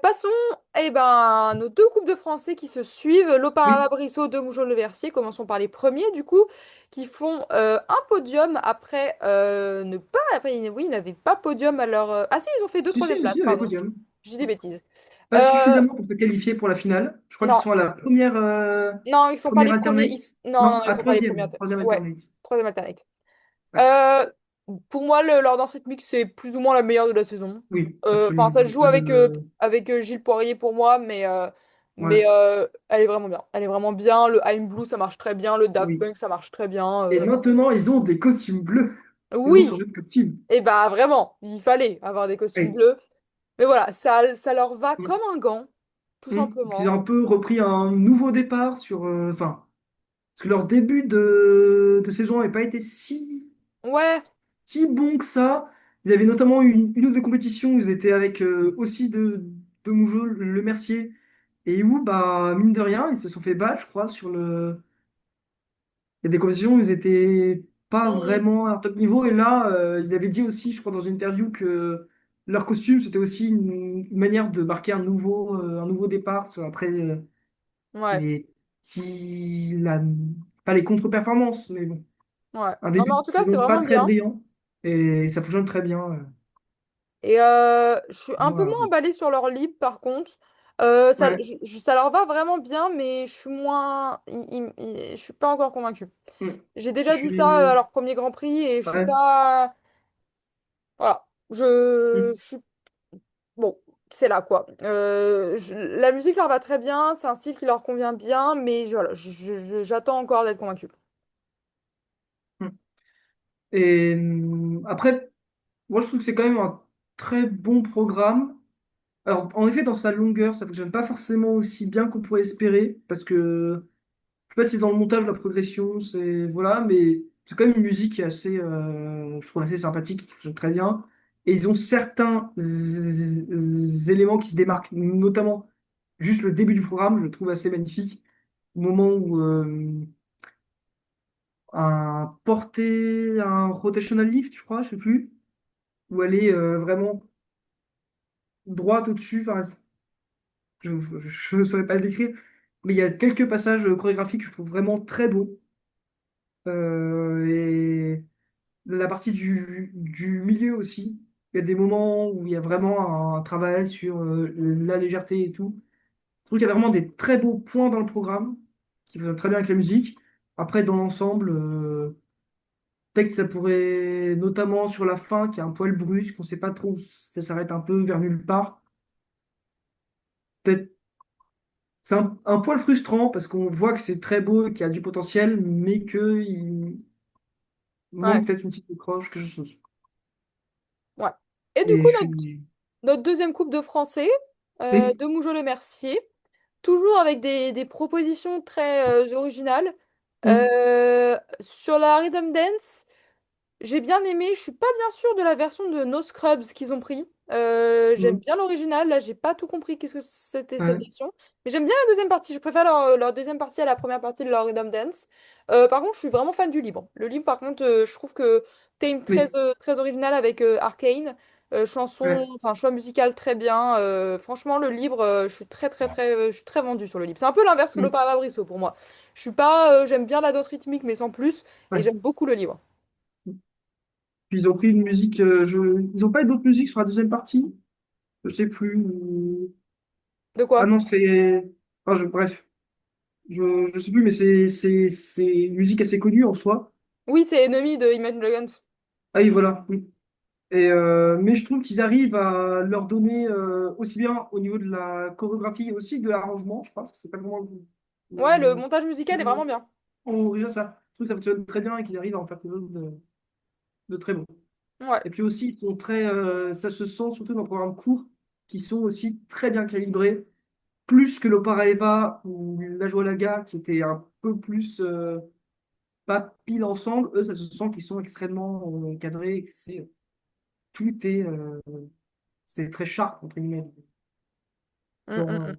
Passons, eh ben, à nos deux couples de Français qui se suivent. L'Opara Oui, Brissot de Mougeot-Le-Versier. Commençons par les premiers, du coup, qui font un podium après ne pas. Après, oui, ils n'avaient pas podium à leur. Ah si, ils ont fait deux si, troisième si, si, places, il y avait pardon. podium. Je dis des bêtises. Pas Euh, suffisamment pour se qualifier pour la finale. Je crois qu'ils non, sont à la première, non, ils sont pas première les premiers. alternate. Non, non, Non, non, ils à sont pas les premiers. troisième Ouais, alternate. troisième alternate. Ouais. Euh, pour moi, leur danse rythmique, c'est plus ou moins la meilleure de la saison. Oui, Enfin, absolument. ça Il se y a joue pas de. avec Gilles Poirier pour moi, mais Ouais, elle est vraiment bien. Elle est vraiment bien. Le I'm Blue, ça marche très bien. Le Daft oui. Punk, ça marche très bien. Et maintenant, ils ont des costumes bleus. Ils ont Oui, changé de costume. et bah vraiment, il fallait avoir des costumes Oui. bleus. Mais voilà, ça leur va comme un gant, tout Puis ils ont simplement. un peu repris un nouveau départ sur. Enfin, parce que leur début de saison n'avait pas été Ouais, si bon que ça. Ils avaient notamment une ou deux compétitions où ils étaient avec aussi de Mougeot, Le Mercier, et où, bah, mine de rien, ils se sont fait battre, je crois, sur le. Il y a des compétitions où ils étaient pas mm, vraiment à leur top niveau. Et là, ils avaient dit aussi, je crois, dans une interview, que leur costume, c'était aussi une manière de marquer un nouveau départ après ouais, les la, pas les contre-performances, mais bon, ouais. un Non, mais début en de tout cas, c'est saison pas vraiment très bien. brillant. Et ça fonctionne très bien. Et je suis un peu Voilà. moins emballée sur leur lip par contre. Ouais. Ça leur va vraiment bien, mais je suis moins. Je suis pas encore convaincue. Mm. J'ai Je déjà dit ça à suis. leur premier Grand Prix et je suis Ouais. pas. Voilà. Mm. Je suis. Bon, c'est là quoi. La musique leur va très bien, c'est un style qui leur convient bien, mais voilà, j'attends encore d'être convaincue. Mm. Et après, moi, je trouve que c'est quand même un très bon programme. Alors, en effet, dans sa longueur, ça fonctionne pas forcément aussi bien qu'on pourrait espérer, parce que je sais pas si c'est dans le montage, la progression, c'est voilà, mais c'est quand même une musique qui est assez, je trouve assez sympathique, qui fonctionne très bien. Et ils ont certains éléments qui se démarquent, notamment juste le début du programme, je le trouve assez magnifique. Au moment où un rotational lift, je crois, je sais plus, où elle est vraiment droite au-dessus. Enfin, je ne saurais pas le décrire, mais il y a quelques passages chorégraphiques que je trouve vraiment très beaux. Et la partie du milieu aussi, il y a des moments où il y a vraiment un travail sur la légèreté et tout. Je trouve qu'il y a vraiment des très beaux points dans le programme qui vont très bien avec la musique. Après, dans l'ensemble, peut-être que ça pourrait, notamment sur la fin, qui est un poil brusque, on ne sait pas trop, ça s'arrête un peu vers nulle part. Peut-être. c'est un poil frustrant parce qu'on voit que c'est très beau, qu'il y a du potentiel, mais qu'il Ouais, manque peut-être une petite accroche, quelque chose. ouais. Et du Et coup, je notre, suis. notre deuxième coupe de français, Oui. de Mougeot-Le-Mercier, toujours avec des propositions très originales. Mm, Sur la Rhythm Dance, j'ai bien aimé, je suis pas bien sûre de la version de No Scrubs qu'ils ont pris. J'aime mm, bien l'original, là j'ai pas tout compris qu'est-ce que c'était cette ouais, version. Mais j'aime bien la deuxième partie, je préfère leur deuxième partie à la première partie de leur Rhythm Dance. Par contre, je suis vraiment fan du livre. Le livre, par contre, je trouve que thème très, oui, très original avec Arcane. Chanson, ouais, enfin choix musical très bien. Franchement, le livre, je suis très très très, je suis très vendue sur le livre. C'est un peu l'inverse que mm, l'opéra Brissot pour moi. Je suis pas, j'aime bien la danse rythmique mais sans plus, et ouais. j'aime beaucoup le livre. Puis ils ont pris une musique. Ils ont pas eu d'autres musiques sur la deuxième partie? Je sais plus. De Ah quoi? non, c'est. Enfin, bref, je sais plus, mais c'est une musique assez connue en soi. Oui, c'est Enemy de Imagine Dragons. Ah oui, voilà. Oui. Mais je trouve qu'ils arrivent à leur donner aussi bien au niveau de la chorégraphie et aussi de l'arrangement, je pense que c'est pas vraiment Ouais, le le- montage musical est vraiment bien. déjà ça. Je trouve que ça fonctionne très bien et qu'ils arrivent à en faire quelque chose de très bon. Ouais. Et puis aussi, ils sont très, ça se sent surtout dans le programme court, qui sont aussi très bien calibrés, plus que l'Opéra Eva ou la Joie Laga, qui était un peu plus pas pile ensemble. Eux, ça se sent qu'ils sont extrêmement cadrés, et que tout est, c'est très sharp, entre guillemets, Mm, mm, dans, mm.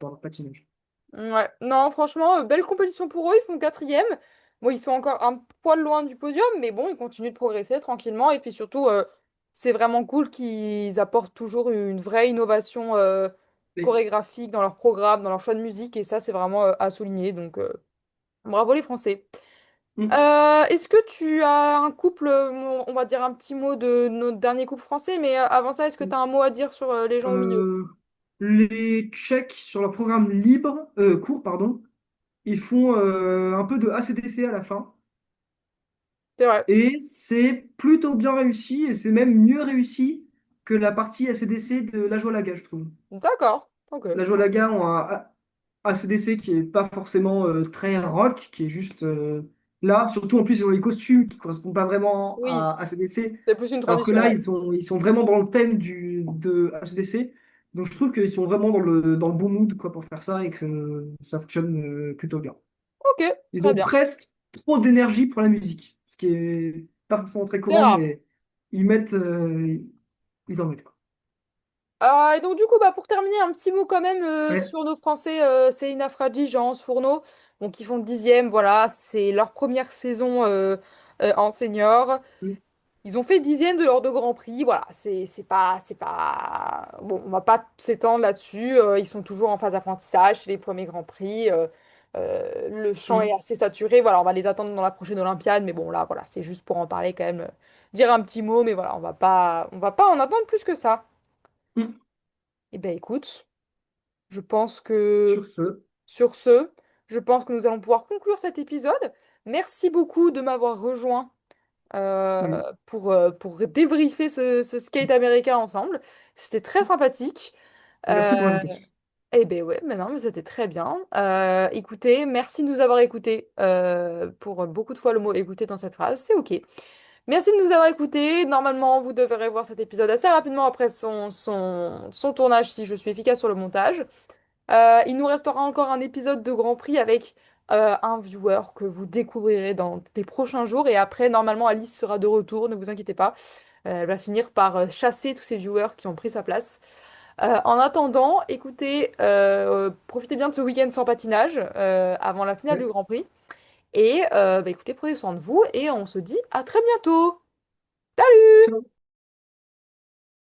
dans le patinage. Ouais. Non, franchement, belle compétition pour eux. Ils font quatrième. Bon, ils sont encore un poil loin du podium, mais bon, ils continuent de progresser tranquillement. Et puis surtout, c'est vraiment cool qu'ils apportent toujours une vraie innovation Et, chorégraphique dans leur programme, dans leur choix de musique. Et ça, c'est vraiment à souligner. Donc, bravo les Français. hum, Est-ce que tu as un couple, on va dire un petit mot de notre dernier couple français, mais avant ça, est-ce que tu as un mot à dire sur les gens au milieu? euh, les Tchèques, sur leur programme court, pardon, ils font un peu de AC/DC à la fin. C'est vrai. Et c'est plutôt bien réussi, et c'est même mieux réussi que la partie AC/DC de La Joie Laga, je trouve. D'accord. Ok. La Joie Laga ont un AC/DC qui est pas forcément très rock, qui est juste là. Surtout en plus, ils ont les costumes qui correspondent pas vraiment Oui, à AC/DC. c'est plus une Alors que transition, là, ouais. ils sont vraiment dans le thème de AC/DC. Donc je trouve qu'ils sont vraiment dans le bon mood quoi, pour faire ça et que ça fonctionne plutôt bien. Ok, Ils très ont bien. presque trop d'énergie pour la musique, ce qui est pas forcément très C'est courant, rare. mais ils mettent, ils en mettent quoi. Et donc du coup, bah, pour terminer, un petit mot quand même Ouais. sur nos Français, Céline Afradji, Jean Fourneau, donc qui font dixième, voilà, c'est leur première saison en senior. Mm, Ils ont fait dixième de leur deux Grand Prix, voilà, c'est pas... Bon, on va pas s'étendre là-dessus, ils sont toujours en phase d'apprentissage, c'est les premiers Grands Prix, le champ est mm, assez saturé, voilà, on va les attendre dans la prochaine Olympiade, mais bon, là, voilà, c'est juste pour en parler quand même, dire un petit mot, mais voilà, on va pas en attendre plus que ça. mm. Eh ben écoute, je pense que Sur ce, sur ce, je pense que nous allons pouvoir conclure cet épisode. Merci beaucoup de m'avoir rejoint oui. pour débriefer ce skate américain ensemble. C'était très sympathique. Merci pour Euh, l'invitation. eh ben ouais, mais non, mais c'était très bien. Écoutez, merci de nous avoir écoutés. Pour beaucoup de fois le mot écouter dans cette phrase, c'est OK. Merci de nous avoir écoutés. Normalement, vous devrez voir cet épisode assez rapidement après son tournage si je suis efficace sur le montage. Il nous restera encore un épisode de Grand Prix avec un viewer que vous découvrirez dans les prochains jours. Et après, normalement, Alice sera de retour, ne vous inquiétez pas. Elle va finir par chasser tous ces viewers qui ont pris sa place. En attendant, écoutez, profitez bien de ce week-end sans patinage avant la finale du Ouais. Grand Prix. Et bah, écoutez, prenez soin de vous et on se dit à très bientôt. Ciao.